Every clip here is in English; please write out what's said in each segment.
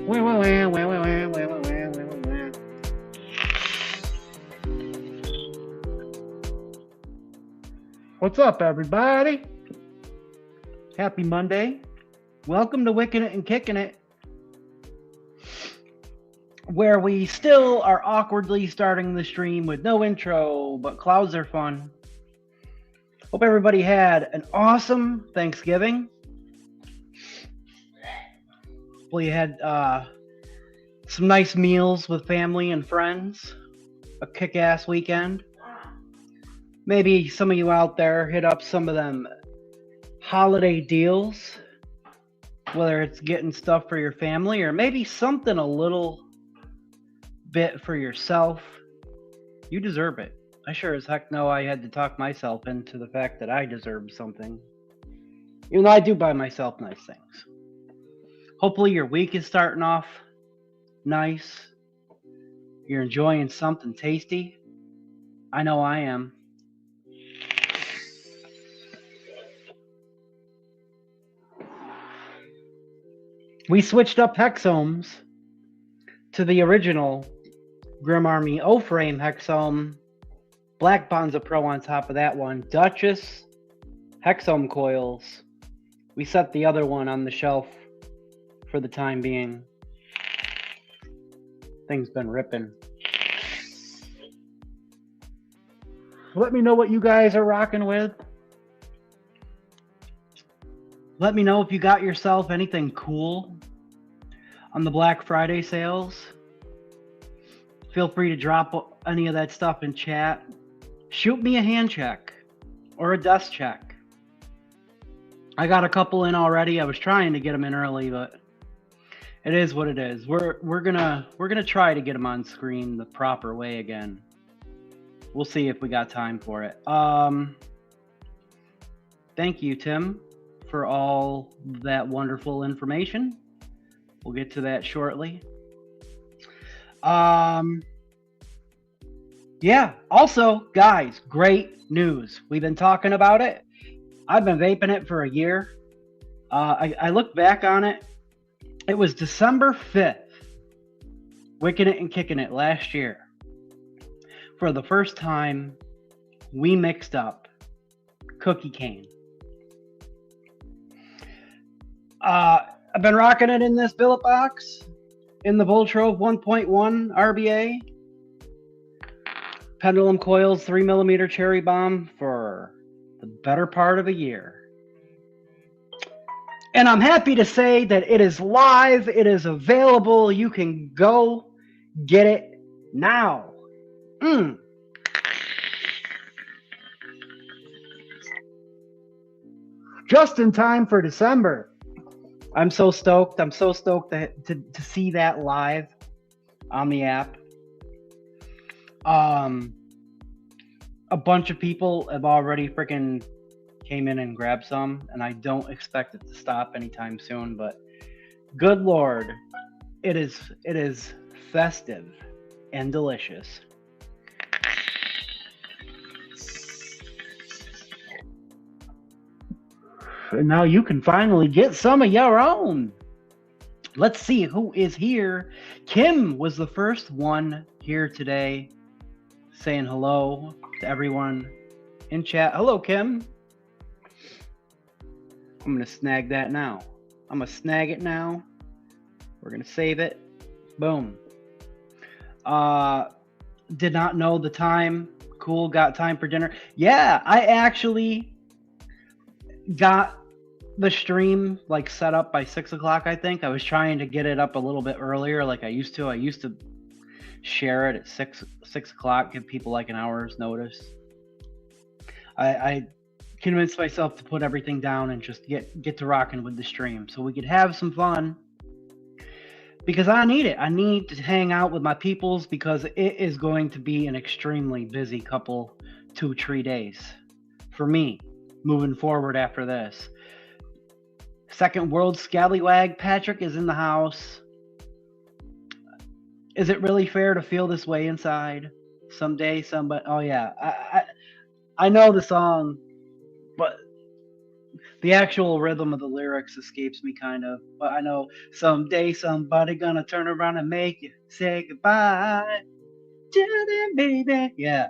What's up, everybody? Happy Monday. Welcome to Wickin It and Kickin It, where we still are awkwardly starting the stream with no intro, but clouds are fun. Hope everybody had an awesome Thanksgiving. Hopefully you had some nice meals with family and friends. A kick-ass weekend. Maybe some of you out there hit up some of them holiday deals, whether it's getting stuff for your family or maybe something a little bit for yourself. You deserve it. I sure as heck know I had to talk myself into the fact that I deserve something. Even though I do buy myself nice things. Hopefully your week is starting off nice. You're enjoying something tasty. I know I am. We switched up hexomes to the original Grim Army O-frame hexome. Black Bonza Pro on top of that one. Duchess hexome coils. We set the other one on the shelf for the time being. Thing's been ripping. Let me know what you guys are rocking with. Let me know if you got yourself anything cool on the Black Friday sales. Feel free to drop any of that stuff in chat. Shoot me a hand check or a desk check. I got a couple in already. I was trying to get them in early, but it is what it is. We're gonna try to get them on screen the proper way again. We'll see if we got time for it. Thank you, Tim, for all that wonderful information. We'll get to that shortly. Yeah, also, guys, great news. We've been talking about it. I've been vaping it for a year. I look back on it. It was December 5th, Wickin It and Kickin It last year. For the first time, we mixed up cookie cane. I've been rocking it in this billet box, in the Voltrove 1.1 RBA. Pendulum coils, 3mm cherry bomb for the better part of a year. And I'm happy to say that it is live, it is available, you can go get it now. Just in time for December. I'm so stoked. I'm so stoked to see that live on the app. A bunch of people have already freaking came in and grabbed some, and I don't expect it to stop anytime soon, but good Lord, it is festive and delicious. And now you can finally get some of your own. Let's see who is here. Kim was the first one here today, saying hello to everyone in chat. Hello, Kim. I'm going to snag that now. I'm going to snag it now. We're going to save it. Boom. Did not know the time. Cool. Got time for dinner. Yeah, I actually got the stream like set up by 6 o'clock. I think I was trying to get it up a little bit earlier like I used to. I used to share it at 6 o'clock, give people like an hour's notice. I convinced myself to put everything down and just get to rocking with the stream so we could have some fun, because I need it. I need to hang out with my peoples because it is going to be an extremely busy couple 2-3 days for me moving forward after this. Second World Scallywag Patrick is in the house. Is it really fair to feel this way inside? Someday somebody... Oh yeah, I know the song, but The actual rhythm of the lyrics escapes me kind of, but I know someday somebody gonna turn around and make you say goodbye to them, baby. Yeah,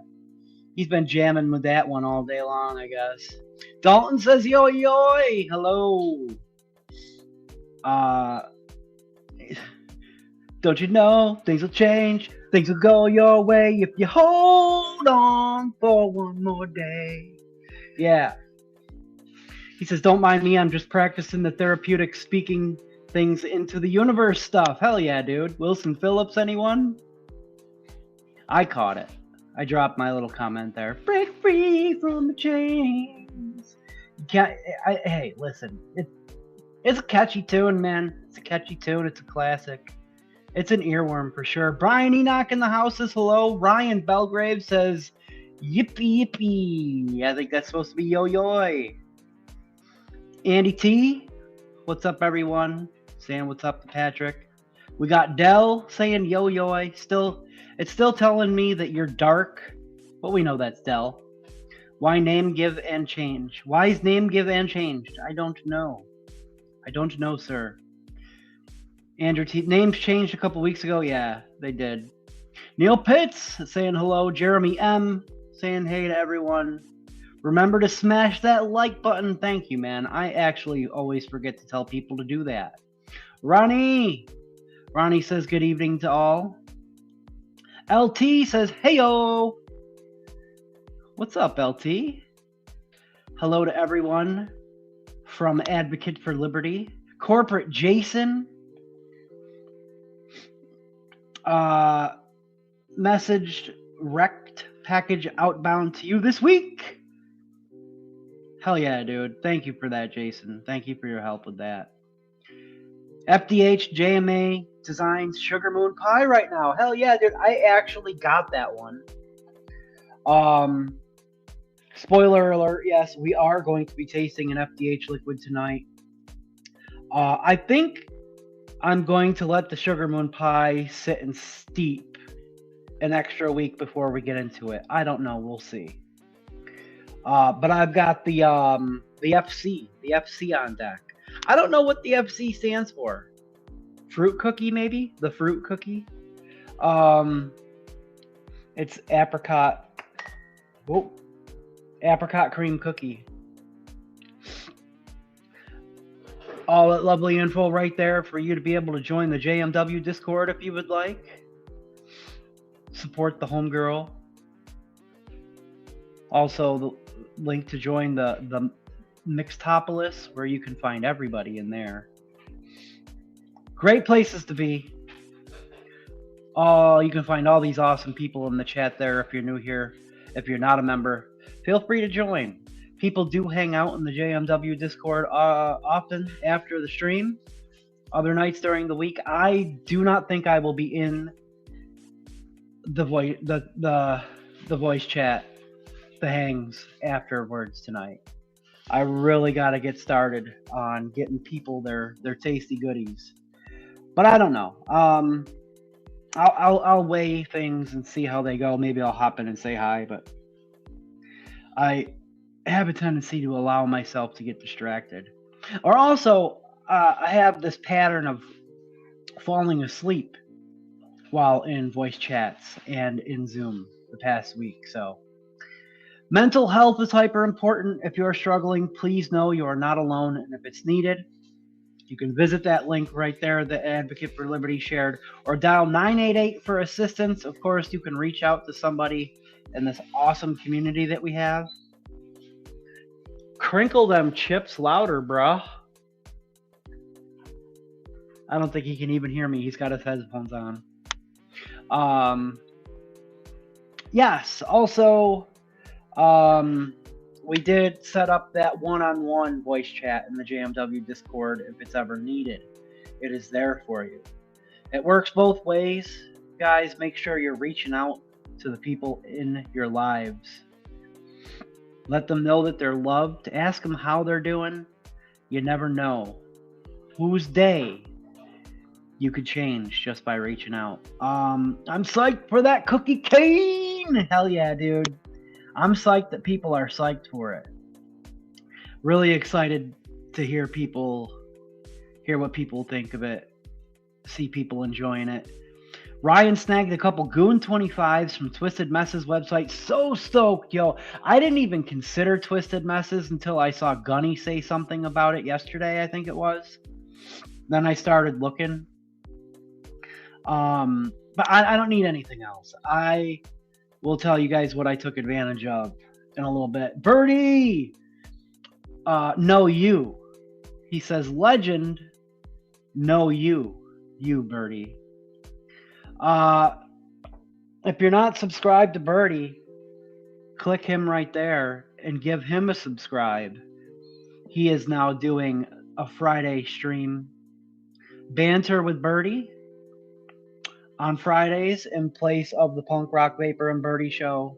he's been jamming with that one all day long, I guess. Dalton says, yo, yo, hello. Uh, don't you know things will change? Things will go your way if you hold on for one more day. Yeah. He says, don't mind me, I'm just practicing the therapeutic speaking things into the universe stuff. Hell yeah, dude. Wilson Phillips, anyone? I caught it. I dropped my little comment there. Break free from the chains. Hey, listen. It's a catchy tune, man. It's a catchy tune. It's a classic. It's an earworm for sure. Brian Enoch in the house says hello. Ryan Belgrave says, yippee yippee. I think that's supposed to be yo-yoy. Andy T, what's up, everyone? Saying what's up to Patrick. We got Dell saying yo-yoy. It's still telling me that you're dark, but we know that's Dell. Why name, give, and change? Why is name, give, and changed? I don't know. I don't know, sir. Andrew T, names changed a couple weeks ago. Yeah, they did. Neil Pitts saying hello. Jeremy M saying hey to everyone. Remember to smash that like button. Thank you, man. I actually always forget to tell people to do that. Ronnie says good evening to all. LT says heyo. What's up, LT? Hello to everyone from Advocate for Liberty. Corporate Jason. Messaged wrecked package outbound to you this week. Hell yeah, dude. Thank you for that, Jason. Thank you for your help with that. FDH JMA designs Sugar Moon Pie right now. Hell yeah, dude. I actually got that one. Spoiler alert, yes, we are going to be tasting an FDH Liquid tonight. I think I'm going to let the Sugar Moon Pie sit and steep an extra week before we get into it. I don't know. We'll see. But I've got the FC on deck. I don't know what the FC stands for. Fruit cookie, maybe? The fruit cookie? It's apricot. Whoa. Apricot cream cookie. All that lovely info right there for you to be able to join the JMW Discord if you would like. Support the homegirl. Also, the link to join the Mixtopolis, where you can find everybody in there. Great places to be. You can find all these awesome people in the chat there if you're new here. If you're not a member, feel free to join. People do hang out in the JMW Discord often after the stream. Other nights during the week, I do not think I will be in the voice chat, the hangs afterwards tonight. I really got to get started on getting people their tasty goodies, but I don't know. I'll weigh things and see how they go. Maybe I'll hop in and say hi, but I have a tendency to allow myself to get distracted. Or also, I have this pattern of falling asleep while in voice chats and in Zoom the past week. So mental health is hyper important. If you're struggling, please know you are not alone. And if it's needed, you can visit that link right there that Advocate for Liberty shared, or dial 988 for assistance. Of course, you can reach out to somebody in this awesome community that we have. Crinkle them chips louder, bruh. I don't think he can even hear me. He's got his headphones on. Yes, also, we did set up that one-on-one voice chat in the JMW Discord if it's ever needed. It is there for you. It works both ways. Guys, make sure you're reaching out to the people in your lives. Let them know that they're loved. Ask them how they're doing. You never know whose day you could change just by reaching out. I'm psyched for that cookie cane. Hell yeah, dude. I'm psyched that people are psyched for it. Really excited to hear what people think of it, see people enjoying it. Ryan snagged a couple Goon 25s from Twisted Messes website. So stoked, yo. I didn't even consider Twisted Messes until I saw Gunny say something about it yesterday, I think it was. Then I started looking. But I don't need anything else. I will tell you guys what I took advantage of in a little bit. Birdie! No, you. He says, legend, no, you. You, Birdie. If you're not subscribed to Birdie, click him right there and give him a subscribe. He is now doing a Friday stream. Banter with Birdie on Fridays in place of the Punk Rock Vapor and Birdie show.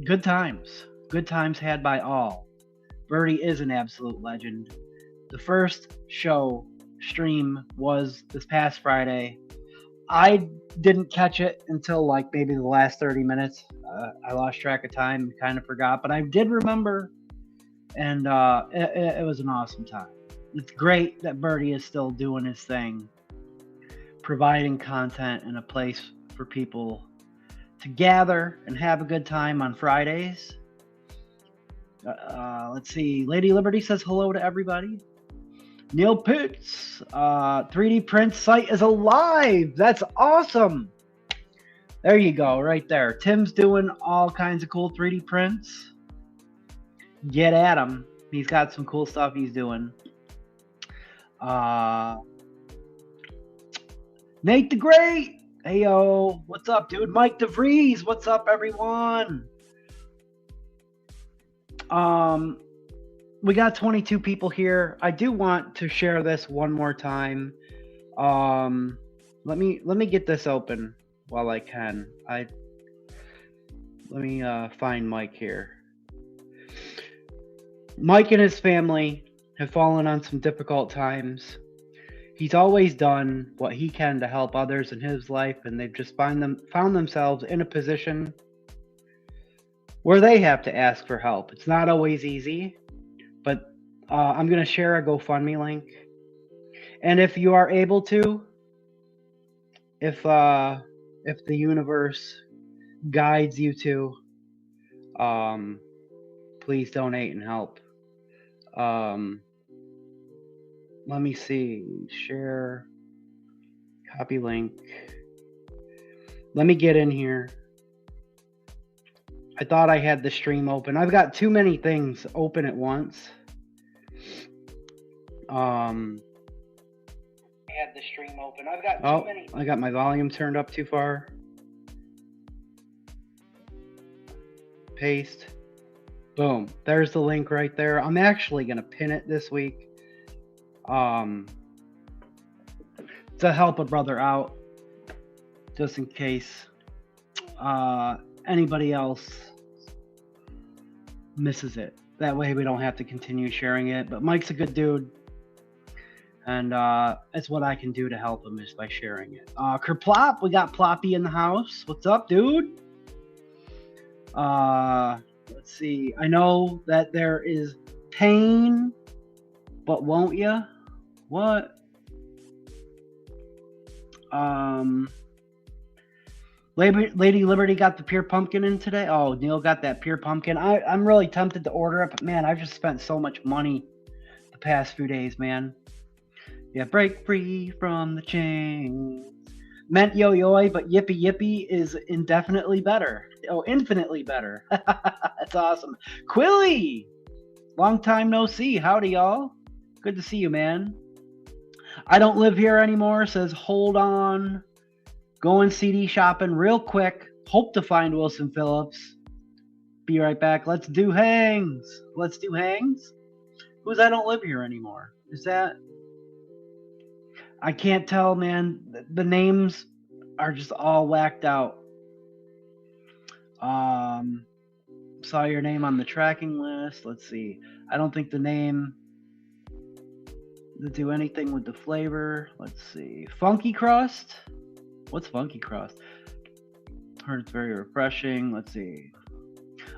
Good times had by all. Birdie is an absolute legend. The first stream was this past Friday. I didn't catch it until like maybe the last 30 minutes. I lost track of time and kind of forgot, but I did remember, and it was an awesome time. It's great that Birdie is still doing his thing, providing content and a place for people to gather and have a good time on Fridays. Let's see. Lady Liberty says hello to everybody. Neil Pitts, 3D print site is alive. That's awesome. There you go, right there. Tim's doing all kinds of cool 3D prints. Get at him. He's got some cool stuff he's doing. Nate the Great. Hey, yo. What's up, dude? Mike DeVries. What's up, everyone? We got 22 people here. I do want to share this one more time. Let me get this open while I can. Let me find Mike here. Mike and his family have fallen on some difficult times. He's always done what he can to help others in his life, and they've just found themselves in a position where they have to ask for help. It's not always easy, but I'm going to share a GoFundMe link. And if you are able to, if the universe guides you to, please donate and help. Let me see. Share. Copy link. Let me get in here. I thought I had the stream open. I've got too many things open at once. I had the stream open. I've got too many. I got my volume turned up too far. Paste. Boom. There's the link right there. I'm actually going to pin it this week. To help a brother out, just in case anybody else misses it. That way we don't have to continue sharing it. But Mike's a good dude, and that's what I can do to help him is by sharing it. Kerplop, we got Ploppy in the house. What's up, dude? Let's see. I know that there is pain, but won't ya? What? Lady Liberty got the pure pumpkin in today. Oh, Neil got that pure pumpkin. I'm really tempted to order it, but man, I've just spent so much money the past few days, man. Yeah, break free from the chains. Meant yo-yo, but yippee yippee is indefinitely better. Oh, infinitely better. That's awesome. Quilly! Long time no see. Howdy, y'all. Good to see you, man. I don't live here anymore, says hold on. Going CD shopping real quick. Hope to find Wilson Phillips. Be right back. Let's do hangs. Let's do hangs? Who's I don't live here anymore? Is that... I can't tell, man. The names are just all whacked out. Saw your name on the tracking list. Let's see. I don't think the name to do anything with the flavor. Let's see. Funky Crust? What's Funky Crust? Heard it's very refreshing. Let's see.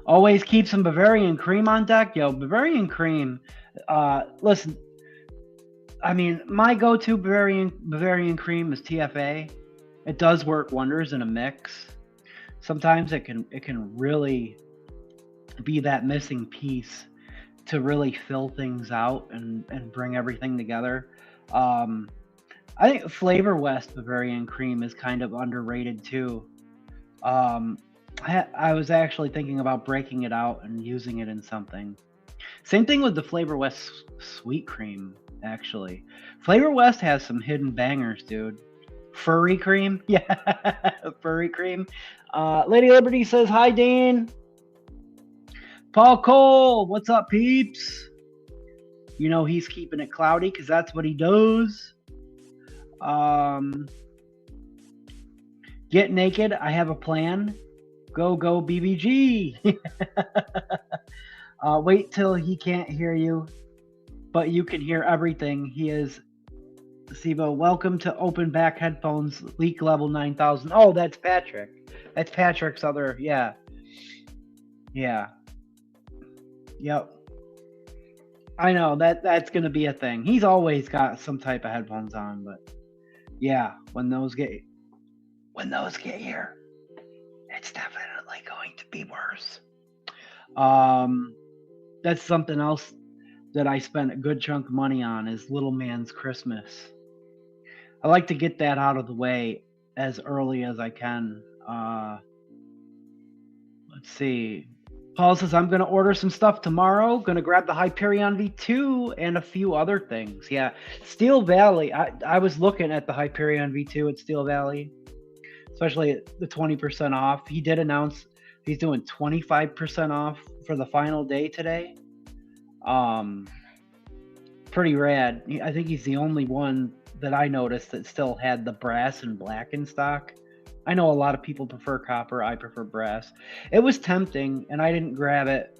Always keep some Bavarian cream on deck. Yo, Bavarian cream. Listen, I mean, my go-to Bavarian cream is TFA. It does work wonders in a mix. Sometimes it can really be that missing piece to really fill things out and bring everything together. I think Flavor West Bavarian cream is kind of underrated too. I was actually thinking about breaking it out and using it in something. Same thing with the Flavor West sweet cream, actually. Flavor West has some hidden bangers, dude. Furry cream? Yeah, furry cream. Lady Liberty says, hi, Dean. Paul Cole, what's up, peeps? You know he's keeping it cloudy because that's what he does. Get naked. I have a plan. Go BBG. Wait till he can't hear you, but you can hear everything. He is Sibo. Welcome to Open Back Headphones Leak Level 9000. Oh, that's Patrick. That's Patrick's other. Yeah. Yep. I know that's gonna be a thing. He's always got some type of headphones on, but yeah, when those get here, it's definitely going to be worse. That's something else that I spent a good chunk of money on is Little Man's Christmas. I like to get that out of the way as early as I can. Let's see. Paul says, I'm going to order some stuff tomorrow. Going to grab the Hyperion V2 and a few other things. Yeah. Steel Valley. I was looking at the Hyperion V2 at Steel Valley, especially the 20% off. He did announce he's doing 25% off for the final day today. Pretty rad. I think he's the only one that I noticed that still had the brass and black in stock. I know a lot of people prefer copper. I prefer brass. It was tempting, and I didn't grab it,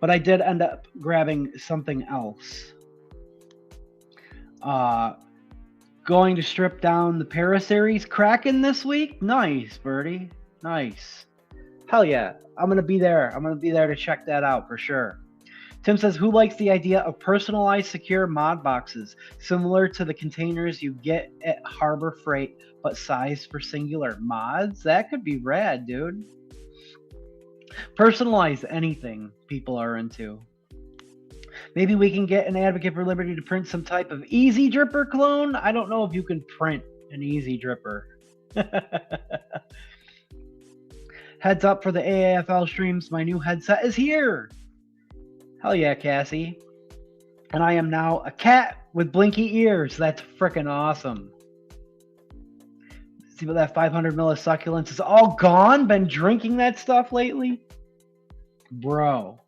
but I did end up grabbing something else. Going to strip down the Para Series Kraken this week. Nice, Birdie. Nice. Hell yeah. I'm going to be there. I'm going to be there to check that out for sure. Tim says, who likes the idea of personalized secure mod boxes similar to the containers you get at Harbor Freight, but sized for singular mods? That could be rad, dude. Personalize anything people are into. Maybe we can get an Advocate for Liberty to print some type of Easy Dripper clone. I don't know if you can print an Easy Dripper. Heads up for the AAFL streams. My new headset is here. Hell yeah, Cassie. And I am now a cat with blinky ears. That's freaking awesome. See what that 500 ml of succulents is all gone? Been drinking that stuff lately? Bro.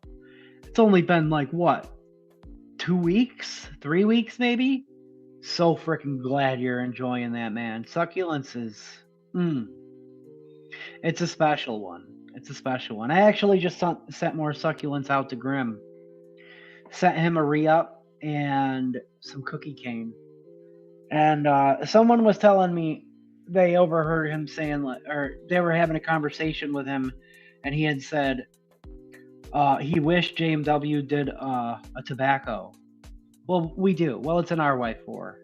It's only been like, what? 2 weeks? 3 weeks maybe? So freaking glad you're enjoying that, man. Succulents is... It's a special one. It's a special one. I actually just sent more succulents out to Grim. Sent him a re-up and some cookie cane. And someone was telling me they overheard him saying, or they were having a conversation with him, and he had said he wished JMW did a tobacco. Well, we do. Well, it's an RY4.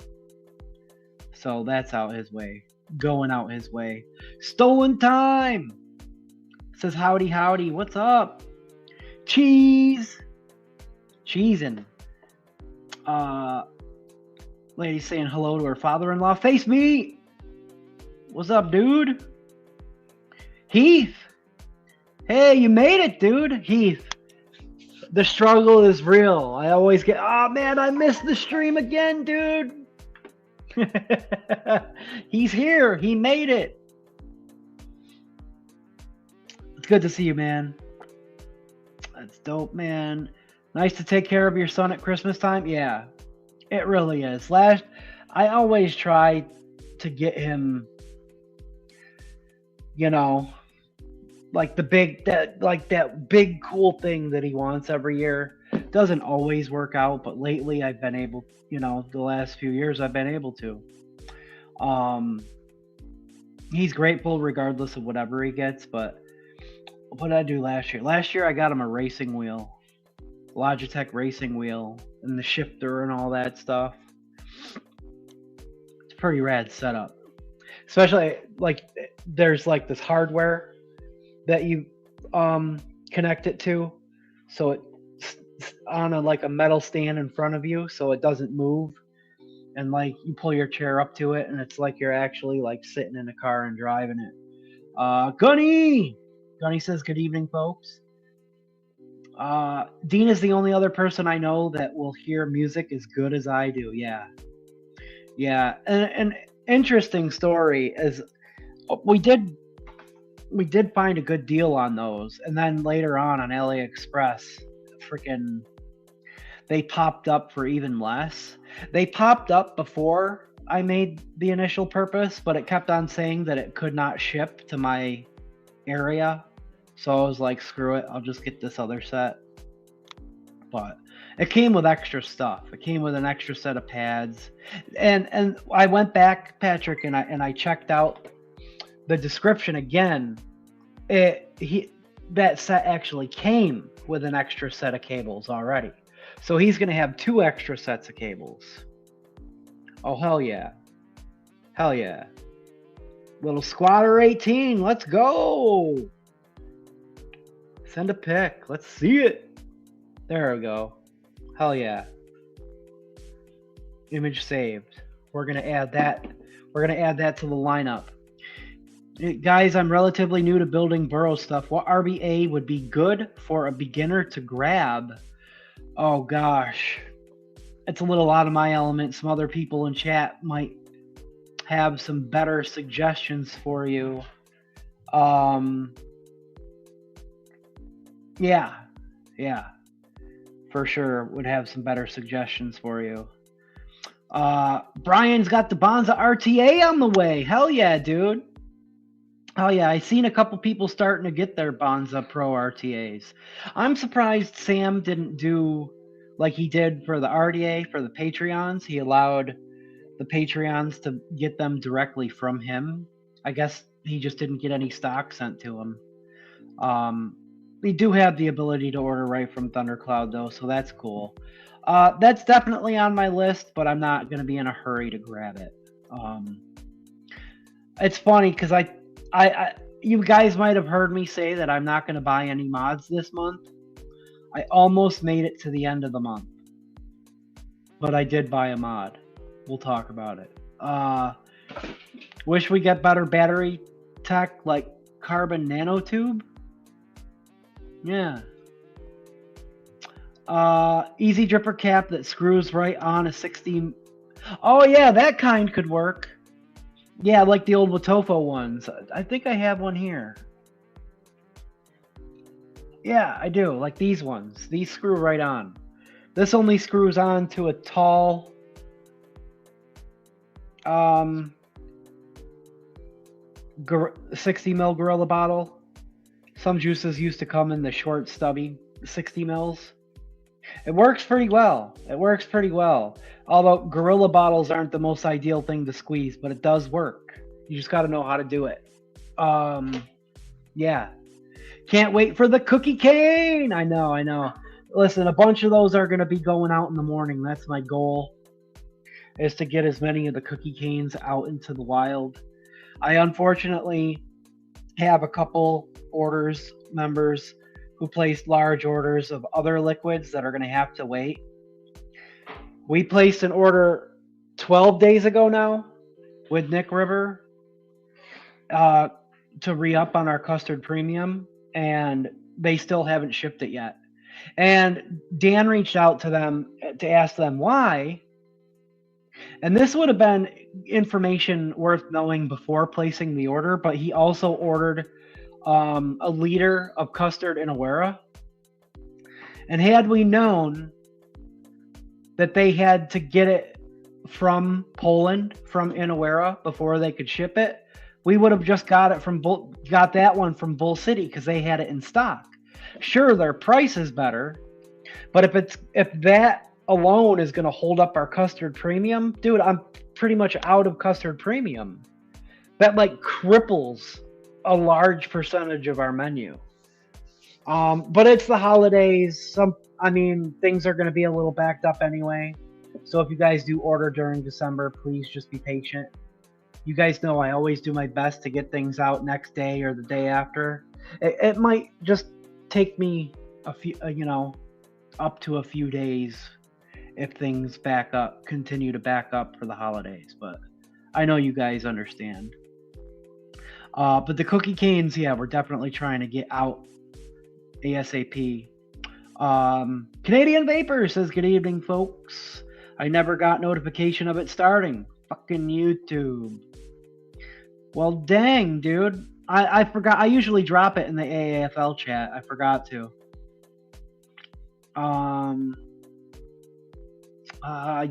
So that's out his way. Going out his way. Stolen Time says, howdy, howdy. What's up? Cheese. Cheesin'. Lady saying hello to her father-in-law. Face me. What's up, dude? Heath. Hey, you made it, dude. Heath. The struggle is real. I always get, oh man, I missed the stream again, dude. He's here. He made it. It's good to see you, man. That's dope, man. Nice to take care of your son at Christmas time. Yeah, it really is. I always try to get him, you know, like that big cool thing that he wants every year. Doesn't always work out, but lately I've been able, you know, the last few years I've been able to. He's grateful regardless of whatever he gets, but what did I do last year? Last year I got him a racing wheel, Logitech racing wheel, and the shifter and all that stuff. It's a pretty rad setup. Especially like there's like this hardware that you connect it to, so it's on like a metal stand in front of you, so it doesn't move. And like you pull your chair up to it, and it's like you're actually like sitting in a car and driving it. Gunny says good evening, folks. Dean is the only other person I know that will hear music as good as I do. Yeah. And interesting story is we did find a good deal on those, and then later on AliExpress, freaking, they popped up for even less. They popped up before I made the initial purpose, but it kept on saying that it could not ship to my area. So I was like, screw it, I'll just get this other set. But it came with extra stuff. It came with an extra set of pads. And I went back, Patrick, and I checked out the description again. That set actually came with an extra set of cables already. So he's going to have 2 extra sets of cables. Oh, hell yeah. Hell yeah. Little Squatter 18, let's go. Send a pic. Let's see it. There we go. Hell yeah. Image saved. We're going to add that. We're going to add that to the lineup. Guys, I'm relatively new to building burrow stuff. What RDA would be good for a beginner to grab? Oh gosh, it's a little out of my element. Some other people in chat might have some better suggestions for you. Yeah, for sure would have some better suggestions for you. Brian's got the Bonza RTA on the way. Hell yeah, dude. Oh yeah, I seen a couple people starting to get their Bonza Pro RTAs. I'm surprised Sam didn't do like he did for the RDA, for the Patreons. He allowed the Patreons to get them directly from him. I guess he just didn't get any stock sent to him. We do have the ability to order right from Thundercloud though, so that's cool. That's definitely on my list, but I'm not going to be in a hurry to grab it. It's funny because you guys might have heard me say that I'm not going to buy any mods this month. I almost made it to the end of the month, but I did buy a mod. We'll talk about it. Wish we get better battery tech like carbon nanotube. Yeah. Easy dripper cap that screws right on a 60. Oh yeah, that kind could work. Yeah, like the old Watofo ones. I think I have one here. Yeah, I do. Like these ones. These screw right on. This only screws on to a tall 60 ml Gorilla bottle. Some juices used to come in the short, stubby 60 mils. It works pretty well. Although Gorilla bottles aren't the most ideal thing to squeeze, but it does work. You just got to know how to do it. Yeah. Can't wait for the cookie cane. I know. Listen, a bunch of those are going to be going out in the morning. That's my goal, is to get as many of the cookie canes out into the wild. I unfortunately have a couple members who placed large orders of other liquids that are going to have to wait. We placed an order 12 days ago now with Nick River to re-up on our custard premium, and they still haven't shipped it yet. And Dan reached out to them to ask them why. And this would have been information worth knowing before placing the order, but he also ordered a liter of custard in Awera. And had we known that they had to get it from Poland, from Awera, before they could ship it, we would have just got that one from Bull City because they had it in stock. Sure, their price is better, but if that alone is going to hold up our custard premium, dude, I'm pretty much out of custard premium. That like cripples a large percentage of our menu. But it's the holidays. I mean, things are going to be a little backed up anyway. So if you guys do order during December, please just be patient. You guys know I always do my best to get things out next day or the day after. It might just take me a few, up to a few days if things continue to back up for the holidays. But I know you guys understand. But the cookie canes, yeah, we're definitely trying to get out ASAP. Canadian Vapor says, good evening, folks. I never got notification of it starting. Fucking YouTube. Well, dang, dude. I forgot. I usually drop it in the AAFL chat. I forgot to.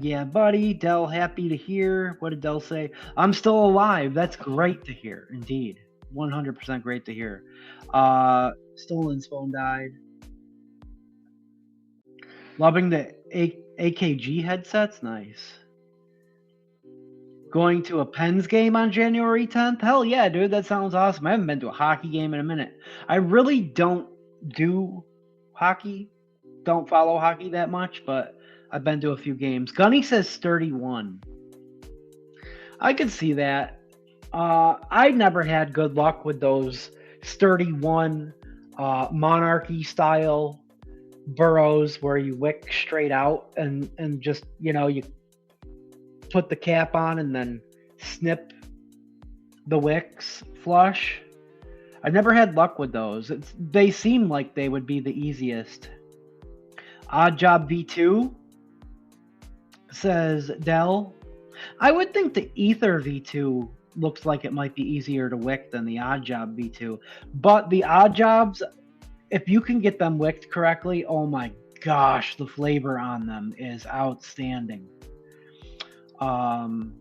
Yeah, buddy. Dell, happy to hear. What did Dell say? I'm still alive. That's great to hear. Indeed. 100% great to hear. Stolen's phone died. Loving the AKG headsets. Nice. Going to a Pens game on January 10th? Hell yeah, dude. That sounds awesome. I haven't been to a hockey game in a minute. I really don't do hockey. Don't follow hockey that much, but I've been to a few games. Gunny says 31. I could see that. I never had good luck with those 31 monarchy style burrows where you wick straight out and just, you put the cap on and then snip the wicks flush. I never had luck with those. They seem like they would be the easiest. Odd Job V2 says Dell. I would think the Ether V2 looks like it might be easier to wick than the Odd Job V2. But the Odd Jobs, if you can get them wicked correctly, oh my gosh, the flavor on them is outstanding. Poking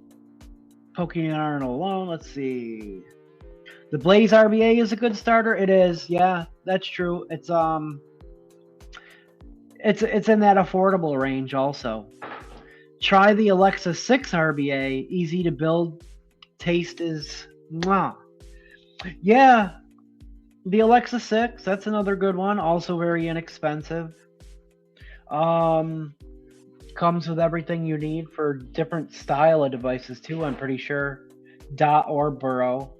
Arnold alone. Let's see. The Blaze RBA is a good starter. It is, yeah, that's true. It's in that affordable range also. Try the Alexa 6 RBA. Easy to build. Taste is mwah. Yeah, the Alexa 6, that's another good one. Also very inexpensive. Comes with everything you need for different style of devices too, I'm pretty sure. Dot or Burrow.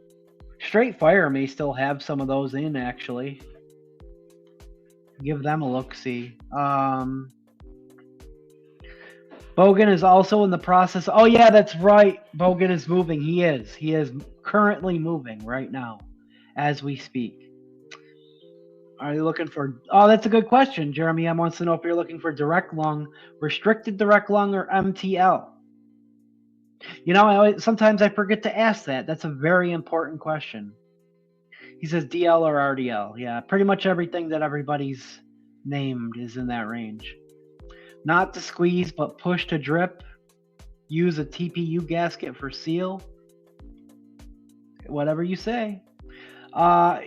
Straight Fire may still have some of those in, actually. Give them a look-see. Bogan is also in the process. Oh, yeah, that's right. Bogan is moving. He is. He is currently moving right now as we speak. Are you looking for... Oh, that's a good question. Jeremy M. wants to know if you're looking for direct lung, restricted direct lung, or MTL. Sometimes I forget to ask that. That's a very important question. He says DL or RDL. Yeah, pretty much everything that everybody's named is in that range. Not to squeeze, but push to drip. Use a TPU gasket for seal. Whatever you say.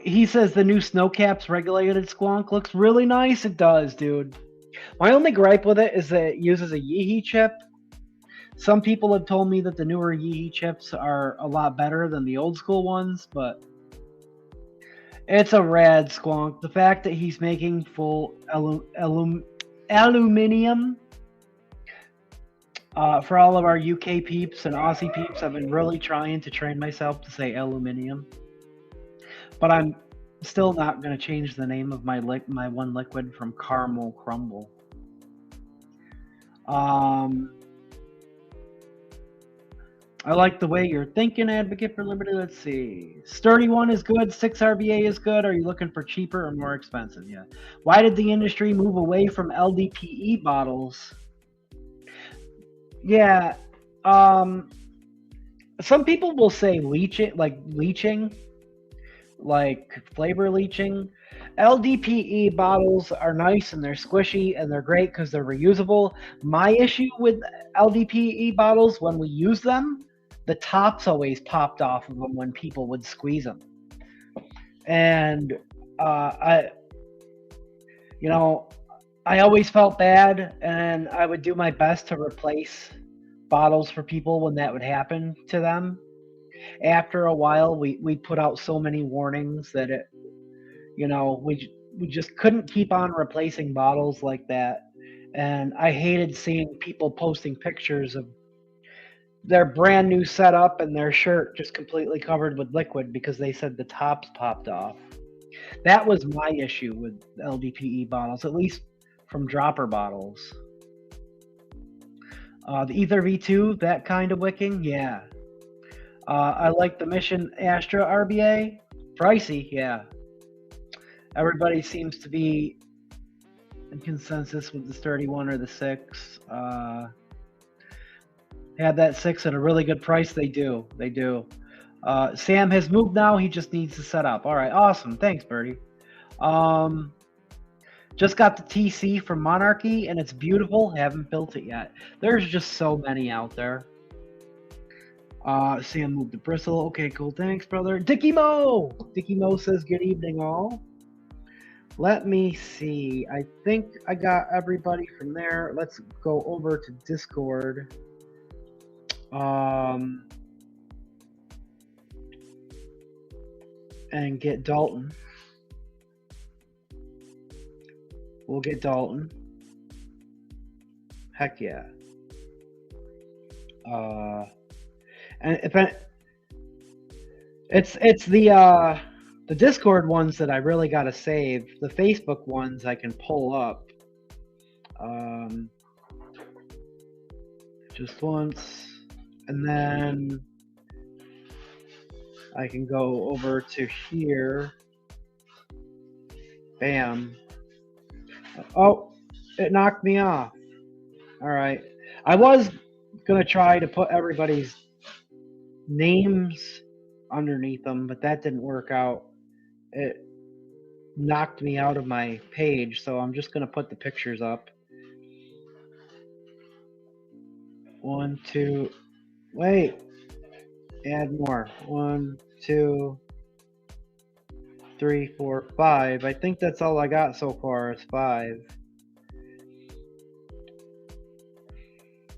He says the new Snowcaps regulated squonk looks really nice. It does, dude. My only gripe with it is that it uses a YIHI chip. Some people have told me that the newer YIHI chips are a lot better than the old school ones, but it's a rad squonk. The fact that he's making full aluminum for all of our UK peeps and Aussie peeps, I've been really trying to train myself to say aluminum. But I'm still not going to change the name of my one liquid from Caramel Crumble. I like the way you're thinking, Advocate for Liberty. Let's see. Sturdy one is good. 6 RBA is good. Are you looking for cheaper or more expensive? Yeah. Why did the industry move away from LDPE bottles? Yeah. Some people will say leaching, like flavor leaching. LDPE bottles are nice and they're squishy and they're great because they're reusable. My issue with LDPE bottles, when we use them, the tops always popped off of them when people would squeeze them. And I always felt bad, and I would do my best to replace bottles for people when that would happen to them. After a while, we put out so many warnings that we just couldn't keep on replacing bottles like that. And I hated seeing people posting pictures of their brand new setup and their shirt just completely covered with liquid because they said the tops popped off. That was my issue with LDPE bottles, at least from dropper bottles. The Ether V2, that kind of wicking, yeah. I like the Mission Astra RBA. Pricey, yeah. Everybody seems to be in consensus with the sturdy one or the 6. Had that 6 at a really good price. They do. They do. Sam has moved now. He just needs to set up. All right. Awesome. Thanks, Birdie. Just got the TC from Monarchy, and it's beautiful. Haven't built it yet. There's just so many out there. Sam moved to Bristol. Okay, cool. Thanks, brother. Dickie Mo! Dickie Mo says, good evening, all. Let me see. I think I got everybody from there. Let's go over to Discord. And get Dalton. We'll get Dalton. Heck yeah. And if it's the Discord ones that I really gotta save. The Facebook ones I can pull up. Just once, and then I can go over to here. Bam. Oh, it knocked me off. All right. I was going to try to put everybody's names underneath them, but that didn't work out. It knocked me out of my page, so I'm just going to put the pictures up. 1, 2, wait. Add more. 1, 2, 3, 4, 5. I think that's all I got so far is 5.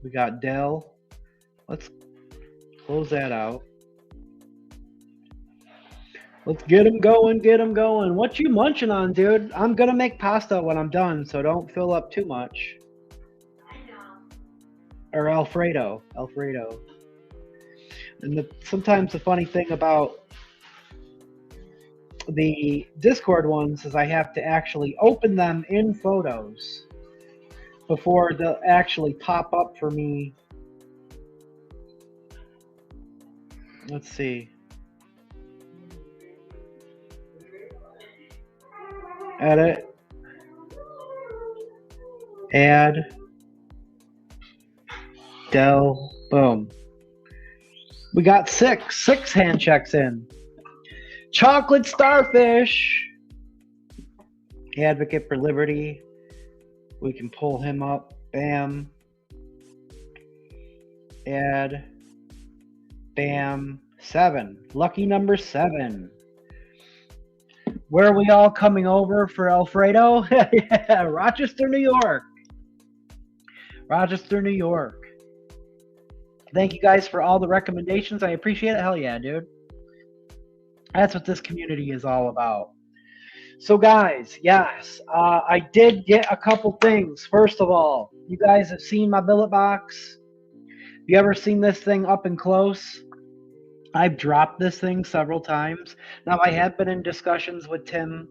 We got Dell. Let's close that out. Let's get him going, get him going. What you munching on, dude? I'm gonna make pasta when I'm done, so don't fill up too much. I know. Or Alfredo. Alfredo. And sometimes the funny thing about the Discord ones is I have to actually open them in Photos before they'll actually pop up for me. Let's see. Edit. Add. Dell. Boom. We got six hand checks in. Chocolate Starfish. Advocate for Liberty. We can pull him up. Bam. Add. Bam. 7. Lucky number 7. Where are we all coming over for Alfredo? Yeah, Rochester, New York. Rochester, New York. Thank you guys for all the recommendations. I appreciate it. Hell yeah, dude. That's what this community is all about. So guys, yes, I did get a couple things. First of all, you guys have seen my billet box. Have you ever seen this thing up and close? I've dropped this thing several times. Now, I have been in discussions with Tim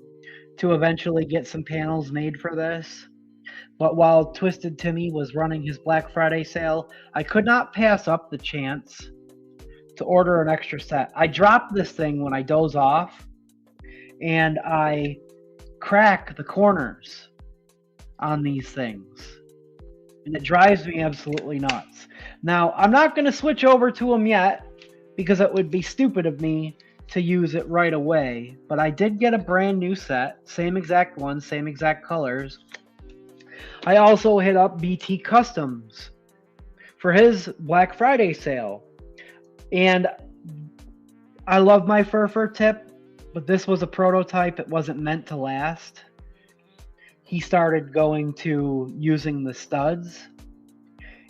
to eventually get some panels made for this. But while Twisted Timmy was running his Black Friday sale, I could not pass up the chance to order an extra set. I dropped this thing when I doze off, and I crack the corners on these things. And it drives me absolutely nuts. Now, I'm not going to switch over to them yet, because it would be stupid of me to use it right away. But I did get a brand new set, same exact one, same exact colors. I also hit up BT Customs for his Black Friday sale. And I love my fur tip, but this was a prototype. It wasn't meant to last. He started going to using the studs.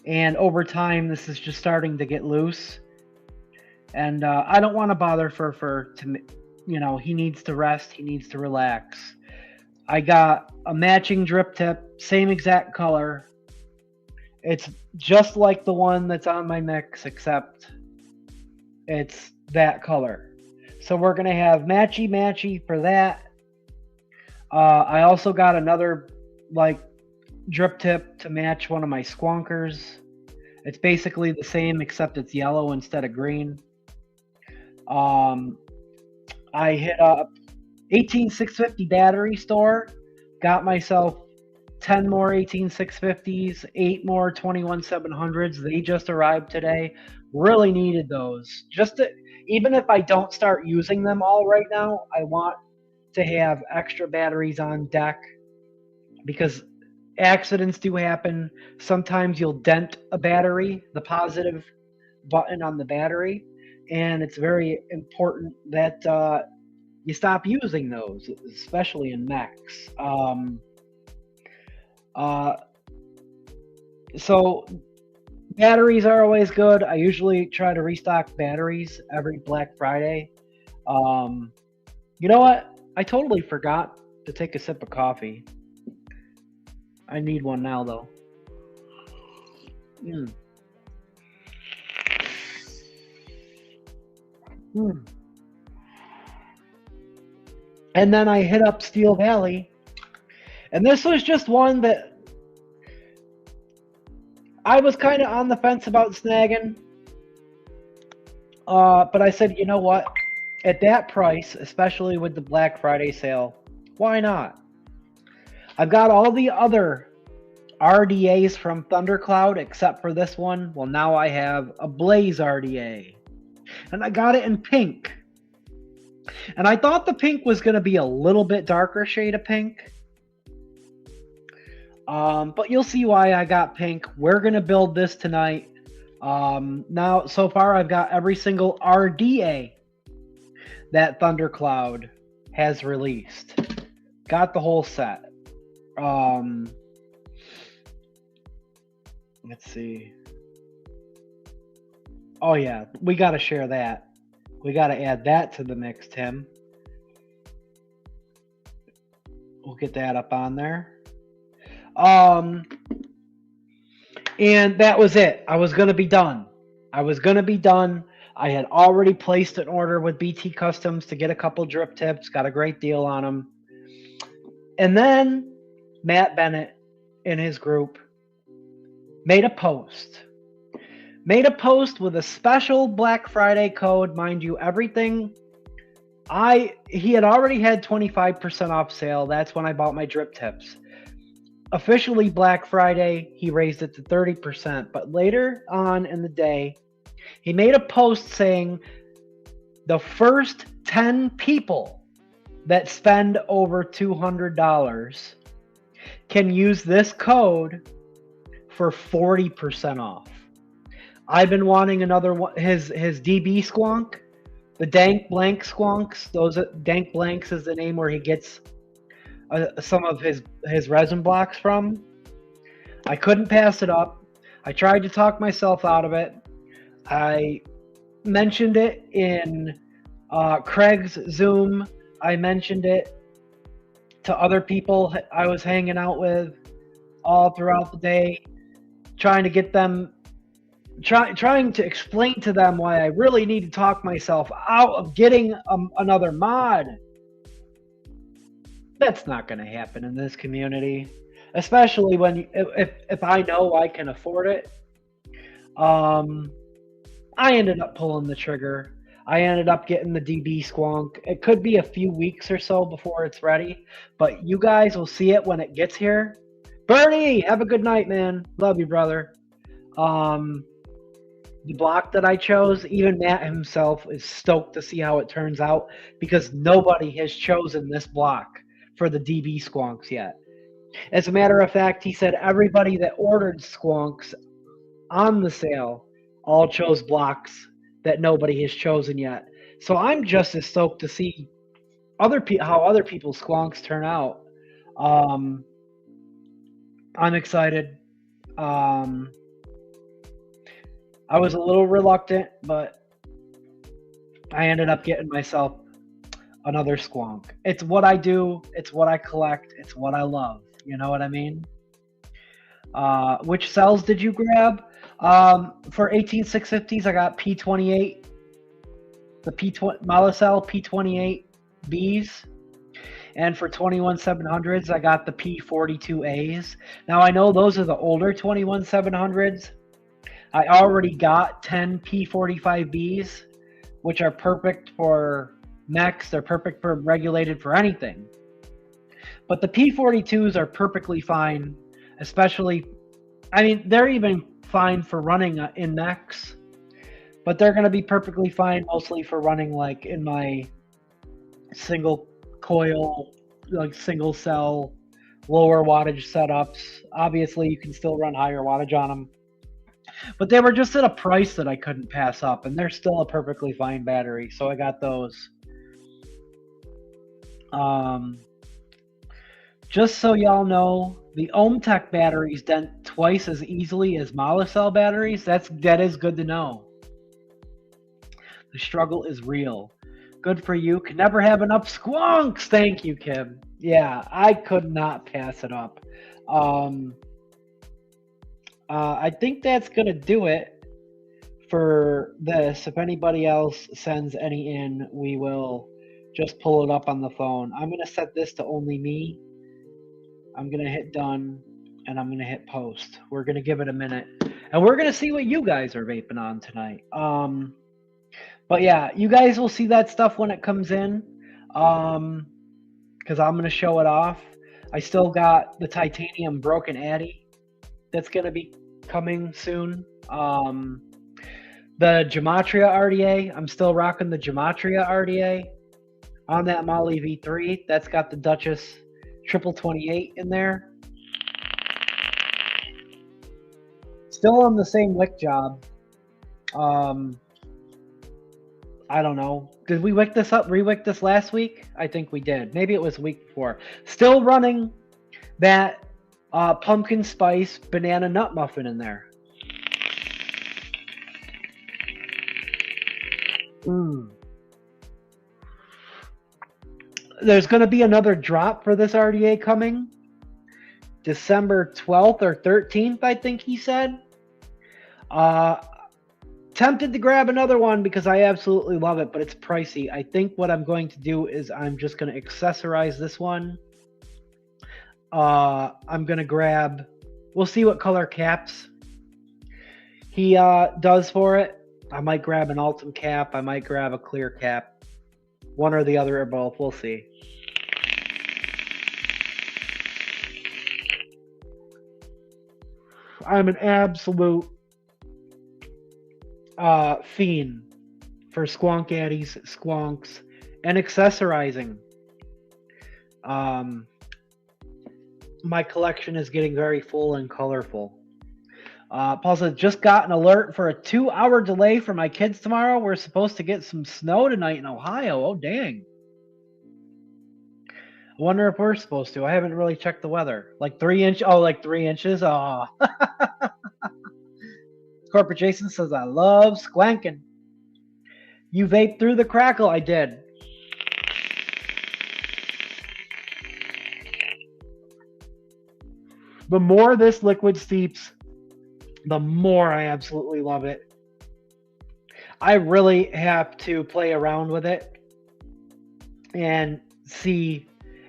And over time, this is just starting to get loose. And I don't want to bother fur to, you know, he needs to rest. He needs to relax. I got a matching drip tip, same exact color. It's just like the one that's on my mix, except it's that color. So we're going to have matchy for that. I also got another like drip tip to match one of my squonkers. It's basically the same except it's yellow instead of green. I hit up 18650 battery store, got myself 10 more 18650s, 8 more 21700s. They just arrived today. Really needed those. Even if I don't start using them all right now, I want to have extra batteries on deck because accidents do happen. Sometimes you'll dent a battery, the positive button on the battery, and it's very important that you stop using those, especially in mechs. So batteries are always good. I usually try to restock batteries every Black Friday. You know what? I totally forgot to take a sip of coffee. I need one now, though. And then I hit up Steel Valley. And this was just one that I was kind of on the fence about snagging. But I said, you know what? At that price, especially with the Black Friday sale, why not? I've got all the other RDAs from Thundercloud except for this one. Well, now I have a Blaze RDA. And I got it in pink. And I thought the pink was going to be a little bit darker shade of pink. But you'll see why I got pink. We're going to build this tonight. Now, so far, I've got every single RDA that Thundercloud has released. Got the whole set. Let's see. Oh, yeah. We got to share that. We got to add that to the mix, Tim. We'll get that up on there. And that was it. I was going to be done. I had already placed an order with BT Customs to get a couple drip tips. Got a great deal on them. And then Matt Bennett in his group made a post. With a special Black Friday code. Mind you, everything. He had already had 25% off sale. That's when I bought my drip tips. Officially Black Friday, he raised it to 30%. But later on in the day, he made a post saying the first 10 people that spend over $200 can use this code for 40% off. I've been wanting another one, his DB squonk, the Dank Blank squonks. Those Dank Blanks is the name where he gets some of his resin blocks from. I couldn't pass it up. I tried to talk myself out of it. I mentioned it in Craig's Zoom. I mentioned it to other people I was hanging out with all throughout the day, trying to get them, trying to explain to them why I really need to talk myself out of getting another mod. That's not going to happen in this community, especially when if I know I can afford it. I ended up pulling the trigger. I ended up getting the DB squonk. It could be a few weeks or so before it's ready, but you guys will see it when it gets here. Bernie, have a good night, man. Love you, brother. The block that I chose, even Matt himself is stoked to see how it turns out because nobody has chosen this block for the DB squonks yet. As a matter of fact, he said everybody that ordered squonks on the sale all chose blocks that nobody has chosen yet. So I'm just as stoked to see how other people's squonks turn out. I'm excited. I was a little reluctant, but I ended up getting myself another squonk. It's what I do. It's what I collect. It's what I love. You know what I mean? Which cells did you grab? For 18650s, I got P28, the P20 Molicel P28Bs. And for 21700s, I got the P42As. Now, I know those are the older 21700s. I already got 10 P45Bs, which are perfect for mechs. They're perfect for regulated for anything. But the P42s are perfectly fine, especially, I mean, they're even fine for running in mechs, but they're going to be perfectly fine mostly for running like in my single coil, like single cell, lower wattage setups. Obviously, you can still run higher wattage on them, but they were just at a price that I couldn't pass up, and they're still a perfectly fine battery, so I got those. Just so y'all know, the OhmTech batteries dent twice as easily as Molicel batteries. That is good to know. The struggle is real. Good for you. Can never have enough squonks. Thank you, Kim. Yeah, I could not pass it up. I think that's going to do it for this. If anybody else sends any in, we will just pull it up on the phone. I'm going to set this to only me. I'm going to hit done, and I'm going to hit post. We're going to give it a minute, and we're going to see what you guys are vaping on tonight. But yeah, you guys will see that stuff when it comes in, because I'm going to show it off. I still got the titanium broken Addy that's going to be coming soon. The Gematria RDA, I'm still rocking the Gematria RDA on that Molly V3. That's got the Duchess 2828 in there. Still on the same wick job. I don't know. Did we wick this up, re-wick this last week? I think we did. Maybe it was the week before. Still running that pumpkin spice banana nut muffin in there. There's going to be another drop for this RDA coming. December 12th or 13th, I think he said. Tempted to grab another one because I absolutely love it, but it's pricey. I think what I'm going to do is I'm just going to accessorize this one. I'm going to grab, we'll see what color caps he does for it. I might grab an Ultim cap. I might grab a clear cap. One or the other or both. We'll see. I'm an absolute fiend for squonk addies, squonks, and accessorizing. My collection is getting very full and colorful. Paul said, just got an alert for a 2-hour delay for my kids tomorrow. We're supposed to get some snow tonight in Ohio. Oh, dang. I wonder if we're supposed to. I haven't really checked the weather. Like 3 inches? Oh, like 3 inches? Oh. Corporate Jason says, I love squanking. You vape through the crackle? I did. The more this liquid steeps, the more I absolutely love it. I really have to play around with it and see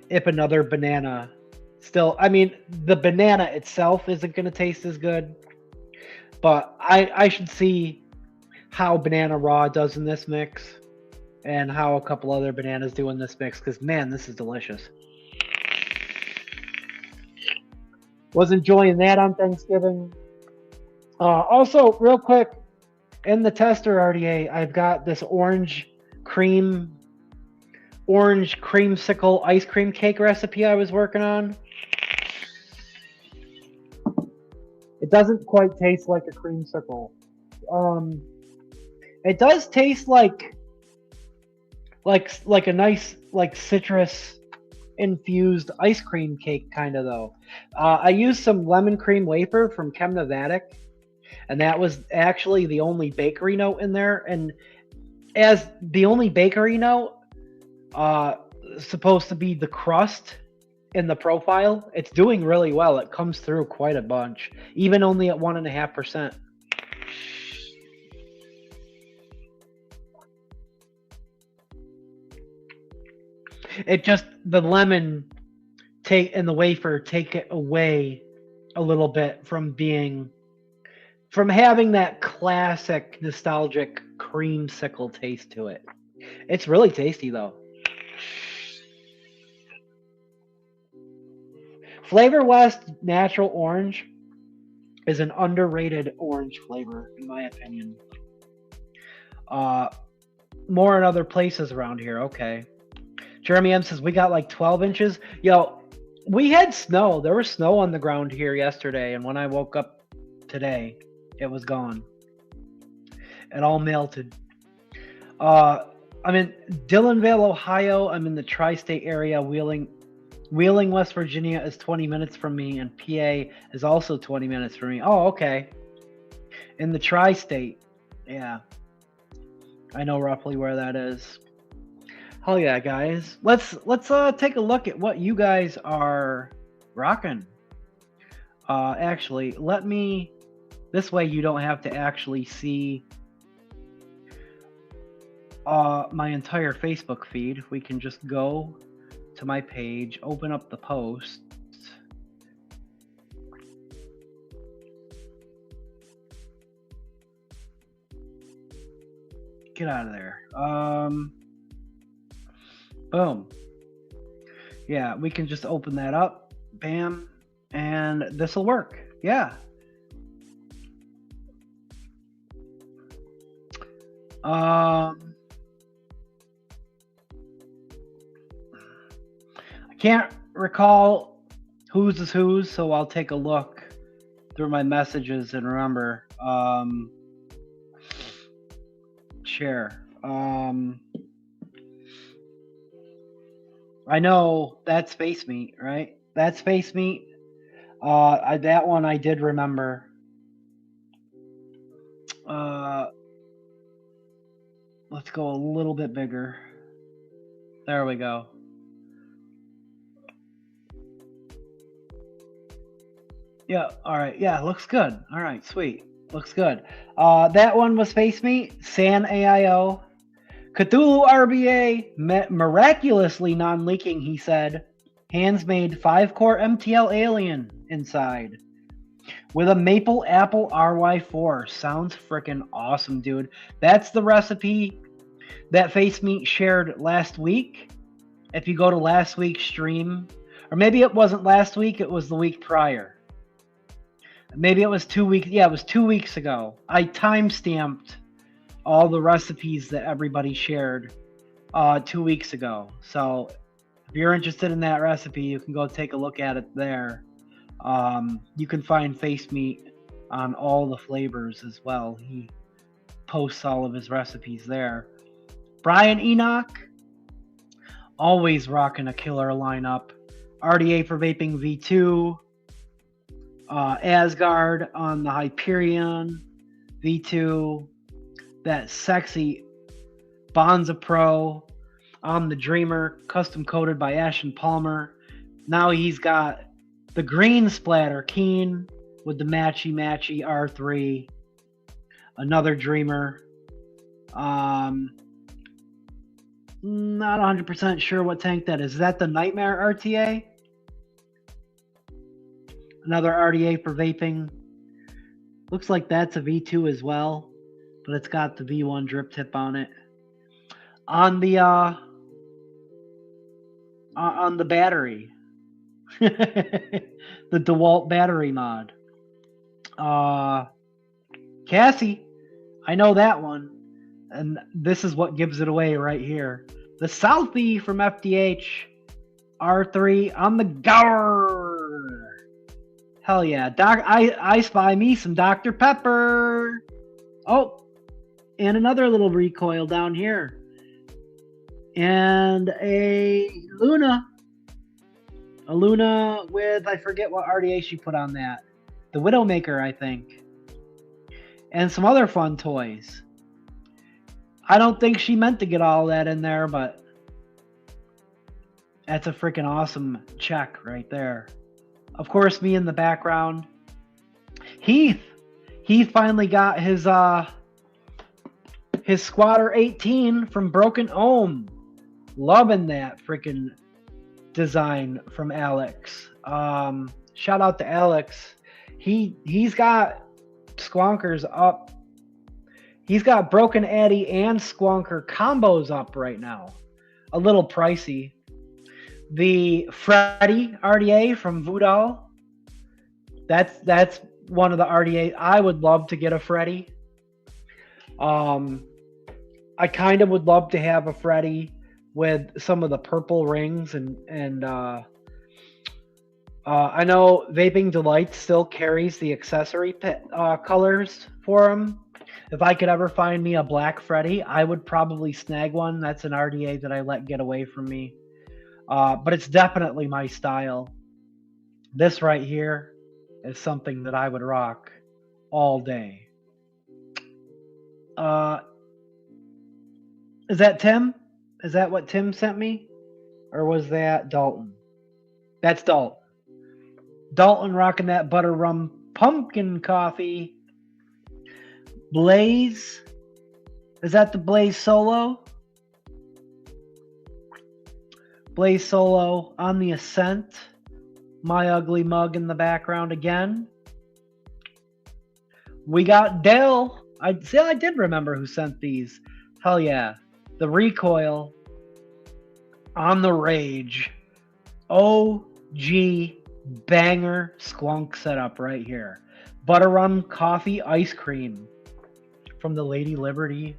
if another banana still, I mean, the banana itself isn't going to taste as good, but I should see how Banana Raw does in this mix and how a couple other bananas do in this mix, because man, this is delicious. Was enjoying that on Thanksgiving. Also, real quick, in the tester RDA, I've got this orange creamsicle ice cream cake recipe I was working on. It doesn't quite taste like a creamsicle. It does taste like a nice citrus infused ice cream cake kind of though. I used some lemon cream wafer from Chemnovatic, and that was actually the only bakery note in there. And as the only bakery note, supposed to be the crust in the profile. It's doing really well. It comes through quite a bunch, even only at 1.5%. It just, the lemon and the wafer take it away a little bit from having that classic nostalgic creamsicle taste to it. It's really tasty though. Flavor West Natural Orange is an underrated orange flavor, in my opinion. More in other places around here. Okay. Jeremy M says we got like 12 inches. Yo, we had snow. There was snow on the ground here yesterday, and when I woke up today, it was gone. It all melted. I'm in Dillonvale, Ohio. I'm in the tri-state area. Wheeling, West Virginia is 20 minutes from me, and PA is also 20 minutes from me. Oh, okay. In the tri-state. Yeah. I know roughly where that is. Hell yeah, guys. Let's take a look at what you guys are rocking. Actually, this way you don't have to actually see my entire Facebook feed. We can just go to my page, open up the post. Get out of there. Boom. Yeah, we can just open that up. Bam. And this will work. Yeah. I can't recall whose is whose, so I'll take a look through my messages and remember. Share. I know that's Face Meat, right? That's Face Meat. That one I did remember. Let's go a little bit bigger. There we go. Yeah, all right. Yeah, looks good. All right, sweet. Looks good. That one was Face Meat, San AIO. Cthulhu RBA, miraculously non-leaking, he said. Hands made 5-core MTL alien inside. With a maple apple RY4. Sounds freaking awesome, dude. That's the recipe that Face Meat shared last week. If you go to last week's stream, or maybe it wasn't last week, it was the week prior. Maybe it was 2 weeks. Yeah, it was 2 weeks ago. I timestamped all the recipes that everybody shared 2 weeks ago. So if you're interested in that recipe, you can go take a look at it there. You can find Face Meat on all the flavors as well. He posts all of his recipes there. Brian Enoch, always rocking a killer lineup. RDA for Vaping V2. Asgard on the Hyperion V2. That sexy Bonza Pro on the Dreamer, custom coated by Ashton Palmer. Now he's got the green splatter Keen with the matchy R3. Another Dreamer. Not 100% sure what tank that is. Is that the Nightmare RTA? Another RDA for vaping. Looks like that's a V2 as well, but it's got the V1 drip tip on it. On the battery, the DeWalt battery mod. Cassie, I know that one, and this is what gives it away right here. The Southie from FDH R3 on the Gour. Hell yeah. I spy me some Dr. Pepper. Oh, and another little recoil down here. And a Luna. A Luna with, I forget what RDA she put on that. The Widowmaker, I think. And some other fun toys. I don't think she meant to get all that in there, but That's a freaking awesome check right there. Of course, me in the background. Heath finally got his Squatter 18 from Broken Ohm. Loving that freaking design from Alex. Shout out to Alex. He's got Squonkers up. He's got Broken Addy and Squonker combos up right now. A little pricey. The Freddy RDA from Voodoo. That's one of the RDA. I would love to get a Freddy. I kind of would love to have a Freddy with some of the purple rings and I know Vaping Delight still carries the accessory colors for him. If I could ever find me a black Freddy, I would probably snag one. That's an RDA that I let get away from me. But it's definitely my style. This right here is something that I would rock all day. Is that Tim? Is that what Tim sent me? Or was that Dalton? That's Dalton. Dalton rocking that butter rum pumpkin coffee. Blaze. Is that the Blaze Solo? Blaze Solo on the Ascent. My Ugly Mug in the background again. We got Dell. I did remember who sent these. Hell yeah. The Recoil on the Rage. OG banger squonk setup right here. Butter rum coffee ice cream from the Lady Liberty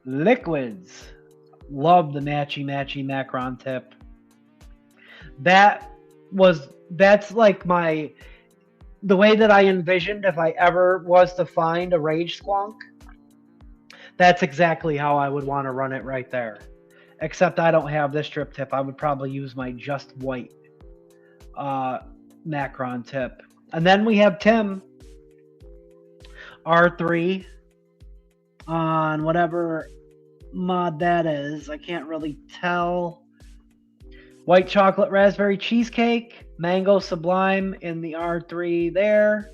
Liquids. Love the matchy Macron tip. That's like the way that I envisioned if I ever was to find a Rage squonk. That's exactly how I would want to run it right there. Except I don't have this drip tip. I would probably use my Just White Macron tip. And then we have Tim R3 on whatever mod that is. I can't really tell. White chocolate raspberry cheesecake, mango sublime in the R3 there.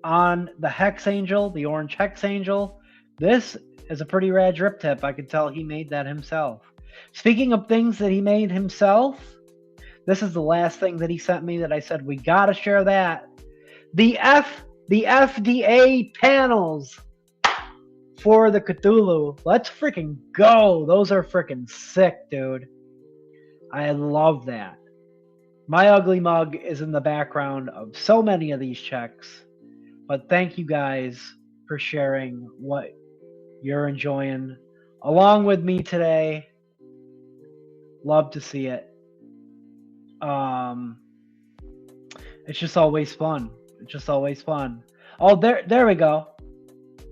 On the Hex Angel, the orange Hex Angel. This is a pretty rad drip tip. I could tell he made that himself. Speaking of things that he made himself, this is the last thing that he sent me that I said we gotta share that. The FDA panels for the Cthulhu. Let's freaking go. Those are freaking sick, dude. I love that. My Ugly Mug is in the background of so many of these checks. But thank you guys for sharing what you're enjoying along with me today. Love to see it. It's just always fun. It's just always fun. Oh, there we go.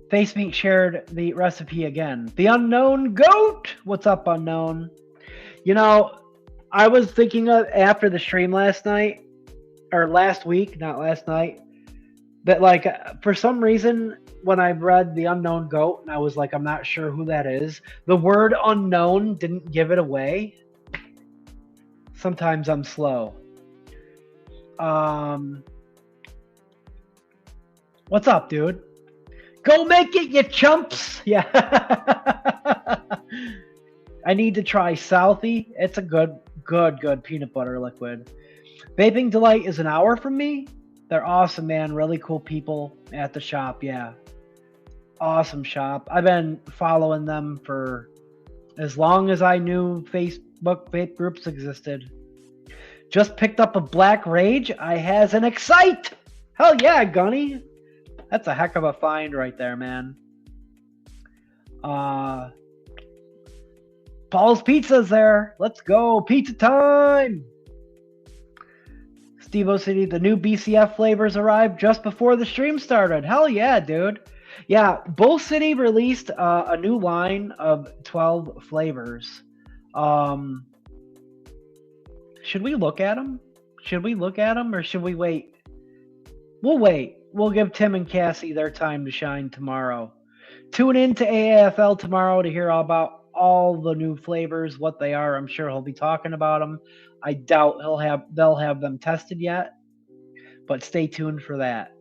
Face Meat shared the recipe again. The Unknown Goat. What's up, Unknown? You know, I was thinking of after the stream last night, or last week, not last night, that like for some reason when I read The Unknown Goat and I was like, I'm not sure who that is. The word unknown didn't give it away. Sometimes I'm slow. What's up, dude? Go make it, you chumps! Yeah. I need to try Southie. It's a good peanut butter liquid. Vaping Delight is an hour from me. They're awesome, man. Really cool people at the shop, yeah. Awesome shop. I've been following them for as long as I knew Facebook vape groups existed. Just picked up a Black Rage. I has an Excite. Hell yeah, Gunny. That's a heck of a find right there, man. Paul's Pizza's there. Let's go. Pizza time. Steve-O City, the new BCF flavors arrived just before the stream started. Hell yeah, dude. Yeah, Bull City released a new line of 12 flavors. Should we look at them? Should we look at them or should we wait? We'll wait. We'll give Tim and Cassie their time to shine tomorrow. Tune in to AAFL tomorrow to hear all all the new flavors, what they are. I'm sure he'll be talking about them. I doubt they'll have them tested yet, but stay tuned for that.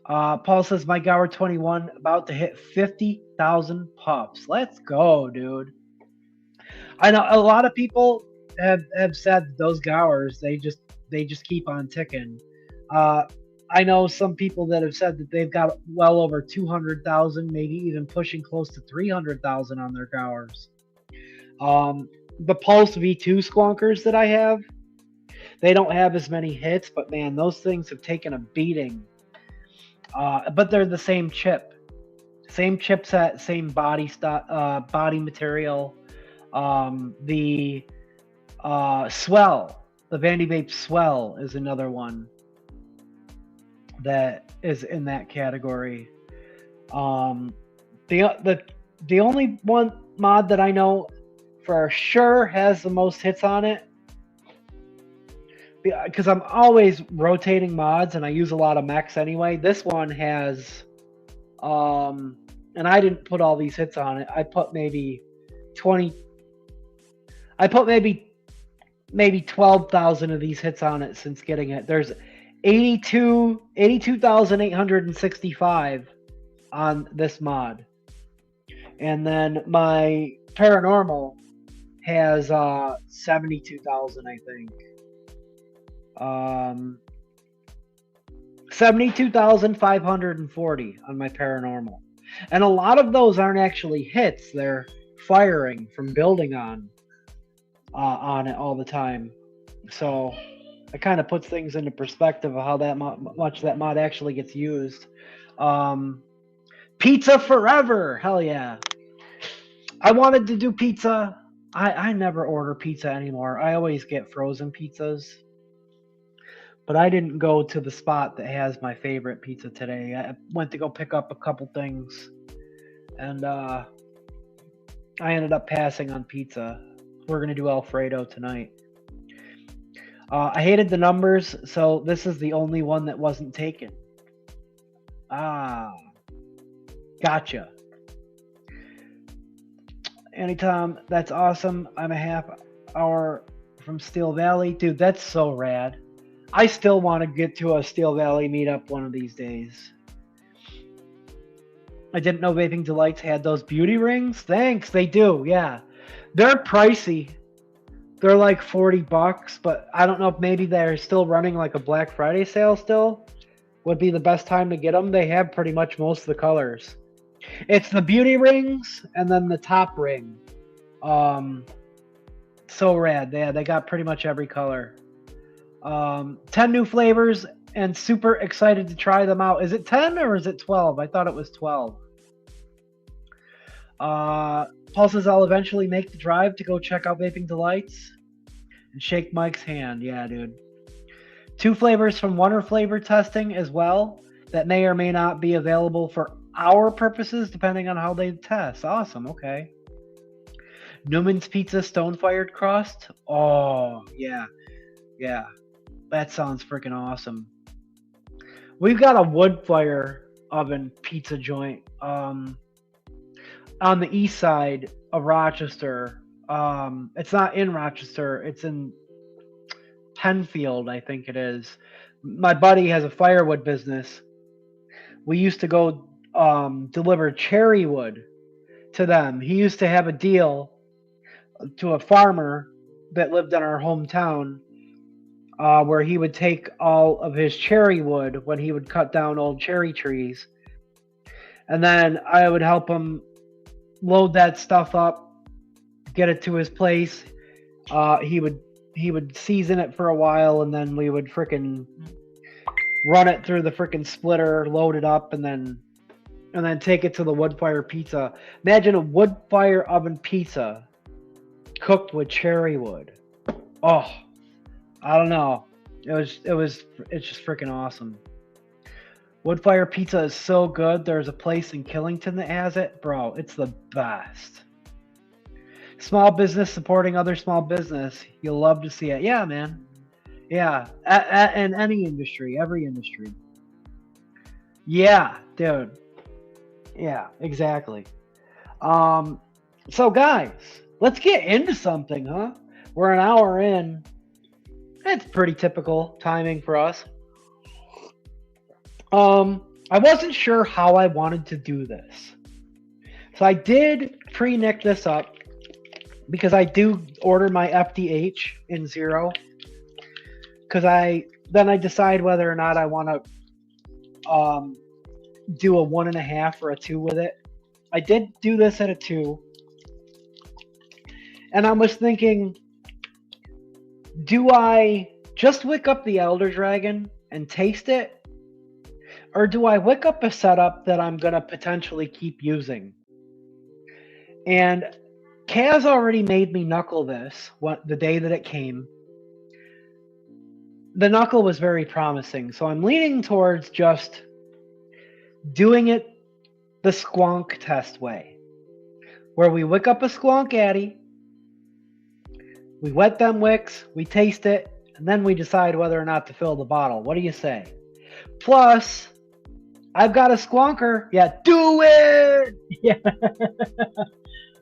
Paul says, Mike Gower 21 about to hit 50,000 pups. Let's go, dude. I know a lot of people have said those Gowers, they just keep on ticking. I know some people that have said that they've got well over 200,000, maybe even pushing close to 300,000 on their Gowers. The Pulse V2 squonkers that I have, they don't have as many hits, but man, those things have taken a beating. But they're the same chip, same chipset, same body material. The Swell, the Vandy Vape Swell is another one that is in that category. The only one mod that I know for sure has the most hits on it, because I'm always rotating mods and I use a lot of mechs anyway. This one has, and I didn't put all these hits on it. I put maybe 20. I put maybe 12,000 of these hits on it since getting it. There's 82,865 on this mod. And then my Paranormal has 72,000, I think. 72,540 on my Paranormal. And a lot of those aren't actually hits. They're firing from building on it all the time. So it kind of puts things into perspective of how that much that mod actually gets used. Pizza forever, hell yeah! I wanted to do pizza. I never order pizza anymore. I always get frozen pizzas. But I didn't go to the spot that has my favorite pizza today. I went to go pick up a couple things, and I ended up passing on pizza. We're gonna do Alfredo tonight. I hated the numbers, so this is the only one that wasn't taken. Gotcha. Anytime, that's awesome. I'm a half hour from Steel Valley. Dude, that's so rad. I still want to get to a Steel Valley meetup one of these days. I didn't know Vaping Delights had those beauty rings. Thanks, they do, yeah. They're pricey. They're like $40, but I don't know if maybe they're still running like a Black Friday sale still. Would be the best time to get them. They have pretty much most of the colors. It's the beauty rings and then the top ring. So rad. Yeah, they got pretty much every color. 10 new flavors and super excited to try them out. Is it 10 or is it 12? I thought it was 12. Paul says I'll eventually make the drive to go check out Vaping Delights and shake Mike's hand. Yeah, dude. 2 flavors from Wonder Flavor testing as well that may or may not be available for our purposes depending on how they test. Awesome. Okay. Newman's Pizza Stone-Fired Crust. Oh, yeah. Yeah. That sounds freaking awesome. We've got a wood fire oven pizza joint on the east side of Rochester. It's not in Rochester. It's in Penfield, I think it is. My buddy has a firewood business. We used to go deliver cherry wood to them. He used to have a deal to a farmer that lived in our hometown where he would take all of his cherry wood when he would cut down old cherry trees. And then I would help him load that stuff up, get it to his place. He would season it for a while, and then we would frickin' run it through the frickin' splitter, load it up, and then take it to the wood fire pizza. Imagine a wood fire oven pizza cooked with cherry wood. Oh, I don't know. It's just freaking awesome. Wood fire pizza is so good. There's a place in Killington that has it. Bro, it's the best. Small business supporting other small business. You'll love to see it. Yeah, man. Yeah. In any industry, every industry. Yeah, dude. Yeah, exactly. So guys, let's get into something, huh? We're an hour in. It's pretty typical timing for us. I wasn't sure how I wanted to do this. So I did pre-nick this up because I do order my FDH in 0. Because I decide whether or not I want to do a 1.5 or a 2 with it. I did do this at a 2. And I was thinking, do I just wick up the Elder Dragon and taste it? Or do I wick up a setup that I'm going to potentially keep using? And Kaz already made me knuckle this the day that it came. The knuckle was very promising, so I'm leaning towards just doing it the squonk test way, where we wick up a squonk addy, we wet them wicks, we taste it, and then we decide whether or not to fill the bottle. What do you say? Plus, I've got a squonker. Yeah, do it! Yeah.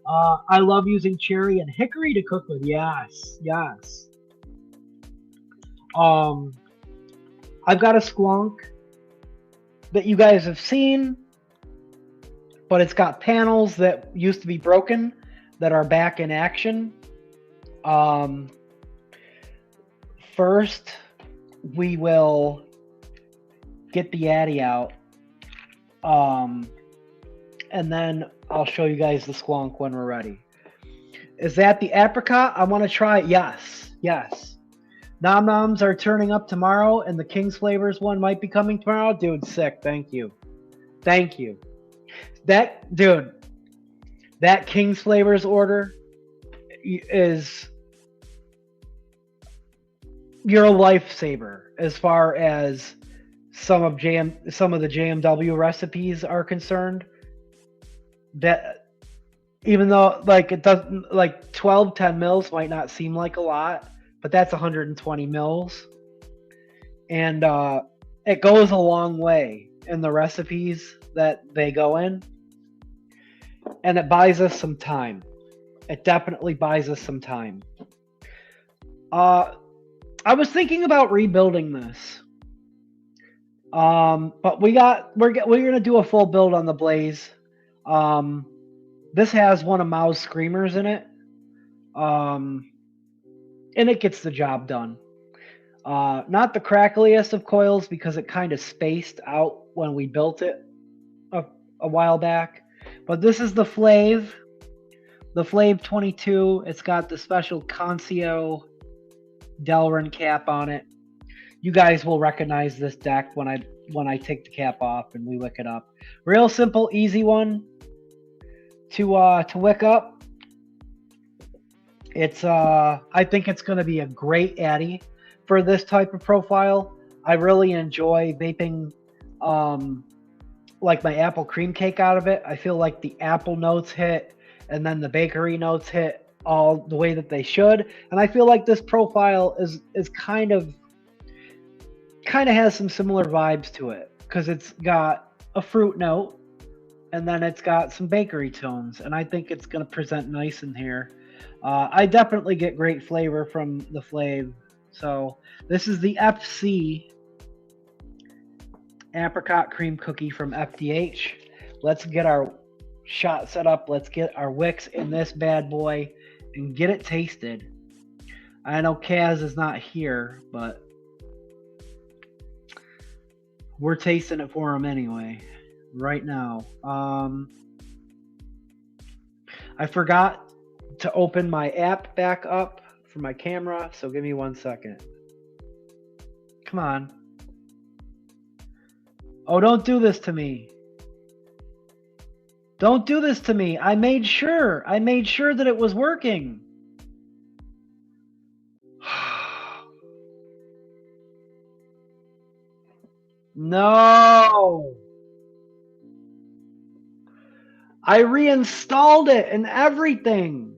I love using cherry and hickory to cook with. Yes, yes. I've got a squonk that you guys have seen, but it's got panels that used to be broken that are back in action. First, we will get the addy out, and then I'll show you guys the squonk when we're ready. Is that the apricot? I want to try it. Yes, yes. Nom Noms are turning up tomorrow, and the King's Flavors one might be coming tomorrow. Dude, sick. Thank you. Thank you. That King's Flavors order is you're a lifesaver as far as some of the JMW recipes are concerned. That even though it doesn't 10 mils might not seem like a lot, but that's 120 mils, and it goes a long way in the recipes that they go in, and it buys us some time. It definitely buys us some time. I was thinking about rebuilding this, but we're gonna do a full build on the Blaze. This has one of Mao's Screamers in it, and it gets the job done. Not the crackliest of coils because it kind of spaced out when we built it a while back, but this is the Flav 22. It's got the special Concio Delrin cap on it. You guys will recognize this deck when I take the cap off and we wick it up. Real simple, easy one to wick up. It's I think it's going to be a great addy for this type of profile. I really enjoy vaping like my apple cream cake out of it. I feel like the apple notes hit and then the bakery notes hit all the way that they should, and I feel like this profile is kind of has some similar vibes to it because it's got a fruit note and then it's got some bakery tones, and I think it's going to present nice in here. I definitely get great flavor from the Flav. So this is the FC apricot cream cookie from FDH. Let's get our shot set up. Let's get our wicks in this bad boy and get it tasted. I know Kaz is not here, but we're tasting it for him anyway right now. I forgot to open my app back up for my camera, so give me 1 second. Come on. Oh, don't do this to me. Don't do this to me. I made sure that it was working. No. I reinstalled it and everything,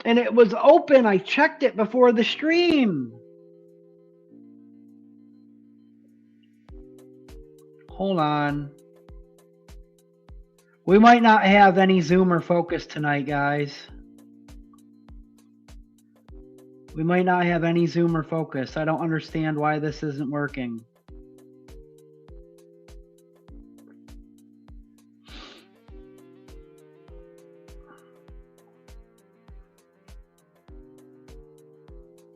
and it was open. I checked it before the stream. Hold on. We might not have any zoom or focus tonight, guys. We might not have any zoom or focus. I don't understand why this isn't working.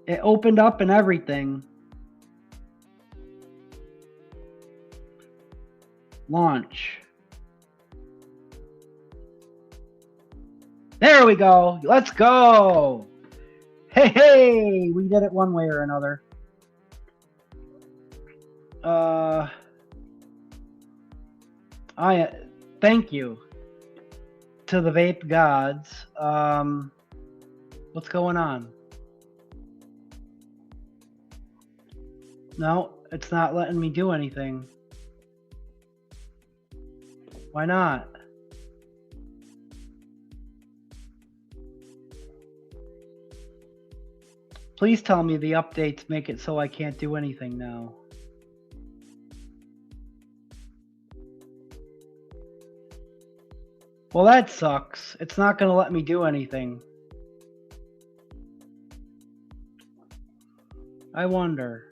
It opened up and everything. Launch. There we go. Let's go. Hey, hey, we did it one way or another. Thank you to the vape gods. What's going on? No, it's not letting me do anything. Why not? Please tell me the updates make it so I can't do anything now. Well, that sucks. It's not going to let me do anything. I wonder.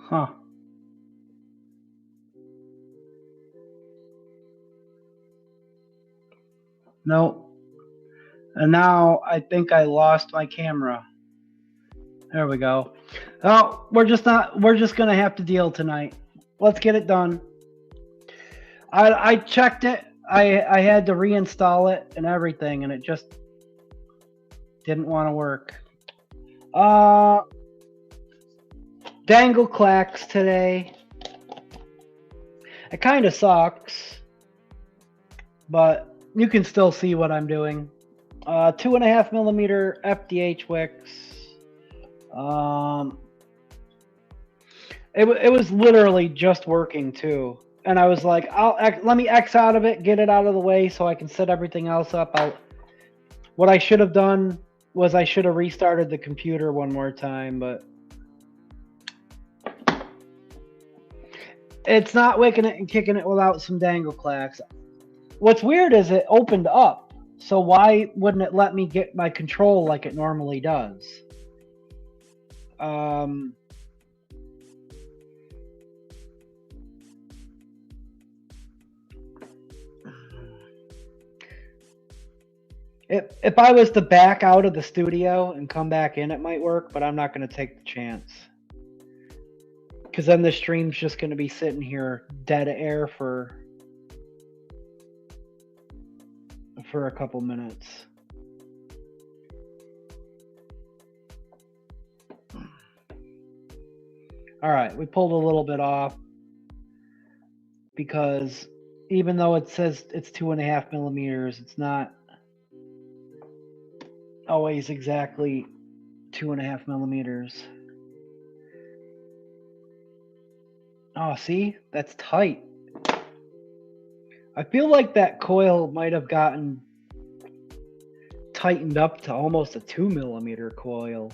Huh. Nope. And now I think I lost my camera. There we go. Oh, we're just gonna have to deal tonight. Let's get it done. I checked it. I had to reinstall it and everything, and it just didn't want to work. Dangle clacks today. It kind of sucks, but you can still see what I'm doing. 2.5 millimeter FDH wicks. It was literally just working too, and I was like, let me X out of it, get it out of the way, so I can set everything else up. What I should have done was I should have restarted the computer one more time, but it's not wicking it and kicking it without some dangle clacks. What's weird is it opened up, so why wouldn't it let me get my control like it normally does? If I was to back out of the studio and come back in, it might work, but I'm not going to take the chance. Because then the stream's just going to be sitting here dead air for a couple minutes. All right, we pulled a little bit off because even though it says it's 2.5 millimeters, it's not always exactly 2.5 millimeters. Oh, see? That's tight. I feel like that coil might have gotten tightened up to almost a 2 millimeter coil.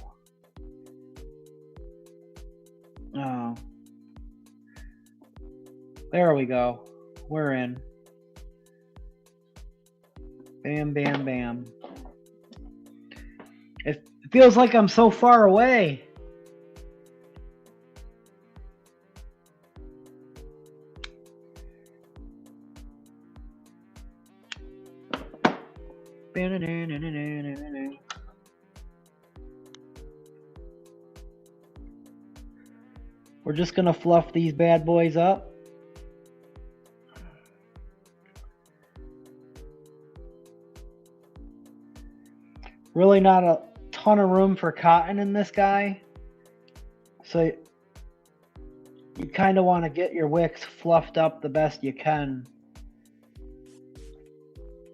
Oh. There we go. We're in. Bam, bam, bam. It feels like I'm so far away. We're just gonna fluff these bad boys up. Really not a ton of room for cotton in this guy. So you kind of want to get your wicks fluffed up the best you can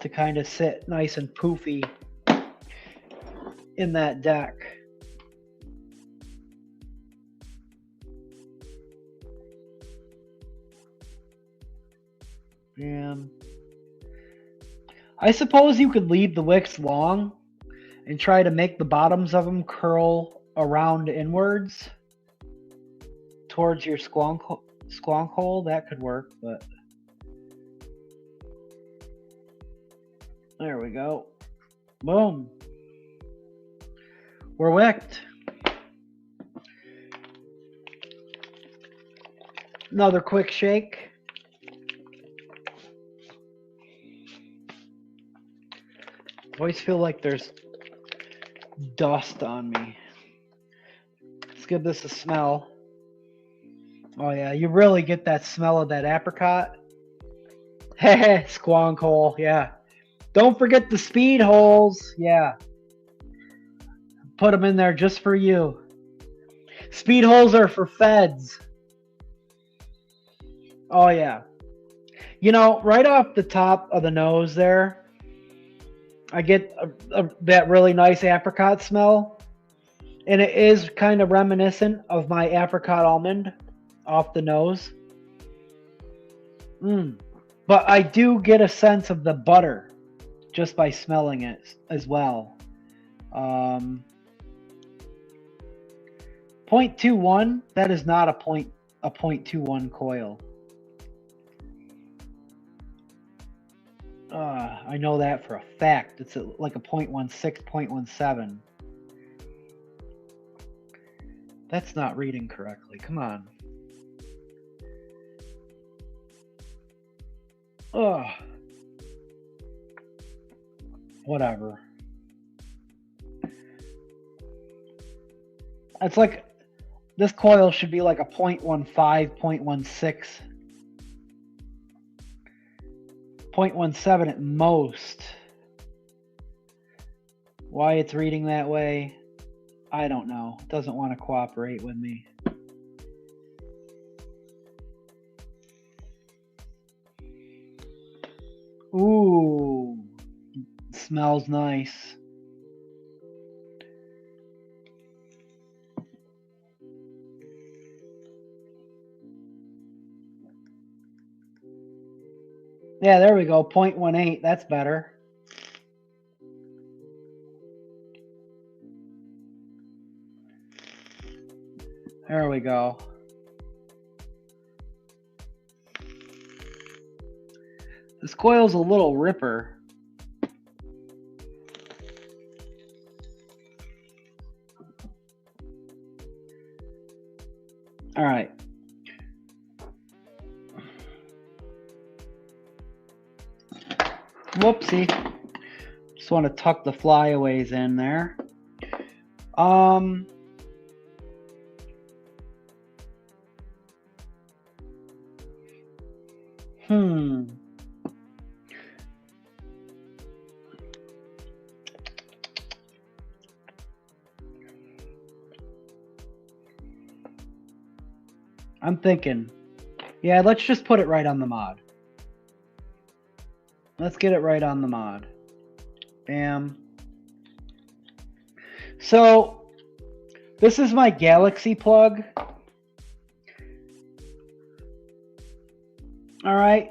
to kind of sit nice and poofy in that deck. I suppose you could leave the wicks long and try to make the bottoms of them curl around inwards towards your squonk hole. That could work, but there we go. Boom. We're wicked. Another quick shake. Always feel like there's dust on me. Let's give this a smell. Oh yeah, you really get that smell of that apricot. Heh, squonk hole, yeah. Don't forget the speed holes, yeah. Put them in there just for you. Speed holes are for feds. Oh yeah. You know, right off the top of the nose there, I get that really nice apricot smell. And it is kind of reminiscent of my apricot almond off the nose. But I do get a sense of the butter just by smelling it as well. 0.21, that is not a 0.21 coil. I know that for a fact. It's like a 0.16, 0.17. That's not reading correctly. Come on. Ugh. Whatever. It's like this coil should be like a 0.15, 0.16. 0.17 at most. Why it's reading that way, I don't know. It doesn't want to cooperate with me. Ooh, smells nice. Yeah, there we go. 0.18. That's better. There we go. This coil's a little ripper. All right. Whoopsie. Just want to tuck the flyaways in there. I'm thinking, yeah, let's just put it right on the mod. Let's get it right on the mod. Bam. So, this is my Galaxy plug. All right.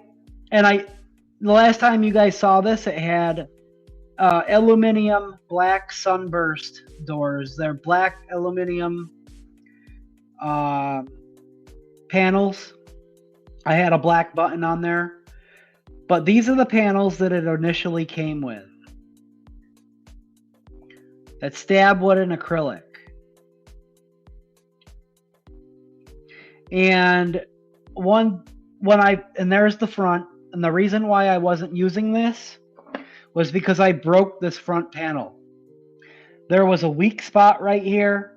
And the last time you guys saw this, it had aluminum black sunburst doors. They're black aluminum panels. I had a black button on there. But these are the panels that it initially came with. That stab wood and acrylic. And there's the front. And the reason why I wasn't using this was because I broke this front panel. There was a weak spot right here.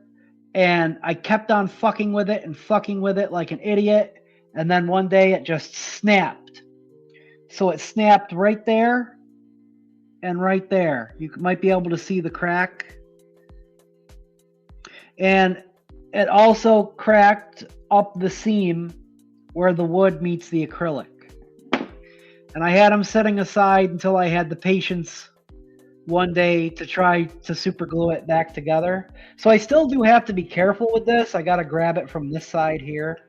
And I kept on fucking with it like an idiot. And then one day it just snapped. So it snapped right there and right there. You might be able to see the crack. And it also cracked up the seam where the wood meets the acrylic. And I had them setting aside until I had the patience one day to try to super glue it back together. So I still do have to be careful with this. I got to grab it from this side here.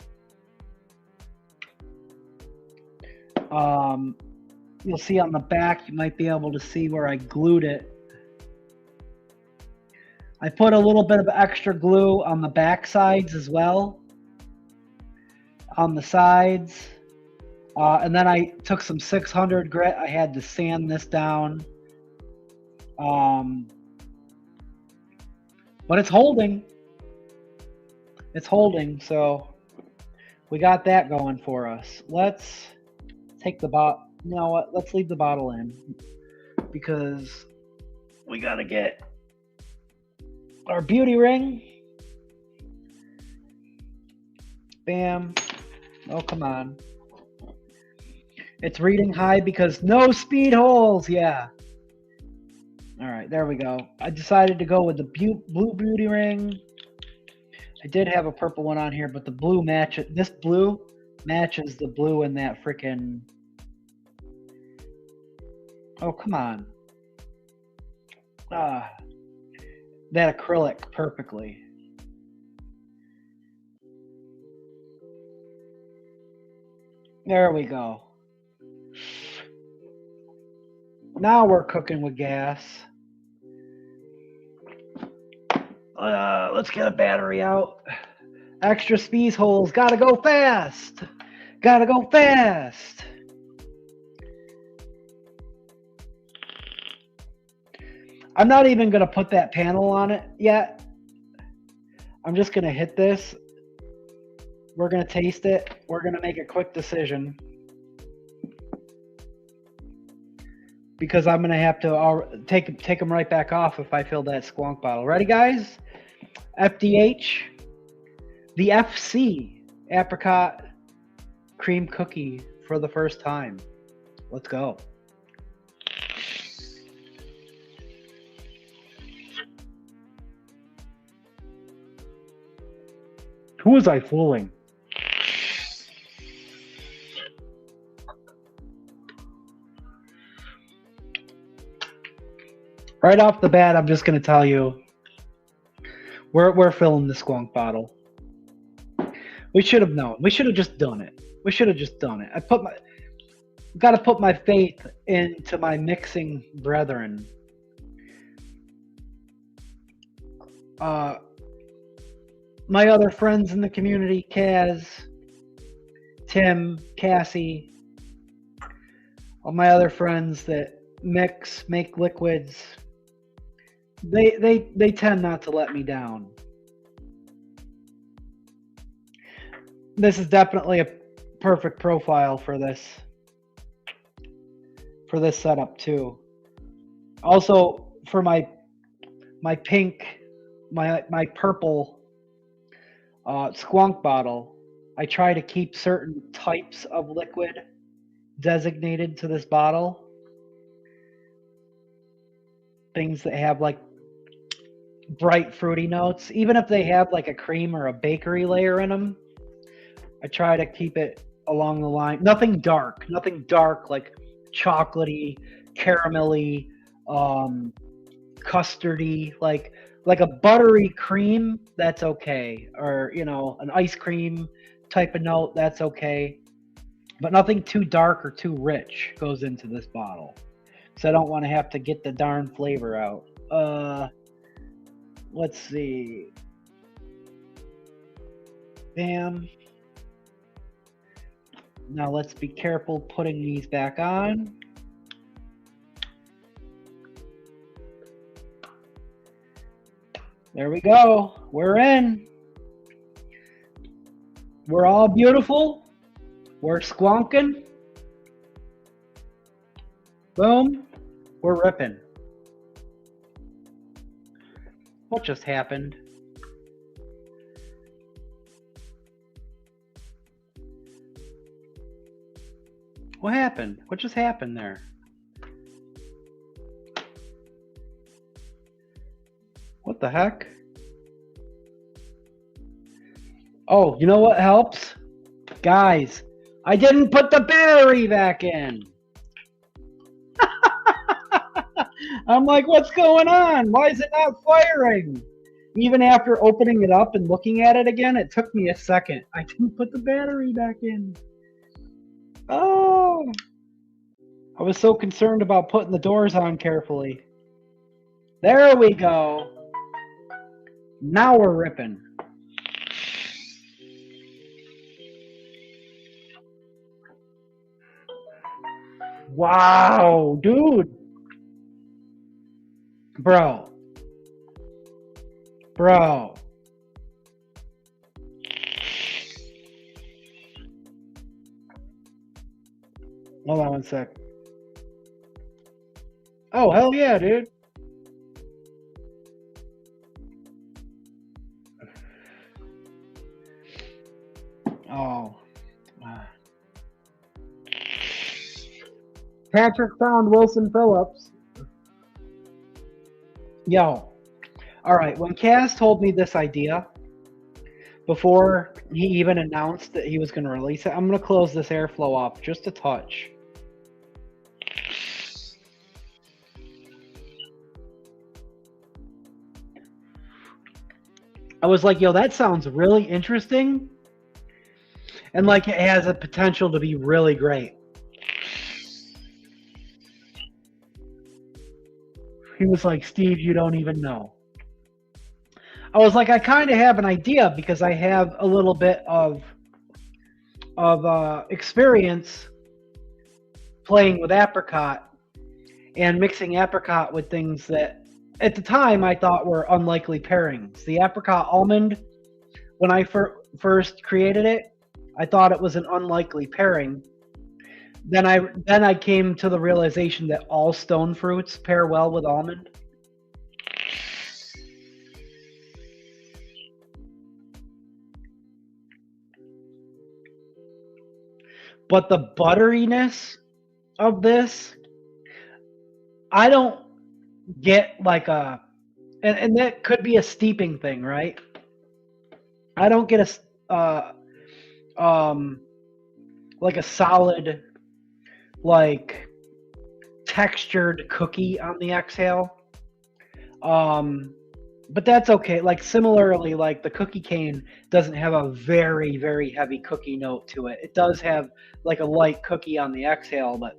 You'll see on the back, you might be able to see where I glued it. I put a little bit of extra glue on the back sides as well. On the sides. And then I took some 600 grit. I had to sand this down. But it's holding. It's holding, so we got that going for us. Let's take the bottle. You know what? Let's leave the bottle in because we got to get our beauty ring. Bam. Oh, come on. It's reading high because no speed holes. Yeah. All right, there we go. I decided to go with the blue beauty ring. I did have a purple one on here, but the blue matches. This blue matches the blue in that freaking. Oh, come on. That acrylic perfectly. There we go. Now we're cooking with gas. Let's get a battery out. Extra speed holes. Gotta go fast. Gotta go fast. I'm not even going to put that panel on it yet. I'm just going to hit this. We're going to taste it. We're going to make a quick decision. Because I'm going to have to take them right back off if I fill that squonk bottle. Ready, guys? FDH. The FC. Apricot cream cookie for the first time. Let's go. Who was I fooling? Right off the bat, I'm just going to tell you, we're filling the squonk bottle. We should have known. We should have just done it. We should have just done it. Got to put my faith into my mixing brethren. My other friends in the community, Kaz, Tim, Cassie, all my other friends that make liquids, they tend not to let me down. This is definitely a perfect profile for this setup too. Also for my pink, my purple squonk bottle, I try to keep certain types of liquid designated to this bottle. Things that have like bright fruity notes, even if they have like a cream or a bakery layer in them. I try to keep it along the line. Nothing dark like chocolatey, caramelly, custardy, like a buttery cream, that's okay. Or, you know, an ice cream type of note, that's okay. But nothing too dark or too rich goes into this bottle. So I don't want to have to get the darn flavor out. Let's see. Bam. Now let's be careful putting these back on. There we go. We're in. We're all beautiful. We're squonking. Boom. We're ripping. What just happened? What happened? What just happened there? What the heck? Oh, you know what helps? Guys, I didn't put the battery back in. I'm like, what's going on? Why is it not firing? Even after opening it up and looking at it again, it took me a second. I didn't put the battery back in. Oh. I was so concerned about putting the doors on carefully. There we go. Now we're ripping. Wow, dude. Bro. Bro. Hold on one sec. Oh, hell yeah, dude. Oh. Patrick found Wilson Phillips. Yo. All right, when Kaz told me this idea, before he even announced that he was going to release it, I'm going to close this airflow off just a touch. I was like, yo, that sounds really interesting. And like it has a potential to be really great. He was like, Steve, you don't even know. I was like, I kind of have an idea because I have a little bit of experience playing with apricot and mixing apricot with things that at the time I thought were unlikely pairings. The apricot almond, when I first created it, I thought it was an unlikely pairing. Then I came to the realization that all stone fruits pair well with almond. But the butteriness of this, I don't get like a, and that could be a steeping thing, right? I don't get a, like a solid, like textured cookie on the exhale. But that's okay. Like similarly, like the cookie cane doesn't have a very, very heavy cookie note to it. It does have like a light cookie on the exhale, but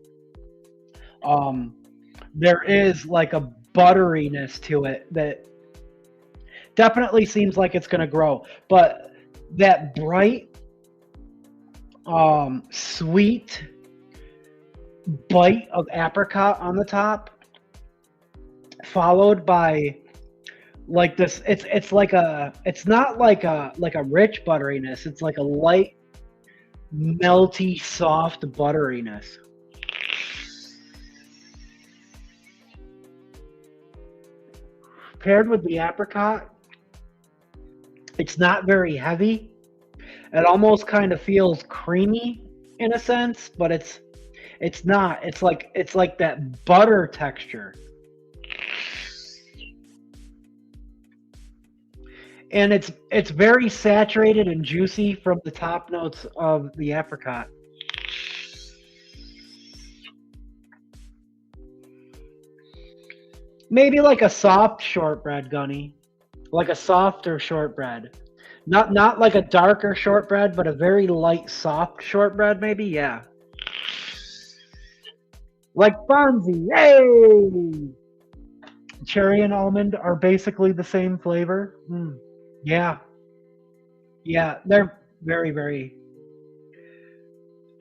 there is like a butteriness to it that definitely seems like it's going to grow. But that bright, sweet bite of apricot on the top, followed by like this, it's like a, it's not like a rich butteriness, it's like a light, melty, soft butteriness. Paired with the apricot, it's not very heavy. It almost kind of feels creamy in a sense, but it's not. It's like that butter texture. And it's very saturated and juicy from the top notes of the apricot. Maybe like a soft shortbread, Gunny. Like a softer shortbread. Not like a darker shortbread, but a very light, soft shortbread, maybe? Yeah. Like Fonzie. Yay! Cherry and almond are basically the same flavor. Yeah. Yeah, they're very, very...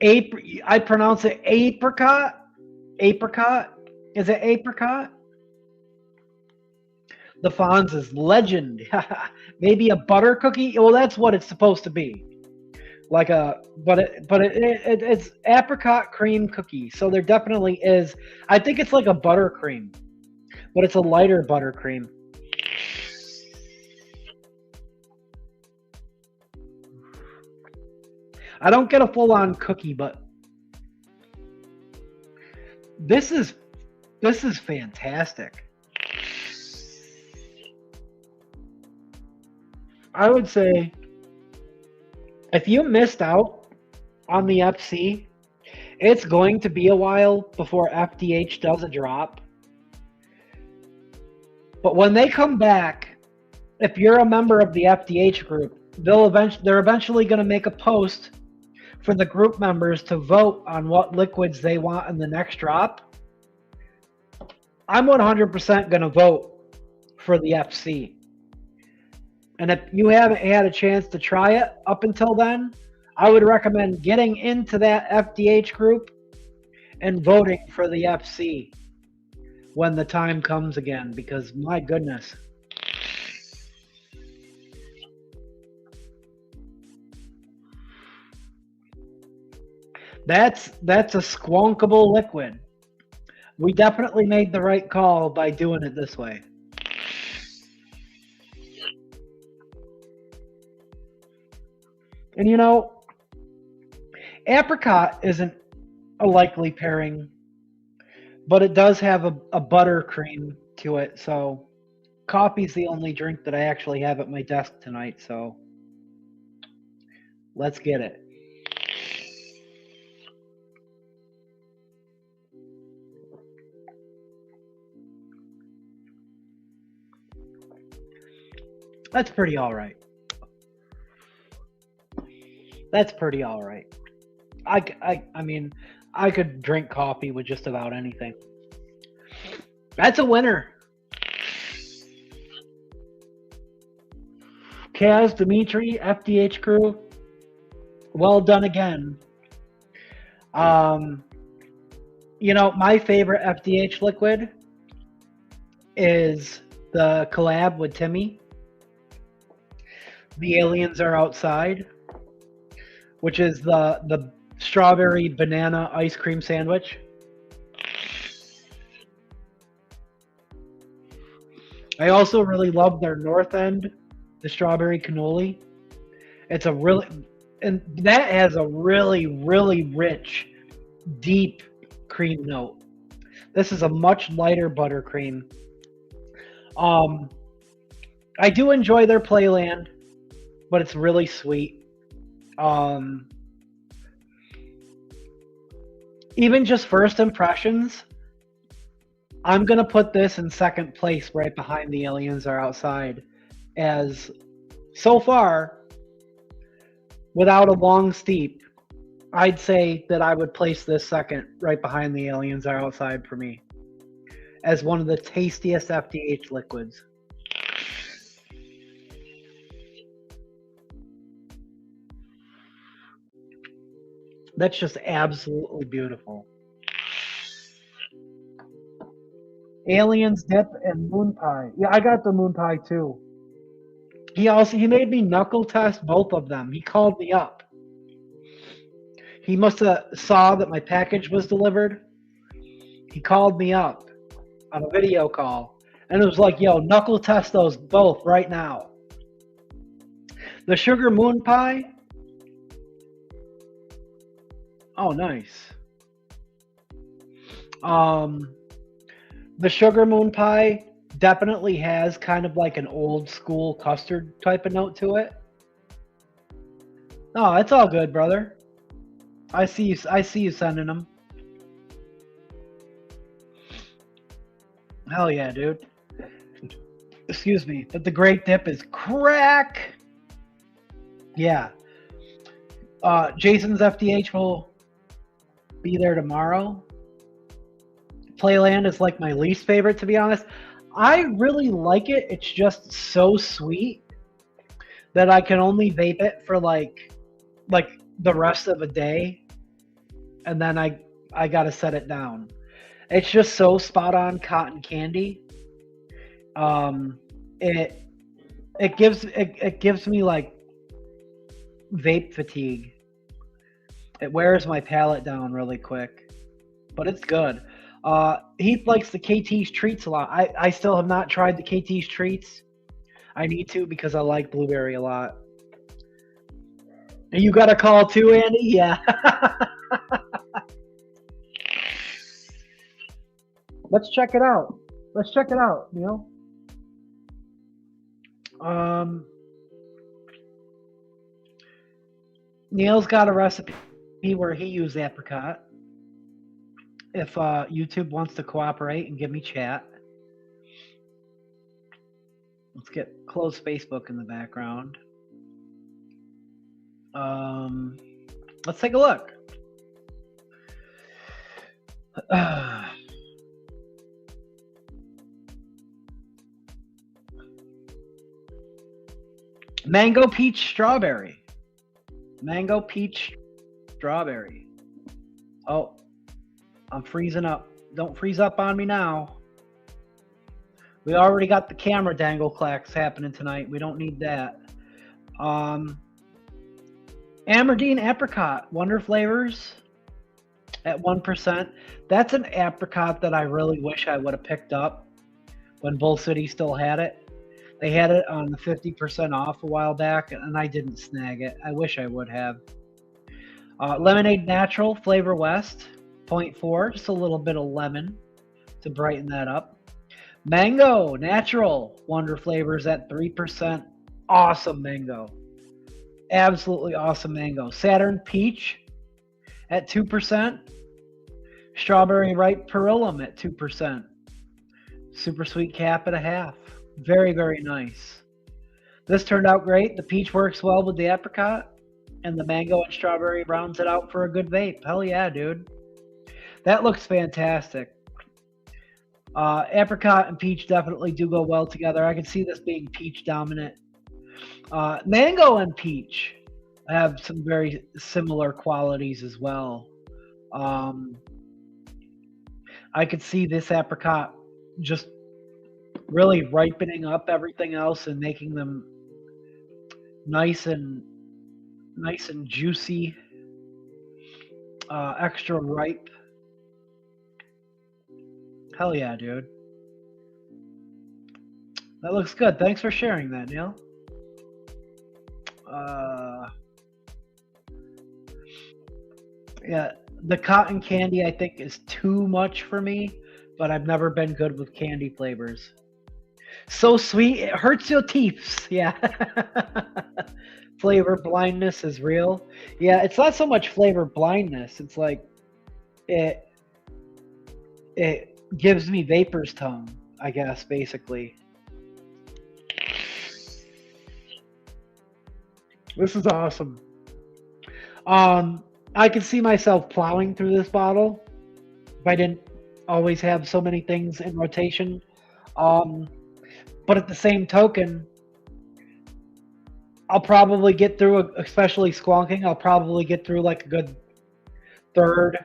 I pronounce it apricot. Apricot. Is it apricot? The Fonz is legend. Maybe a butter cookie. Well, that's what it's supposed to be. Like a, it's apricot cream cookie. So there definitely is. I think it's like a buttercream, but it's a lighter buttercream. I don't get a full-on cookie, but this is fantastic. I would say if you missed out on the FC, it's going to be a while before FDH does a drop. But when they come back, if you're a member of the FDH group, they're eventually going to make a post for the group members to vote on what liquids they want in the next drop, I'm 100% going to vote for the FC. And if you haven't had a chance to try it up until then, I would recommend getting into that FDH group and voting for the FC when the time comes again, because my goodness. That's a squonkable liquid. We definitely made the right call by doing it this way. And you know, apricot isn't a likely pairing, but it does have a buttercream to it. So coffee's the only drink that I actually have at my desk tonight. So let's get it. That's pretty all right. That's pretty all right. I mean, I could drink coffee with just about anything. That's a winner. Kaz, Dimitri, FDH crew, well done again. You know, my favorite FDH liquid is the collab with Timmy. The Aliens Are Outside, which is the strawberry banana ice cream sandwich. I also really love their North End, the strawberry cannoli. It's a really, and that has a really, really rich, deep cream note. This is a much lighter buttercream. I do enjoy their Playland, but it's really sweet. Even just first impressions, I'm going to put this in second place right behind The Aliens Are Outside, as so far, without a long steep, I'd say that I would place this second right behind The Aliens Are Outside for me as one of the tastiest FDH liquids. That's just absolutely beautiful. Aliens dip and moon pie. Yeah, I got the moon pie too. He made me knuckle test both of them. He called me up. He must have saw that my package was delivered. He called me up on a video call and it was like, yo, knuckle test those both right now. The sugar moon pie. Oh, nice. The sugar moon pie definitely has kind of like an old school custard type of note to it. Oh, it's all good, brother. I see you sending them. Hell yeah, dude. Excuse me, but the great dip is crack. Yeah. Jason's FDH will be there tomorrow. Playland is like my least favorite, to be honest. I really like it. It's just so sweet that I can only vape it for like the rest of a day, and then I gotta set it down. It's just so spot on cotton candy. It gives me like vape fatigue. It wears my palate down really quick, but it's good. Heath likes the KT's treats a lot. I still have not tried the KT's treats. I need to because I like blueberry a lot. And you got a call too, Andy? Yeah. Let's check it out. Let's check it out, Neil. Neil's got a recipe where he used apricot. If YouTube wants to cooperate and give me chat. Let's close Facebook in the background. Let's take a look. Mango peach strawberry. Mango peach strawberry. Oh, I'm freezing up. Don't freeze up on me now. We already got the camera dangle clacks happening tonight. We don't need that. Amardine apricot, Wonder Flavors at 1%. That's an apricot that I really wish I would have picked up when Bull City still had it. They had it on the 50% off a while back, and I didn't snag it. I wish I would have. Lemonade Natural, Flavor West, 0.4, just a little bit of lemon to brighten that up. Mango Natural, Wonder Flavors at 3%. Awesome mango. Absolutely awesome mango. Saturn Peach at 2%. Strawberry Ripe Perillum at 2%. Super Sweet Cap at 0.5%. Very, very nice. This turned out great. The peach works well with the apricot, and the mango and strawberry rounds it out for a good vape. Hell yeah, dude. That looks fantastic. Apricot and peach definitely do go well together. I can see this being peach dominant. Mango and peach have some very similar qualities as well. I could see this apricot just really ripening up everything else and making them nice and juicy, extra ripe. Hell yeah, dude. That looks good. Thanks for sharing that, Neil. Yeah, the cotton candy I think is too much for me, but I've never been good with candy flavors. So sweet, it hurts your teeth. Yeah. Flavor blindness is real. Yeah, it's not so much flavor blindness. It's like it gives me vapor's tongue, I guess, basically. This is awesome. I can see myself plowing through this bottle if I didn't always have so many things in rotation. But at the same token, I'll probably get through, especially squonking, I'll probably get through like a good third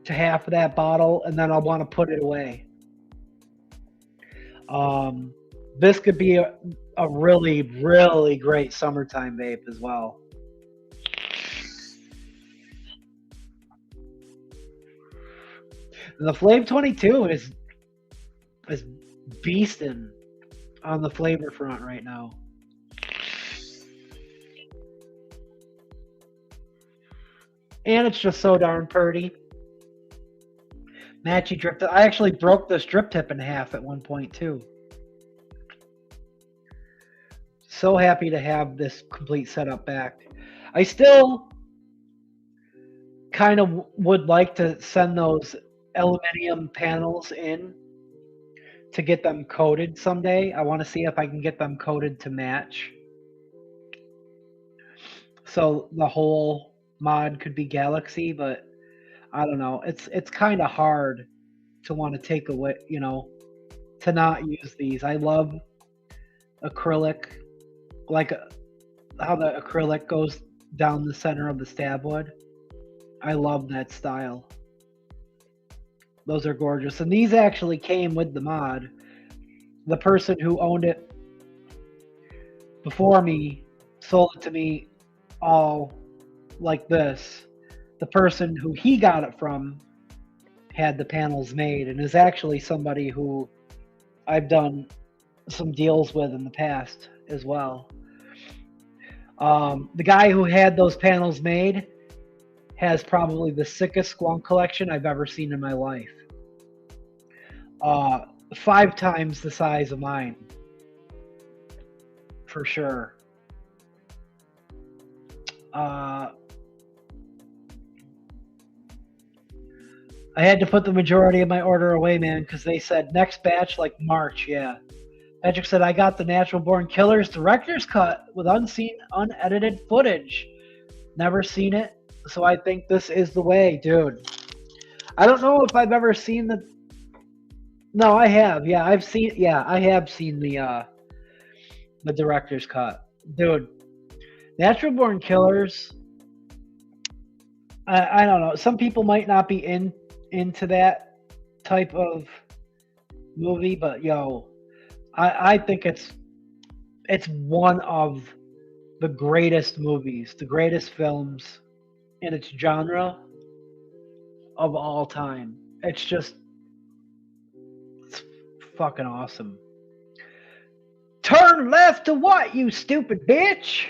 to half of that bottle, and then I'll want to put it away. This could be a really, really great summertime vape as well. And the Flame 22 is beasting on the flavor front right now. And it's just so darn pretty. Matchy drip. I actually broke this drip tip in half at one point too. So happy to have this complete setup back. I still kind of would like to send those aluminum panels in to get them coated someday. I want to see if I can get them coated to match. So the whole mod could be Galaxy, but I don't know. It's kind of hard to want to take away, you know, to not use these. I love acrylic, like how the acrylic goes down the center of the stab wood. I love that style. Those are gorgeous. And these actually came with the mod. The person who owned it before me sold it to me all like this. The person who he got it from had the panels made and is actually somebody who I've done some deals with in the past as well. The guy who had those panels made has probably the sickest squonk collection I've ever seen in my life. 5 times the size of mine, for sure. I had to put the majority of my order away, man, because they said next batch, like March. Yeah. Patrick said, I got the Natural Born Killers director's cut with unseen, unedited footage. Never seen it. So I think this is the way, dude. I don't know if I've ever seen the. No, I have. Yeah, I've seen. Yeah, I have seen the director's cut, dude. Natural Born Killers. I don't know. Some people might not be into that type of movie, but yo, I think it's one of the greatest movies, the greatest films in its genre of all time. It's fucking awesome. Turn left to what, you stupid bitch?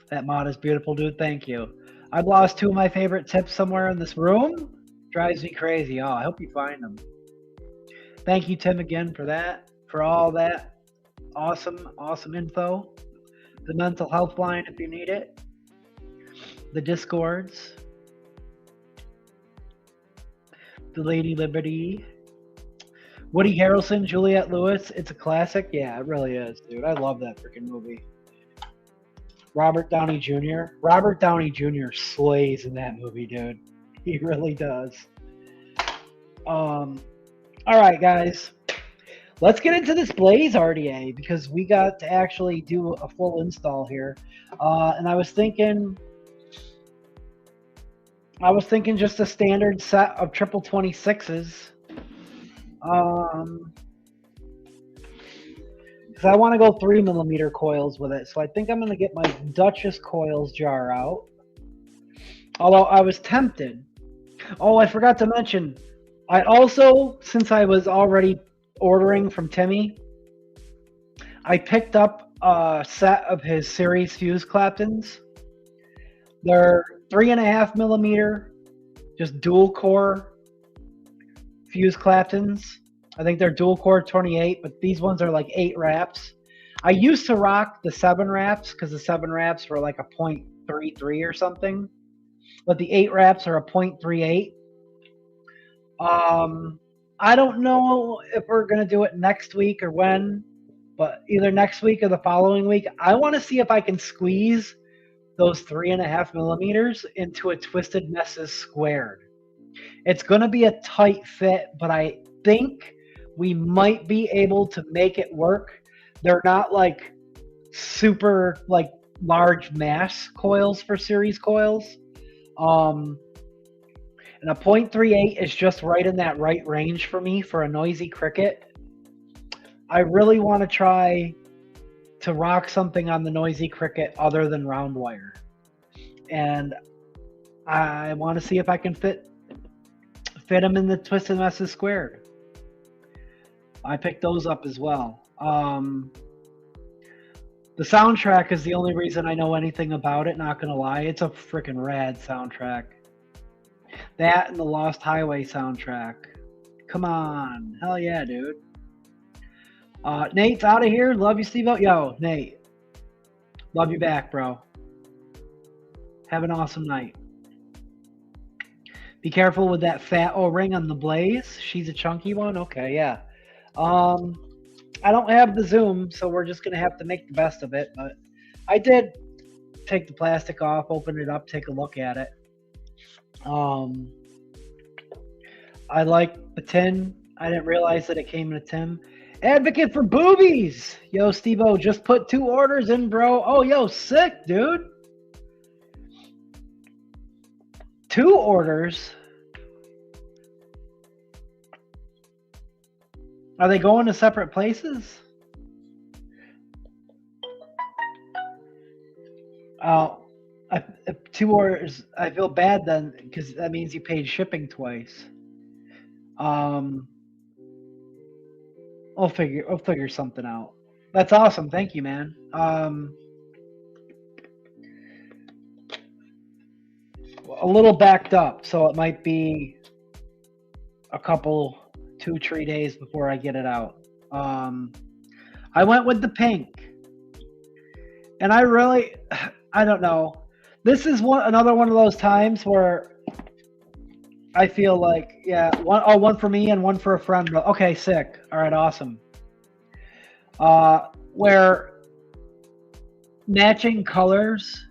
That mod is beautiful, dude. Thank you. I've lost 2 of my favorite tips somewhere in this room. Drives me crazy. Oh, I hope you find them. Thank you, Tim, again for that, for all that awesome info. The mental health line if you need it. The Discords. The Lady Liberty. Woody Harrelson, Juliette Lewis. It's a classic. Yeah, it really is, dude. I love that freaking movie. Robert Downey Jr. Robert Downey Jr. slays in that movie, dude. He really does. All right, guys. Let's get into this Blaze RDA because we got to actually do a full install here. And I was thinking just a standard set of triple 26s. Because I want to go 3mm coils with it. So I think I'm going to get my Duchess coils jar out. Although I was tempted. Oh, I forgot to mention. I also, since I was already ordering from Timmy, I picked up a set of his series fuse Claptons. They're 3.5mm, just dual core fuse Claptons. I think they're dual core 28, but these ones are like 8 wraps. I used to rock the 7 wraps because the 7 wraps were like a 0.33 or something, but the 8 wraps are a 0.38. I don't know if we're going to do it next week or when, but either next week or the following week. I want to see if I can squeeze those 3.5mm into a Twisted Messes squared. It's going to be a tight fit, but I think we might be able to make it work. They're not like super like large mass coils for series coils. And a 0.38 is just right in that right range for me for a noisy cricket. I really want to try to rock something on the noisy cricket other than round wire. And I want to see if I can fit them in the Twisted Messes squared. I picked those up as well. The soundtrack is the only reason I know anything about it, not gonna lie. It's a freaking rad soundtrack. That and the Lost Highway soundtrack. Come on. Hell yeah, dude. Nate's out of here. Love you, Steve-O. Yo, Nate. Love you back, bro. Have an awesome night. Be careful with that fat O-ring on the Blaze. She's a chunky one. Okay, yeah. I don't have the zoom, so we're just going to have to make the best of it. But I did take the plastic off, open it up, take a look at it. I like the tin. I didn't realize that it came in a tin. Advocate for boobies! Yo, Steve-O, just put 2 orders in, bro. Oh, yo, sick, dude. 2 orders? Are they going to separate places? If 2 orders, I feel bad then because that means you paid shipping twice. I'll figure something out. That's awesome. Thank you, man. A little backed up, so it might be a couple 2-3 days before I get it out. I went with the pink, and I don't know. This is another one of those times where I feel like, yeah, one for me and one for a friend. Okay, sick. All right, awesome. where matching colors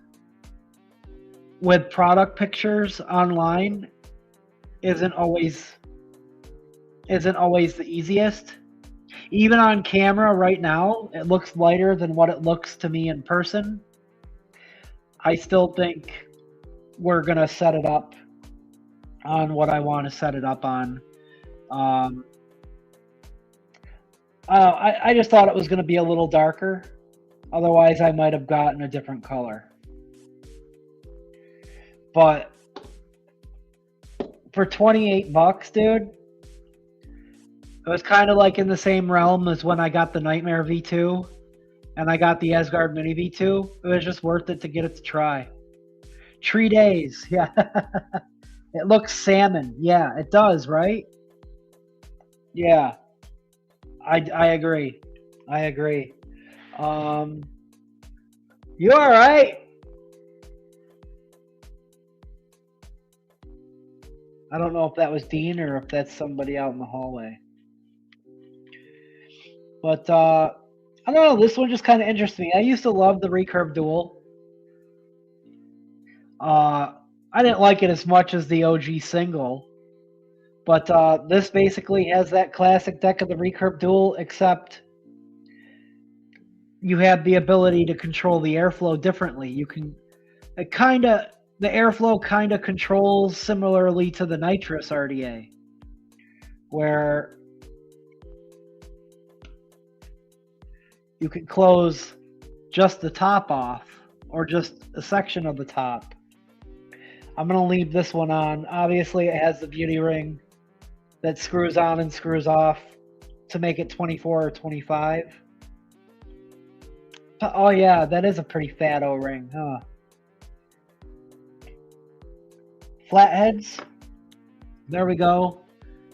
with product pictures online isn't always the easiest. Even on camera right now, it looks lighter than what it looks to me in person. I still think we're going to set it up on what I want to set it up on. I just thought it was going to be a little darker. Otherwise, I might have gotten a different color. But for 28 bucks, dude, it was kind of like in the same realm as when I got the Nightmare V2 and I got the Asgard Mini V2. It was just worth it to get it to try. 3 days, yeah. It looks salmon. Yeah, it does, right? Yeah, I agree. I agree. You all right? I don't know if that was Dean or if that's somebody out in the hallway. But I don't know, this one just kind of interests me. I used to love the Recurve Duel. I didn't like it as much as the OG single. But this basically has that classic deck of the Recurve Duel, except you have the ability to control the airflow differently. You can the airflow kind of controls similarly to the nitrous RDA, where you can close just the top off or just a section of the top. I'm going to leave this one on. Obviously, it has the beauty ring that screws on and screws off to make it 24 or 25. Oh yeah, that is a pretty fat O-ring, huh? Flatheads. There we go.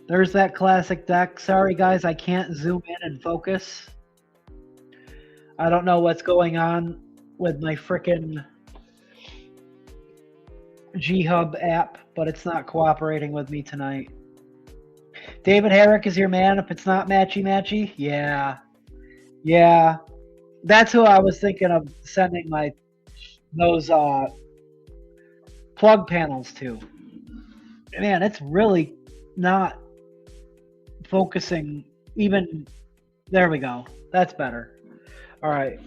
There's that classic deck. Sorry guys, I can't zoom in and focus. I don't know what's going on with my frickin' G-Hub app, but it's not cooperating with me tonight. David Herrick is your man if it's not matchy-matchy? Yeah. Yeah. That's who I was thinking of sending those plug panels to. Man, it's really not focusing even. There we go. That's better. All right.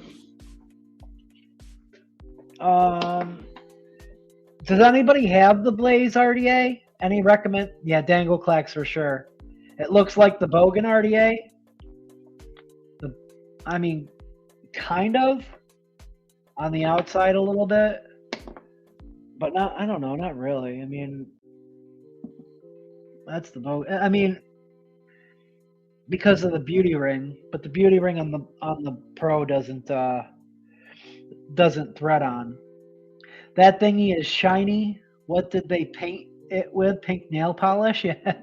Does anybody have the Blaze RDA? Any recommend? Yeah, Dangle Clacks for sure. It looks like the Bogan RDA. I mean, kind of on the outside a little bit, but not. I don't know, not really. I mean, that's the Bogan. I mean, because of the beauty ring, but the beauty ring on the Pro doesn't thread on. That thingy is shiny. What did they paint it with? Pink nail polish? Yeah.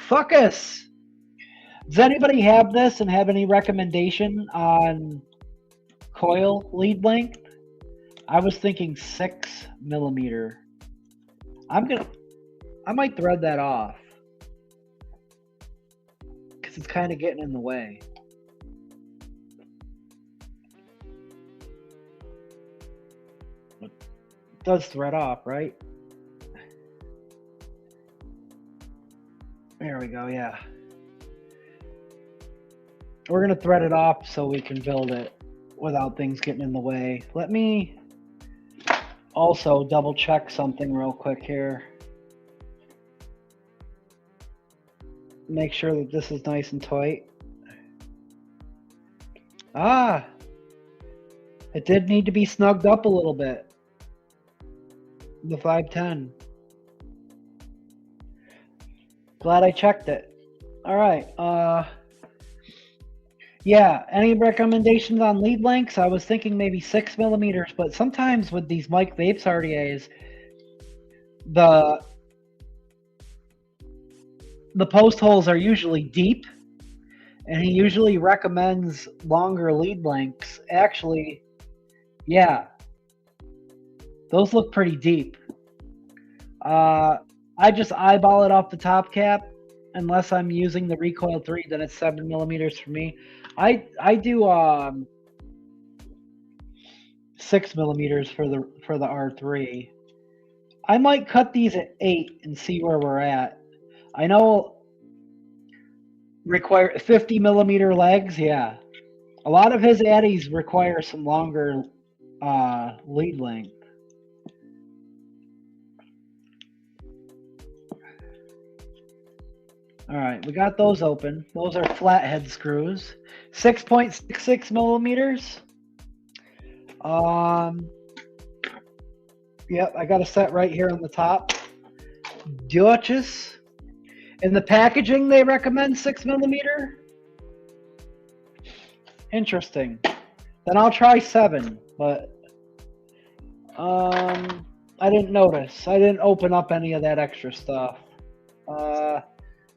Fuck us. Does anybody have this and have any recommendation on coil lead length? I was thinking 6 millimeter. I might thread that off because it's kind of getting in the way. It does thread off, right? There we go, yeah. We're going to thread it off so we can build it without things getting in the way. Let me also double check something real quick here. Make sure that this is nice and tight. Ah, it did need to be snugged up a little bit. The 510. Glad I checked it. All right. Yeah, any recommendations on lead lengths? I was thinking maybe 6 millimeters, but sometimes with these Mike Vapes RDAs, the post holes are usually deep, and he usually recommends longer lead lengths. Actually, yeah, those look pretty deep. I just eyeball it off the top cap. Unless I'm using the Recoil 3, then it's 7 millimeters for me. I do 6 millimeters for the R3. I might cut these at 8 and see where we're at. I know require 50 millimeter legs. Yeah, a lot of his addies require some longer lead length. All right, we got those open. Those are flathead screws, 6.66 millimeters. Yep, I got a set right here on the top. Duchess. In the packaging, they recommend 6 millimeter. Interesting. Then I'll try 7, but I didn't notice. I didn't open up any of that extra stuff.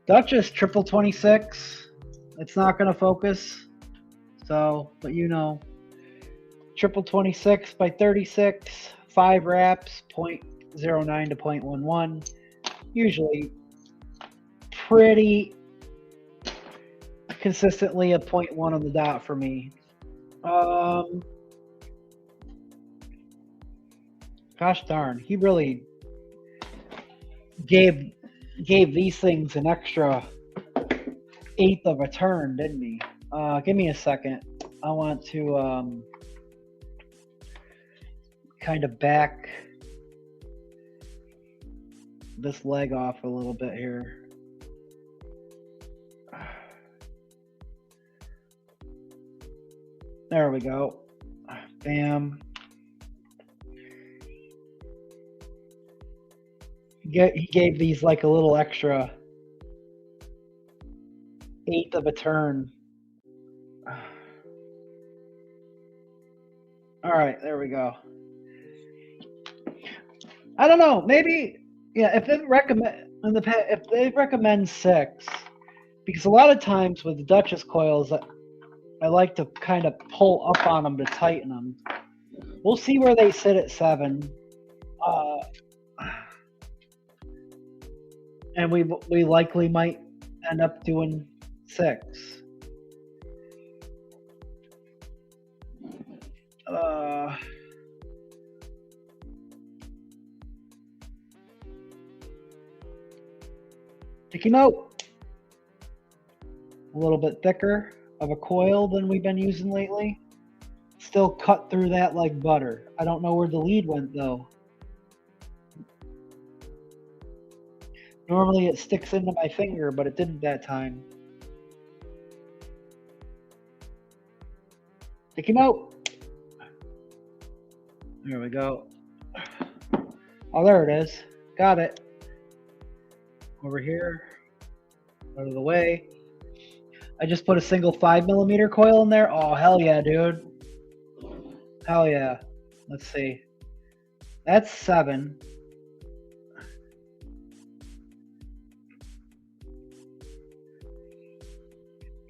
Duchess triple 26. It's not going to focus. So, but you know, triple 26 by 36, 5 wraps, 0.09 to 0.11. Usually pretty consistently a 0.1 on the dot for me. Gosh darn, he really gave these things an extra 1/8 of a turn, didn't he? Give me a second. I want to kind of back this leg off a little bit here. There we go. Bam. He gave these like a little extra 1/8 of a turn. All right, there we go. I don't know. Maybe, yeah. If they recommend 6, because a lot of times with the Duchess coils, I like to kind of pull up on them to tighten them. We'll see where they sit at 7. And we likely might end up doing 6. Take him out. A little bit thicker of a coil than we've been using lately. Still cut through that like butter. I don't know where the lead went though. Normally it sticks into my finger, but it didn't that time. Take him out. There we go. Oh, there it is. Got it. Over here. Out of the way. I just put a single 5 millimeter coil in there. Oh, hell yeah, dude. Hell yeah. Let's see. That's 7.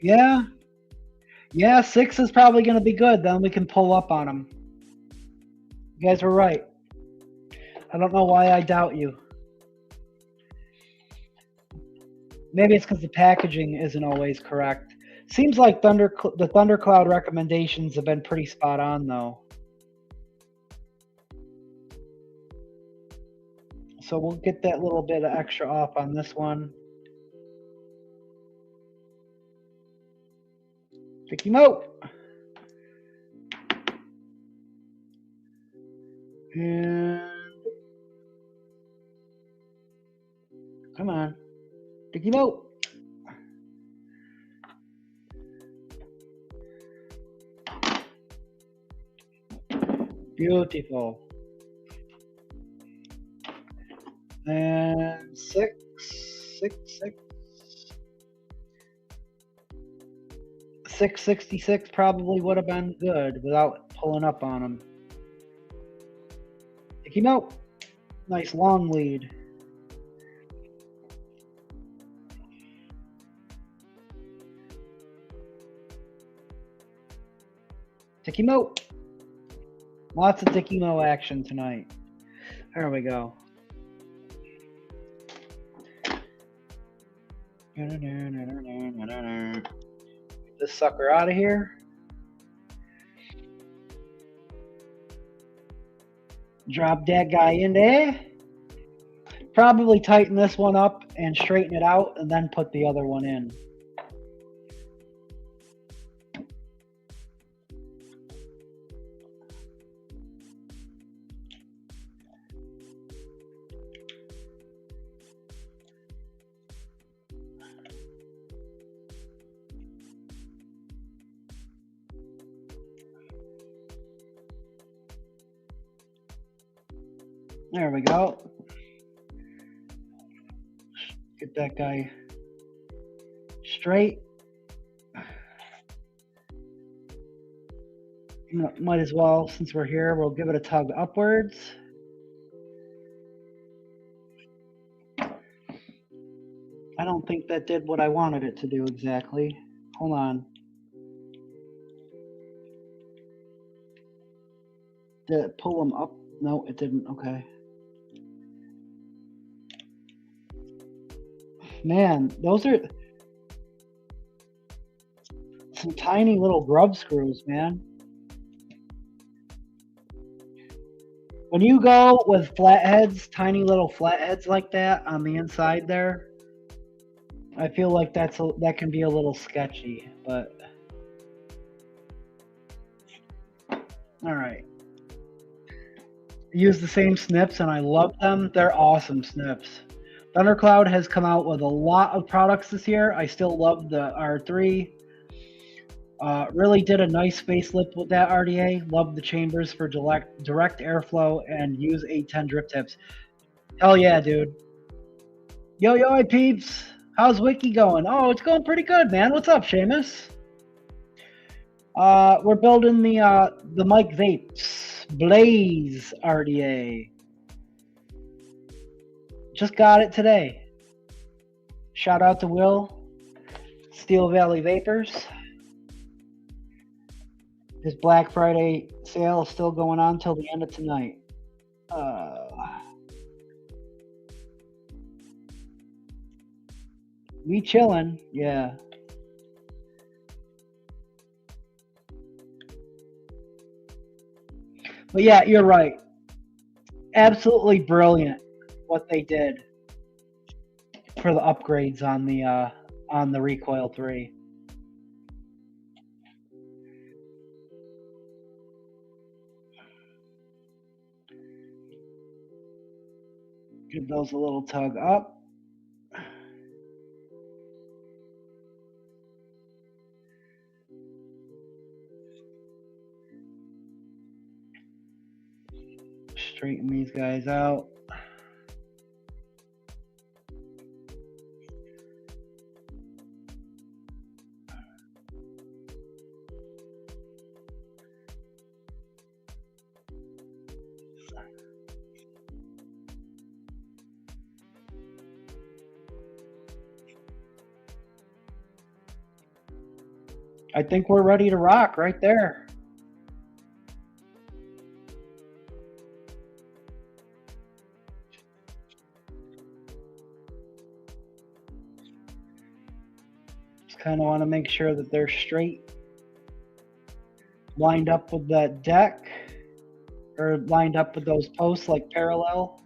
Yeah. Yeah, 6 is probably going to be good. Then we can pull up on them. You guys were right. I don't know why I doubt you. Maybe it's because the packaging isn't always correct. Seems like the Thundercloud recommendations have been pretty spot on, though. So we'll get that little bit of extra off on this one. Pick him out. And come on. Pick him out. Beautiful. And 6. 666 probably would have been good without pulling up on him. Take him out. Nice long lead. Take him out. Lots of Dikimo action tonight. There we go. Get this sucker out of here. Drop that guy in there. Probably tighten this one up and straighten it out and then put the other one in. There we go. Get that guy straight. Might as well, since we're here, we'll give it a tug upwards. I don't think that did what I wanted it to do exactly. Hold on. Did it pull them up? No, it didn't. Okay. Man, those are some tiny little grub screws, man. When you go with flatheads, tiny little flatheads like that on the inside there, I feel like that can be a little sketchy, but all right. Use the same snips and I love them. They're awesome snips. Thundercloud has come out with a lot of products this year. I still love the R3. Really did a nice facelift with that RDA. Love the chambers for direct airflow and use 810 drip tips. Hell yeah, dude. Yo, hi peeps. How's WIKI going? Oh, it's going pretty good, man. What's up, Seamus? We're building the Mike Vapes Blaze RDA. Just got it today. Shout out to Will, Steel Valley Vapors. His Black Friday sale is still going on till the end of tonight. We chillin', yeah. But yeah, you're right. Absolutely brilliant what they did for the upgrades on the Recoil 3. Give those a little tug up. Straighten these guys out. I think we're ready to rock right there. Just kind of want to make sure that they're straight, lined up with that deck, or lined up with those posts like parallel.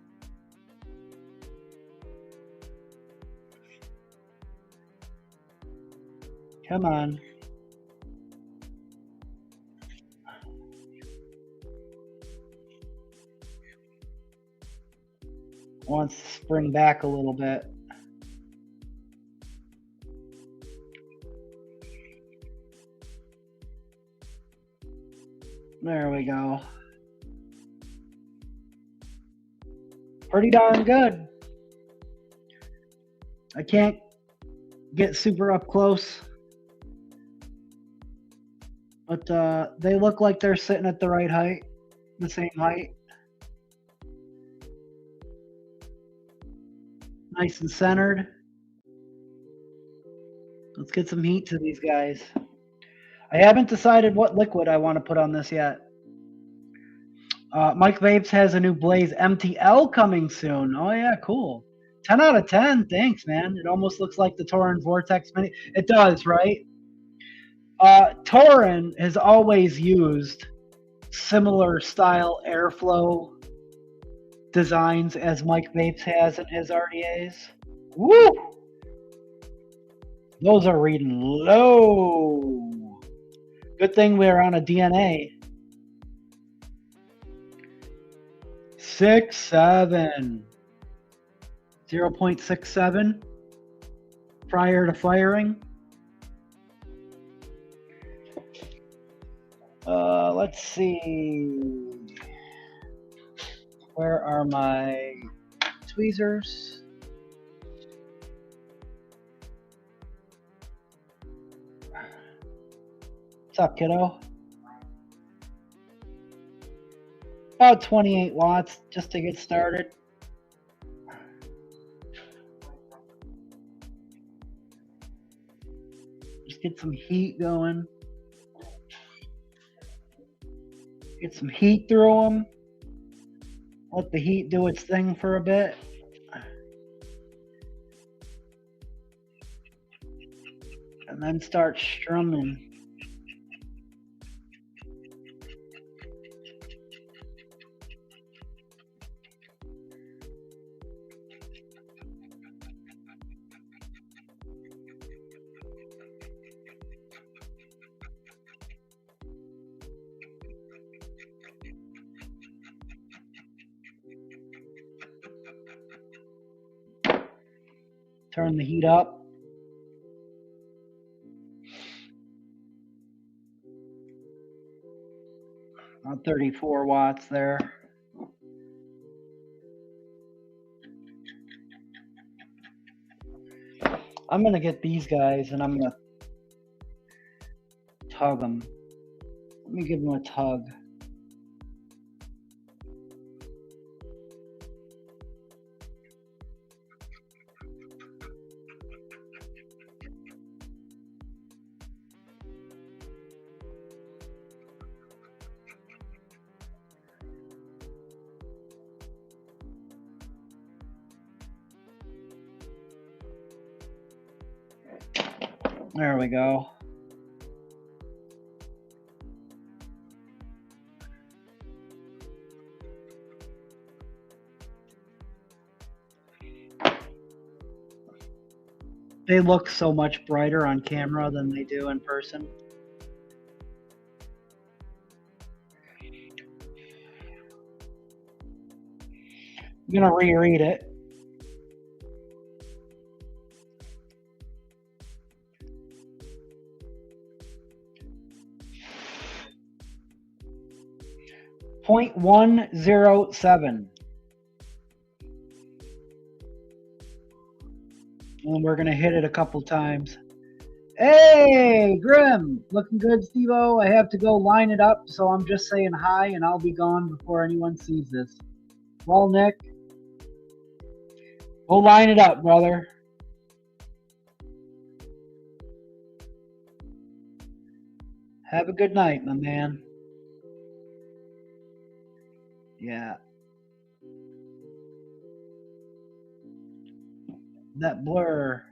Come on. Wants to spring back a little bit. There we go. Pretty darn good. I can't get super up close, but they look like they're sitting at the right height, the same height. Nice and centered. Let's get some heat to these guys. I haven't decided what liquid I want to put on this yet. Mike Vapes has a new Blaze MTL coming soon. Oh yeah, cool. 10 out of 10. Thanks, man. It almost looks like the Tauren Vortex Mini. It does, right? Tauren has always used similar style airflow designs as Mike Bates has in his RDAs. Woo! Those are reading low. Good thing we're on a DNA. 6.7. 0.67 prior to firing. Let's see. Where are my tweezers? What's up, kiddo? About 28 watts just to get started. Just get some heat going. Get some heat through them. Let the heat do its thing for a bit. And then start strumming. Turn the heat up. About 34 watts there. I'm going to get these guys and I'm going to tug them. Let me give them a tug. There we go. They look so much brighter on camera than they do in person. I'm gonna reread it. .107. And we're gonna hit it a couple times. Hey, Grim, looking good, Steve-O. I have to go line it up, so I'm just saying hi, and I'll be gone before anyone sees this. Well, Nick, go line it up, brother. Have a good night, my man. Yeah. That blur.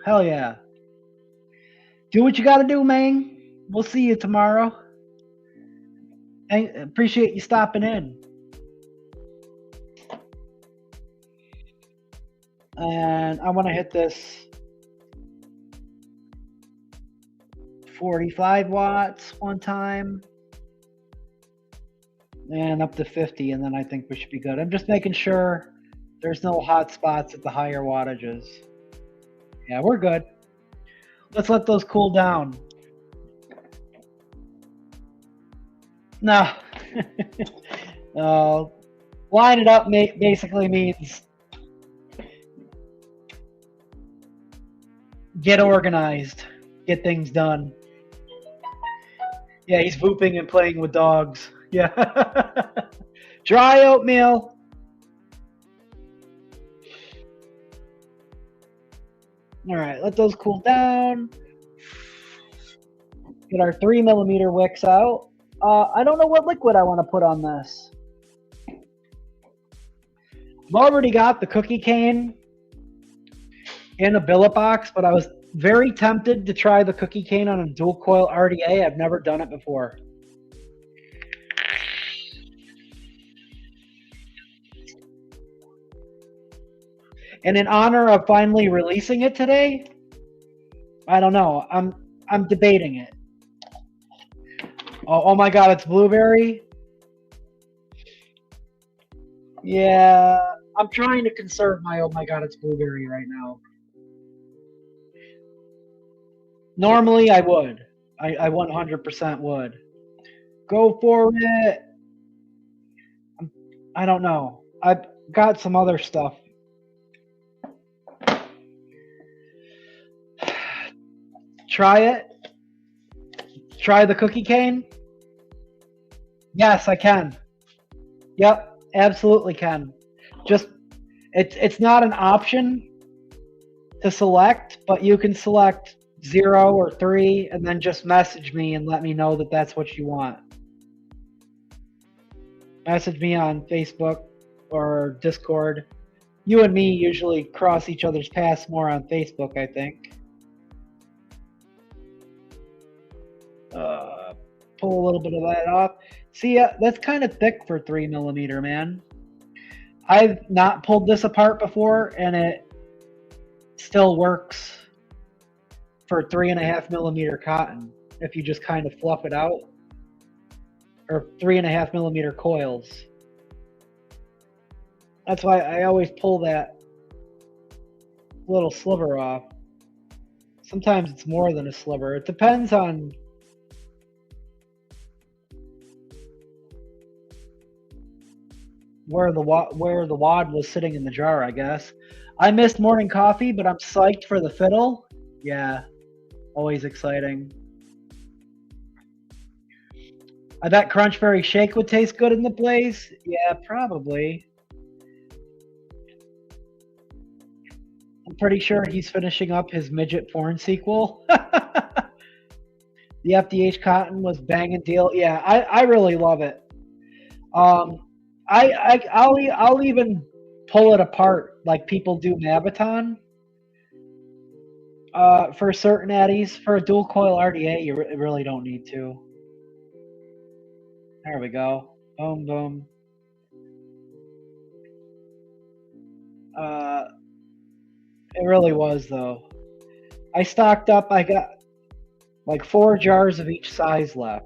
Hell yeah. Do what you gotta do, man. We'll see you tomorrow. I appreciate you stopping in. And I want to hit this 45 watts one time. And up to 50, and then I think we should be good. I'm just making sure there's no hot spots at the higher wattages. Yeah, we're good. Let's let those cool down. No. Line it up basically means get organized, get things done. Yeah, he's whooping and playing with dogs. Yeah. Dry oatmeal. All right, let those cool down. Get our 3mm wicks out. I don't know what liquid I want to put on this. I've already got the cookie cane in a billet box, but I was very tempted to try the cookie cane on a dual coil RDA. I've never done it before. And in honor of finally releasing it today, I don't know. I'm debating it. Oh my God, it's blueberry. Yeah, I'm trying to conserve my oh my God, it's blueberry right now. Normally I would. I 100% would. Go for it. I don't know. I've got some other stuff. Try it. Try the cookie cane. Yes, I can. Yep, absolutely can. Just it's not an option to select, but you can select 0 or 3 and then just message me and let me know that that's what you want. Message me on Facebook or Discord. You and me usually cross each other's paths more on Facebook, I think. Pull a little bit of that off. See, that's kind of thick for 3mm, man. I've not pulled this apart before, and it still works for 3.5mm cotton if you just kind of fluff it out, or 3.5mm coils. That's why I always pull that little sliver off. Sometimes it's more than a sliver. It depends on where the wad was sitting in the jar, I guess. I missed morning coffee, but I'm psyched for the fiddle. Yeah, always exciting. I bet Crunchberry Shake would taste good in the blaze. Yeah, probably. I'm pretty sure he's finishing up his midget porn sequel. The FDH Cotton was banging deal. Yeah, I really love it. I'll even pull it apart like people do Maviton. For certain addies, for a dual coil RDA, you really don't need to. There we go. Boom, boom. It really was, though. I stocked up. I got like 4 jars of each size left.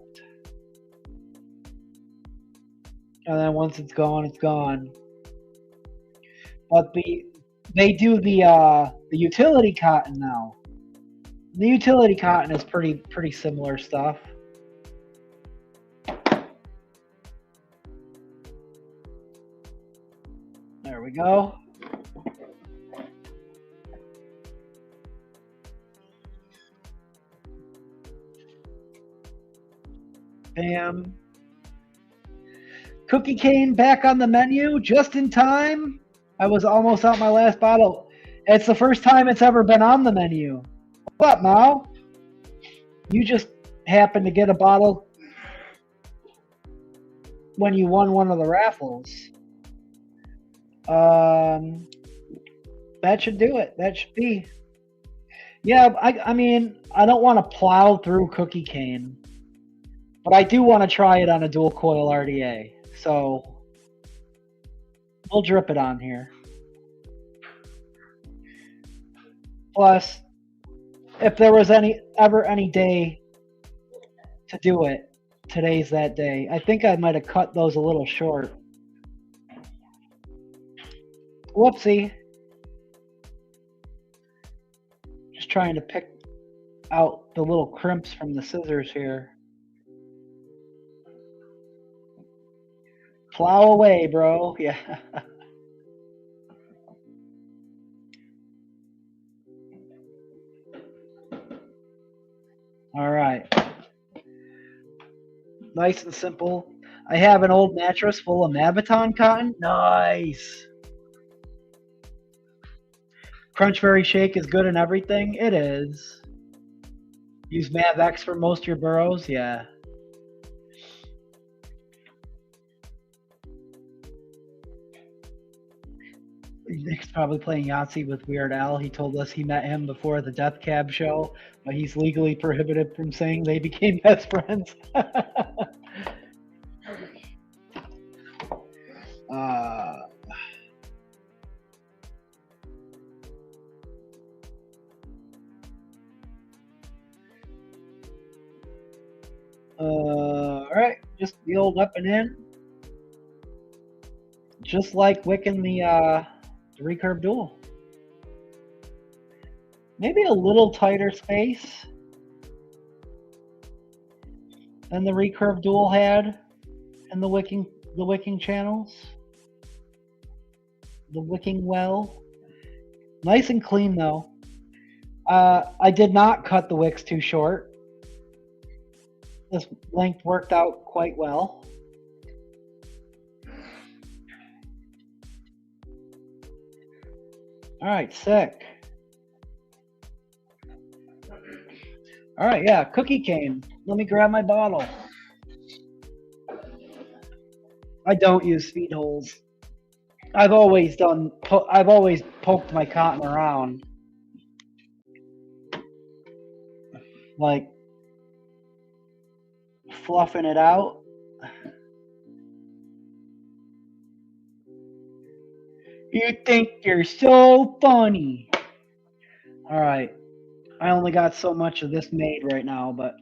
And then once it's gone, it's gone. But they do the utility cotton now. The utility cotton is pretty similar stuff. There we go. Bam. Cookie cane back on the menu just in time. I was almost out my last bottle. It's the first time it's ever been on the menu. What, Mao? You just happened to get a bottle when you won one of the raffles. That should do it. That should be. Yeah, I mean, I don't want to plow through cookie cane, but I do want to try it on a dual coil RDA. So we'll drip it on here. Plus, if there was ever any day to do it, today's that day. I think I might have cut those a little short. Whoopsie. Just trying to pick out the little crimps from the scissors here. Plow away, bro. Yeah. All right. Nice and simple. I have an old mattress full of Maviton cotton. Nice. Crunchberry Shake is good in everything. It is. Use MavX for most of your burrows. Yeah. Nick's probably playing Yahtzee with Weird Al. He told us he met him before the Death Cab show, but he's legally prohibited from saying they became best friends. Alright, just the old up and in. Just like wicking the recurve dual. Maybe a little tighter space than the recurve dual had in the wicking channels. The wicking well. Nice and clean though. I did not cut the wicks too short. This length worked out quite well. All right, sick. All right, yeah, cookie cane. Let me grab my bottle. I don't use speed holes. I've always poked my cotton around. Like fluffing it out. You think you're so funny. All right. I only got so much of this made right now, but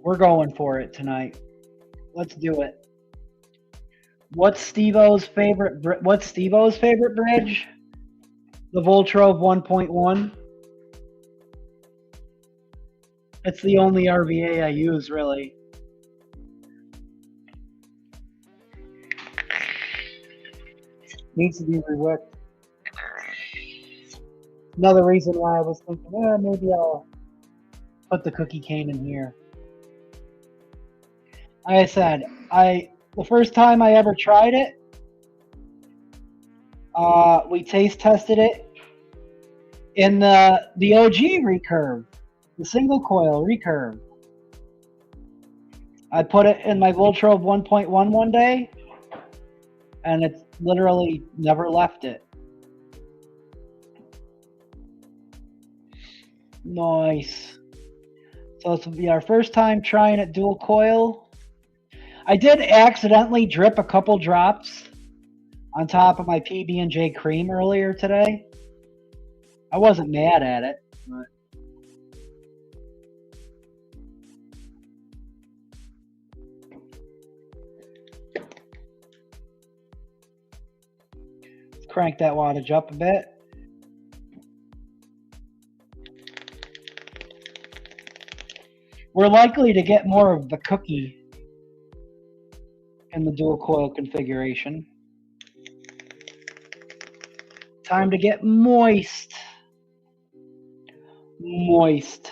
we're going for it tonight. Let's do it. What's Steve-O's favorite bridge? The Voltrove 1.1. It's the only RVA I use, really. Needs to be reworked. Another reason why I was thinking, maybe I'll put the cookie cane in here. Like I said, the first time I ever tried it, we taste tested it in the OG recurve, the single coil recurve. I put it in my Voltrove 1.1 one day, and it's literally never left it. Nice. So this will be our first time trying it dual coil. I did accidentally drip a couple drops on top of my PB&J cream earlier today. I wasn't mad at it, but let's crank that wattage up a bit. We're likely to get more of the cookie in the dual coil configuration. Time to get moist. Moist.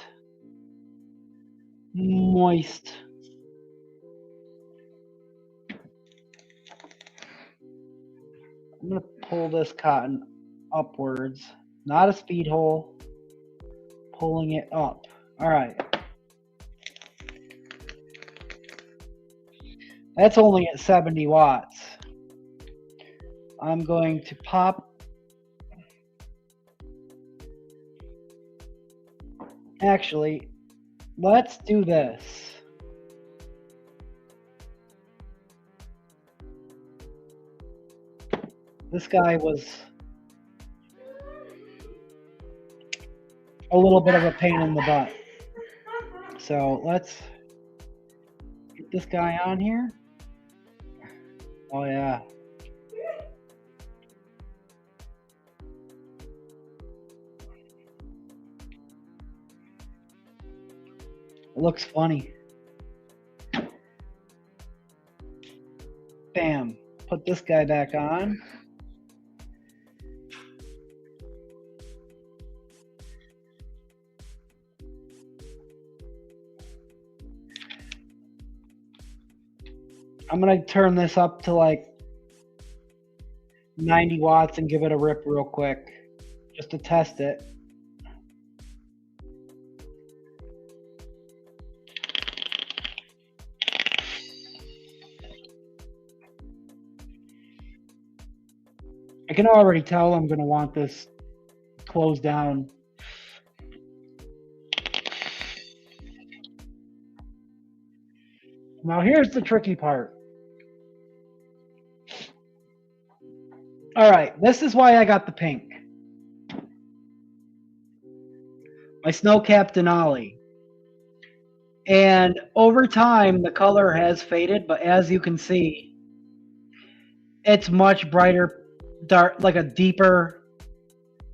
Moist. I'm going to pull this cotton upwards. Not a speed hole. Pulling it up. All right. That's only at 70 watts. I'm going to pop. Actually, let's do this. This guy was a little bit of a pain in the butt. So let's get this guy on here. Oh yeah. It looks funny. Bam. Put this guy back on. I'm going to turn this up to like 90 watts and give it a rip real quick just to test it. I can already tell I'm going to want this closed down. Now here's the tricky part. All right, this is why I got the pink. My snow-capped Denali And over time, the color has faded, but as you can see, it's much brighter, dark, like a deeper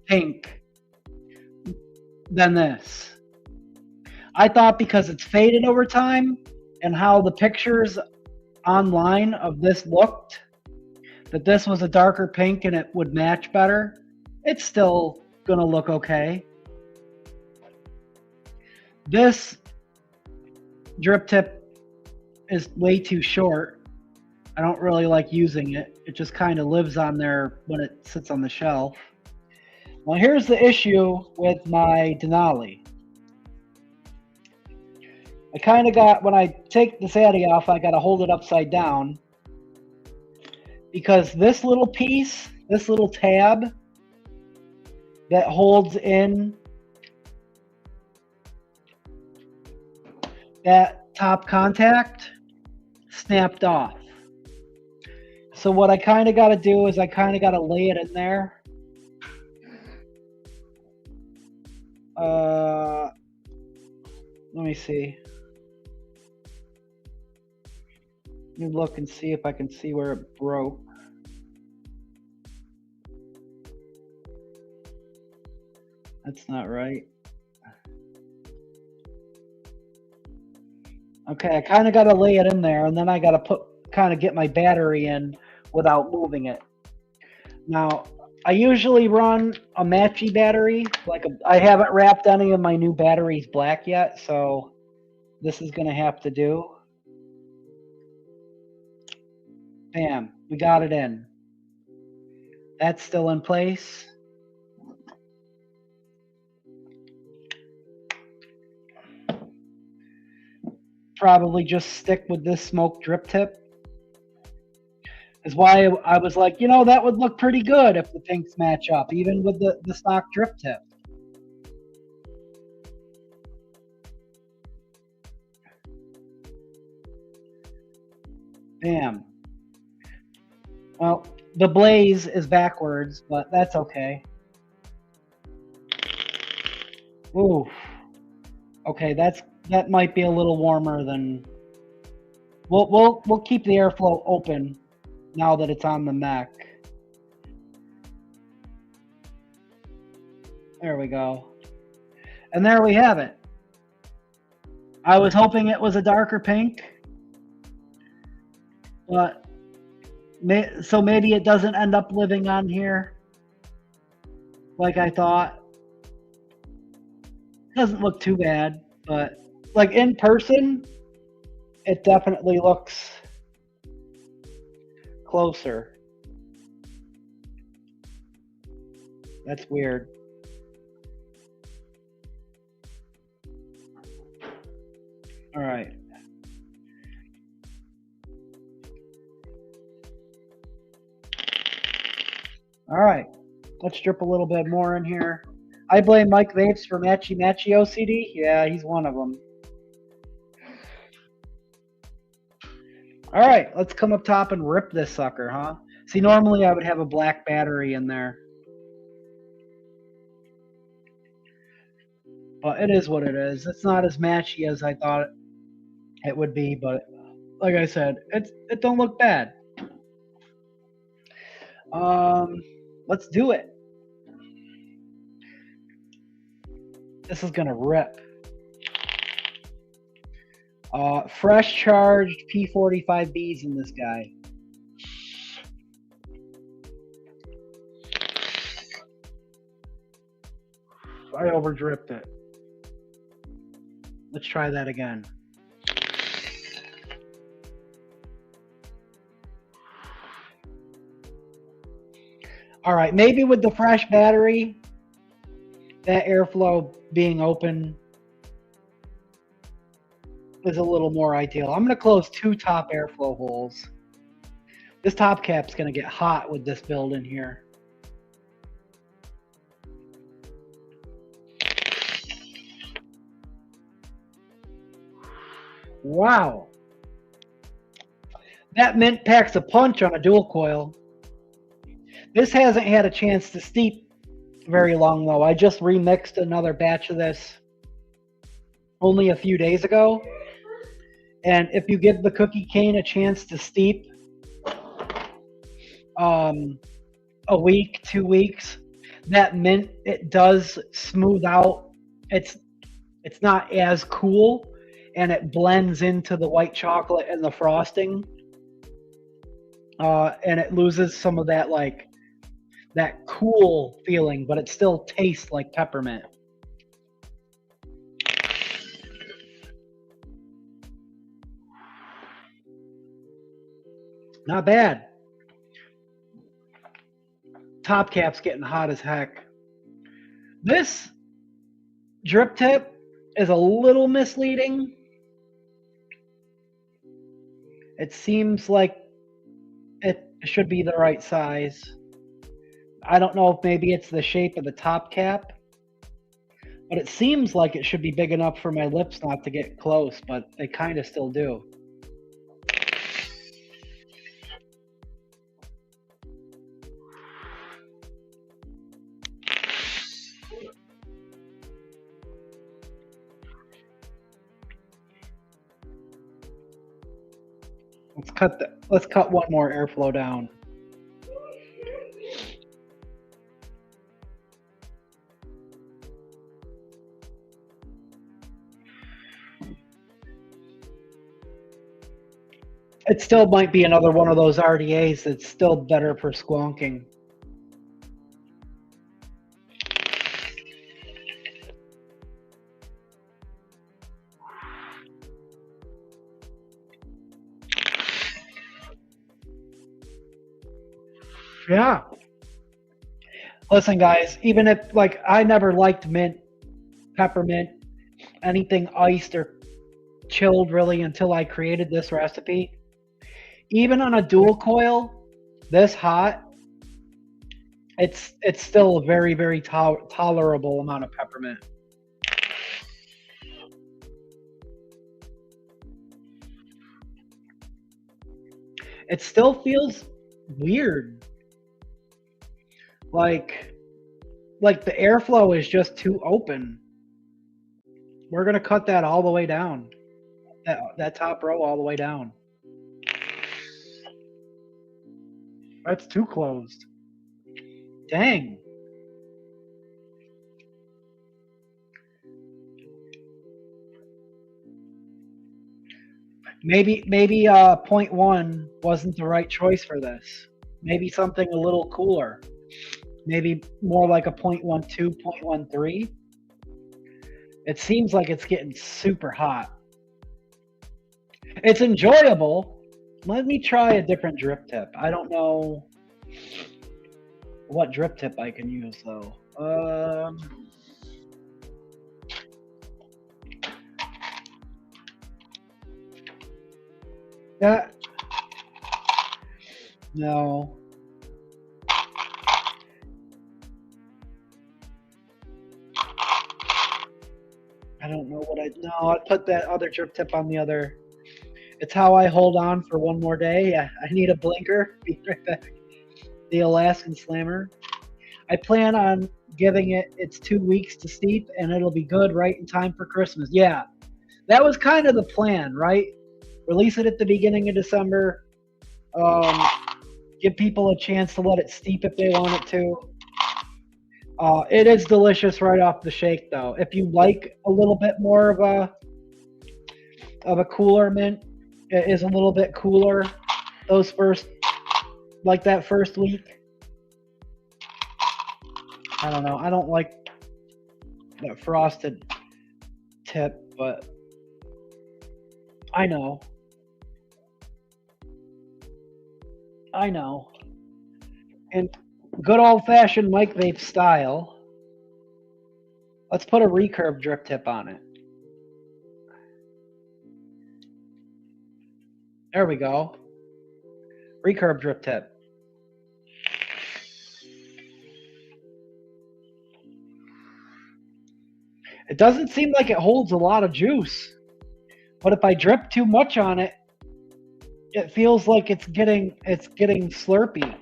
pink than this. I thought because it's faded over time and how the pictures online of this looked, that this was a darker pink and it would match better. It's still gonna look okay. This drip tip is way too short. I don't really like using it. It just kind of lives on there when it sits on the shelf. Well, here's the issue with my Denali. I kind of got, when I take this Addy off, I got to hold it upside down because this little piece, this little tab that holds in that top contact snapped off. So what I kind of got to do is I kind of got to lay it in there. Let me see. Let me look and see if I can see where it broke. That's not right. Okay, I kind of got to lay it in there, and then I got to kind of get my battery in without moving it. Now, I usually run a matchy battery. I haven't wrapped any of my new batteries black yet, so this is going to have to do. Bam, we got it in. That's still in place. Probably just stick with this smoke drip tip. Is why I was like, you know, that would look pretty good if the pinks match up, even with the stock drip tip. Bam. Well, the blaze is backwards, but that's okay. Ooh. Okay, that might be a little warmer than. We'll keep the airflow open now that it's on the neck. There we go. And there we have it. I was hoping it was a darker pink, but so maybe it doesn't end up living on here like I thought. Doesn't look too bad, but like in person, it definitely looks closer. That's weird. All right. All right. Let's drip a little bit more in here. I blame Mike Vapes for matchy OCD. Yeah, he's one of them. All right, let's come up top and rip this sucker, huh? See, normally I would have a black battery in there. But it is what it is. It's not as matchy as I thought it would be, but like I said, it don't look bad. Let's do it. This is gonna rip. Fresh charged P45Bs in this guy. I over dripped it. Let's try that again. All right, maybe with the fresh battery, that airflow being open is a little more ideal. I'm going to close 2 top airflow holes. This top cap's going to get hot with this build in here. Wow. That mint packs a punch on a dual coil. This hasn't had a chance to steep very long though. I just remixed another batch of this only a few days ago. And if you give the cookie cane a chance to steep, a week, 2 weeks, that mint, it does smooth out. It's not as cool, and it blends into the white chocolate and the frosting, and it loses some of that like that cool feeling, but it still tastes like peppermint. Not bad. Top cap's getting hot as heck. This drip tip is a little misleading. It seems like it should be the right size. I don't know if maybe it's the shape of the top cap, but it seems like it should be big enough for my lips not to get close, but they kind of still do. Let's cut one more airflow down. It still might be another one of those RDAs that's still better for squonking. Yeah. Listen, guys, even if, like, I never liked mint, peppermint, anything iced or chilled really until I created this recipe. Even on a dual coil, this hot, it's still a very, very tolerable amount of peppermint. It still feels weird. Like the airflow is just too open. We're gonna cut that all the way down. That top row all the way down. That's too closed. Dang. Maybe 0.1 wasn't the right choice for this. Maybe something a little cooler. Maybe more like a 0.12, 0.13. It seems like it's getting super hot. It's enjoyable. Let me try a different drip tip. I don't know what drip tip I can use though. Yeah. No. I don't know what no, I put that other drip tip on the other. It's how I hold on for one more day. I need a blinker. Be right back. The Alaskan Slammer. I plan on giving it its 2 weeks to steep, and it'll be good right in time for Christmas. Yeah, that was kind of the plan, right? Release it at the beginning of December. Give people a chance to let it steep if they want it to. It is delicious right off the shake, though. If you like a little bit more of a cooler mint, it is a little bit cooler. Those first, like that first week. I don't know. I don't like that frosted tip, but I know. I know. And good old-fashioned Mike Vape style. Let's put a recurve drip tip on it. There we go. Recurve drip tip. It doesn't seem like it holds a lot of juice, but if I drip too much on it, it feels like it's getting slurpy.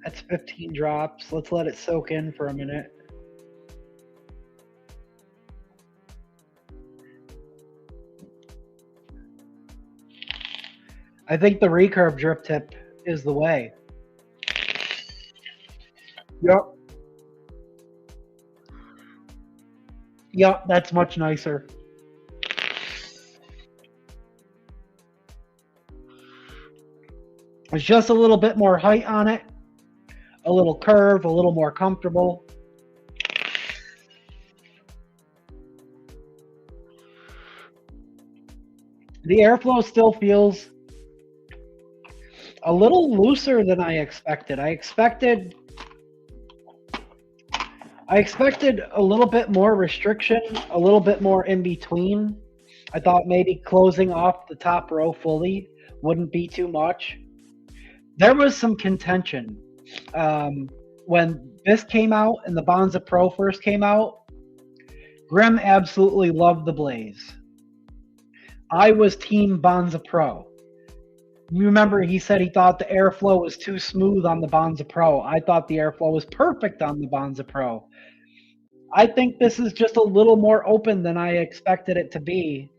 That's 15 drops. Let's let it soak in for a minute. I think the recurve drip tip is the way. Yep. Yep, that's much nicer. There's just a little bit more height on it, a little curve, a little more comfortable. The airflow still feels a little looser than I expected. I expected a little bit more restriction, a little bit more in between. I thought maybe closing off the top row fully wouldn't be too much. There was some contention. When this came out and the Bonza Pro first came out, Grim absolutely loved the Blaze. I was team Bonza Pro. You remember he said he thought the airflow was too smooth on the Bonza Pro. I thought the airflow was perfect on the Bonza Pro. I think this is just a little more open than I expected it to be.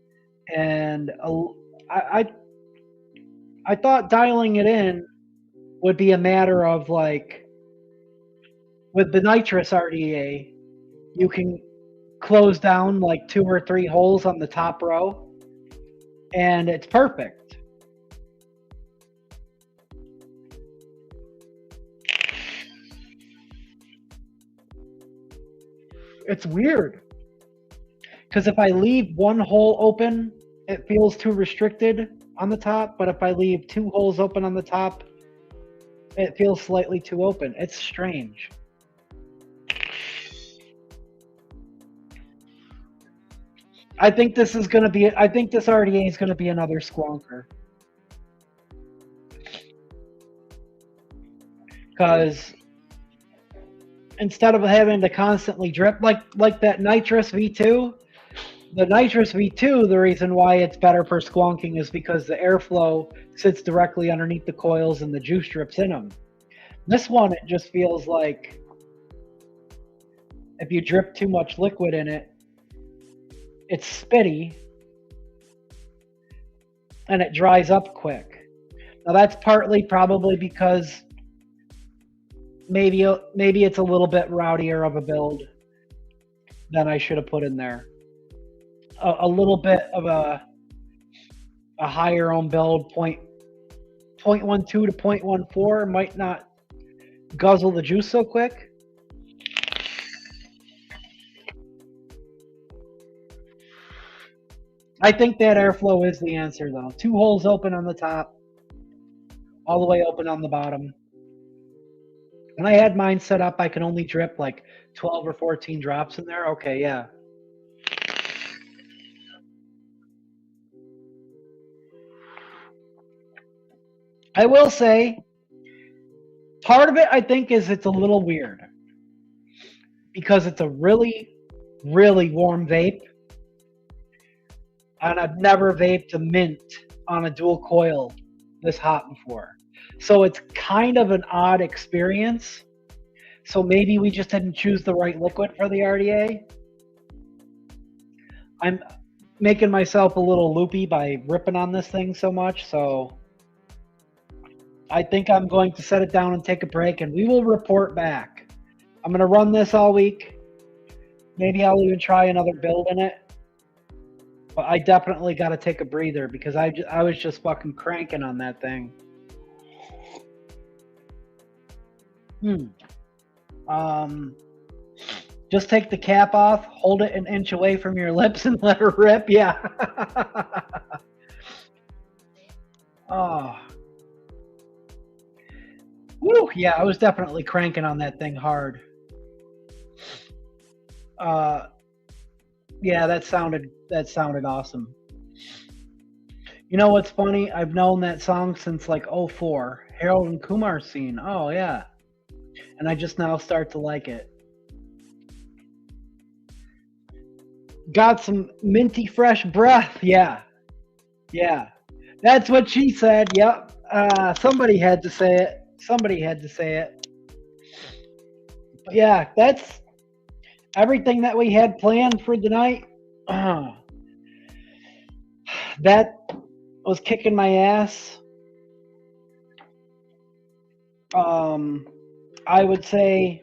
And I thought dialing it in would be a matter of like, with the nitrous RDA, you can close down like 2 or 3 holes on the top row, and it's perfect. It's weird, because if I leave 1 hole open, it feels too restricted on the top, but if I leave 2 holes open on the top, it feels slightly too open. It's strange. I think this is going to be, I think this RDA is going to be another squonker. Because instead of having to constantly drip like that nitrous V2, the nitrous V2, the reason why it's better for squonking is because the airflow sits directly underneath the coils and the juice drips in them. This one, it just feels like if you drip too much liquid in it, it's spitty and it dries up quick. Now that's partly probably because maybe it's a little bit rowdier of a build than I should have put in there. A little bit of a higher ohm build, 0.12 to 0.14 might not guzzle the juice so quick. I think that airflow is the answer though. 2 holes open on the top, all the way open on the bottom. When I had mine set up, I could only drip like 12 or 14 drops in there. Okay, yeah. I will say, part of it, I think, is it's a little weird. Because it's a really, really warm vape. And I've never vaped a mint on a dual coil this hot before. So it's kind of an odd experience. So maybe we just didn't choose the right liquid for the RDA. I'm making myself a little loopy by ripping on this thing so much, so I think I'm going to set it down and take a break, and we will report back. I'm going to run this all week. Maybe I'll even try another build in it. But I definitely got to take a breather because I was just fucking cranking on that thing. Just take the cap off, hold it an inch away from your lips and let her rip. Yeah. Oh. Woo, yeah, I was definitely cranking on that thing hard. Yeah, that sounded awesome. You know what's funny? I've known that song since like 04. Harold and Kumar scene. Oh yeah. And I just now start to like it. Got some minty fresh breath. Yeah. Yeah. That's what she said. Yep. Somebody had to say it. Somebody had to say it. But yeah, that's everything that we had planned for the night. That was kicking my ass. I would say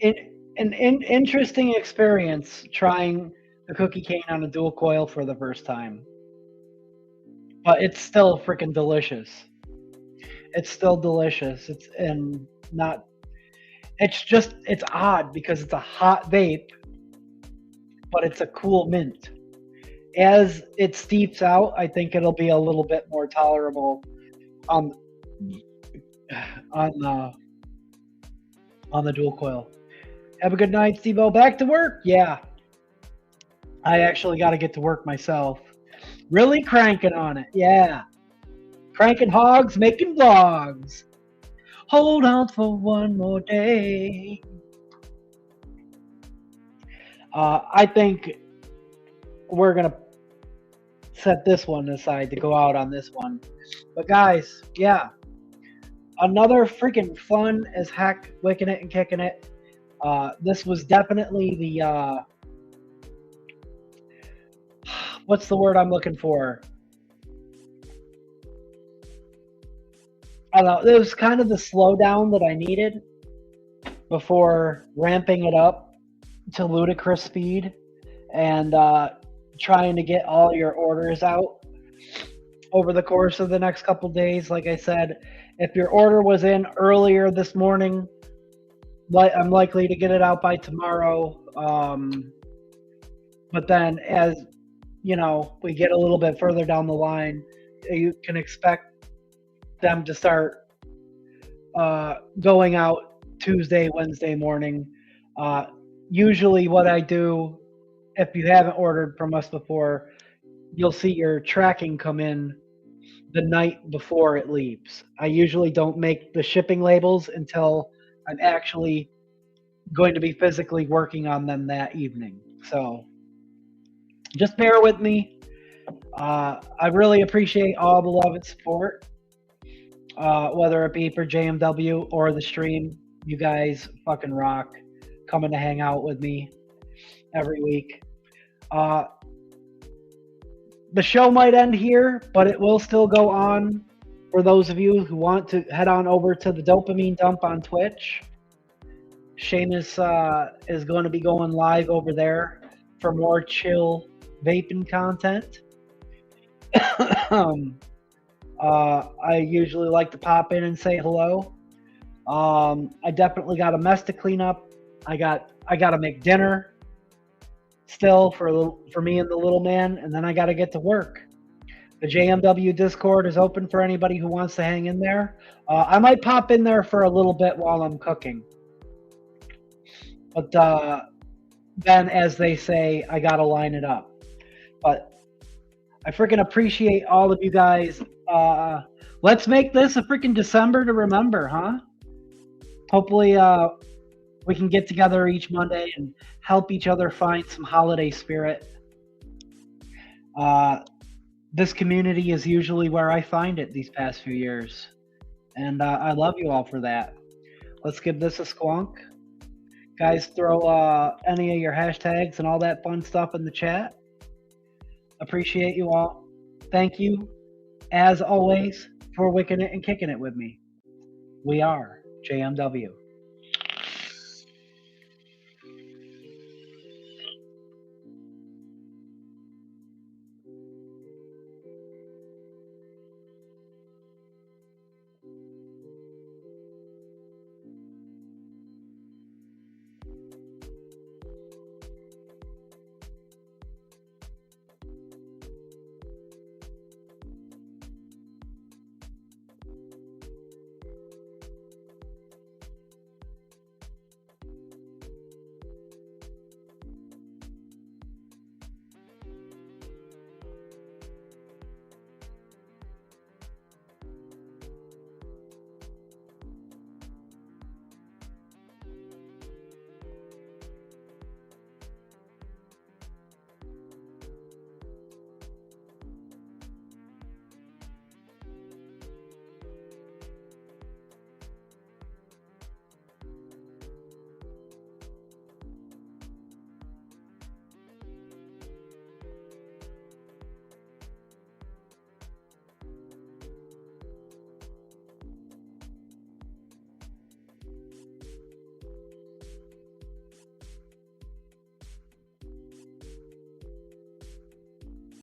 an interesting experience trying the cookie cane on a dual coil for the first time. But it's still freaking delicious. It's still delicious. It's and not. It's odd because it's a hot vape, but it's a cool mint. As it steeps out, I think it'll be a little bit more tolerable on on the on the dual coil. Have a good night, Steve-O. Back to work? Yeah. I actually got to get to work myself. Really cranking on it. Yeah. Cranking hogs, making vlogs. Hold on for one more day. I think we're going to set this one aside to go out on this one. But guys, yeah. Another freaking fun as heck Wickin' It and Kicking It. This was definitely the what's the word I'm looking for? I don't know. It was kind of the slowdown that I needed before ramping it up to ludicrous speed and trying to get all your orders out over the course of the next couple days. Like I said, if your order was in earlier this morning, I'm likely to get it out by tomorrow. But then as, you know, we get a little bit further down the line, you can expect them to start going out Tuesday, Wednesday morning. Usually what I do, if you haven't ordered from us before, you'll see your tracking come in the night before it leaves. I usually don't make the shipping labels until I'm actually going to be physically working on them that evening. So just bear with me. I really appreciate all the love and support, whether it be for JMW or the stream. You guys fucking rock, coming to hang out with me every week. The show might end here, but it will still go on for those of you who want to head on over to the Dopamine Dump on Twitch. Seamus is going to be going live over there for more chill vaping content. I usually like to pop in and say hello. I definitely got a mess to clean up. I got to make dinner still for me and the little man, and then I got to get to work. The JMW Discord is open for anybody who wants to hang in there. I might pop in there for a little bit while I'm cooking. But then, as they say, I got to line it up. But I freaking appreciate all of you guys. Let's make this a freaking December to remember, huh? Hopefully, we can get together each Monday and help each other find some holiday spirit. This community is usually where I find it these past few years. And I love you all for that. Let's give this a squonk. Guys, throw any of your hashtags and all that fun stuff in the chat. Appreciate you all. Thank you, as always, for wicking it and kicking it with me. We are JMW.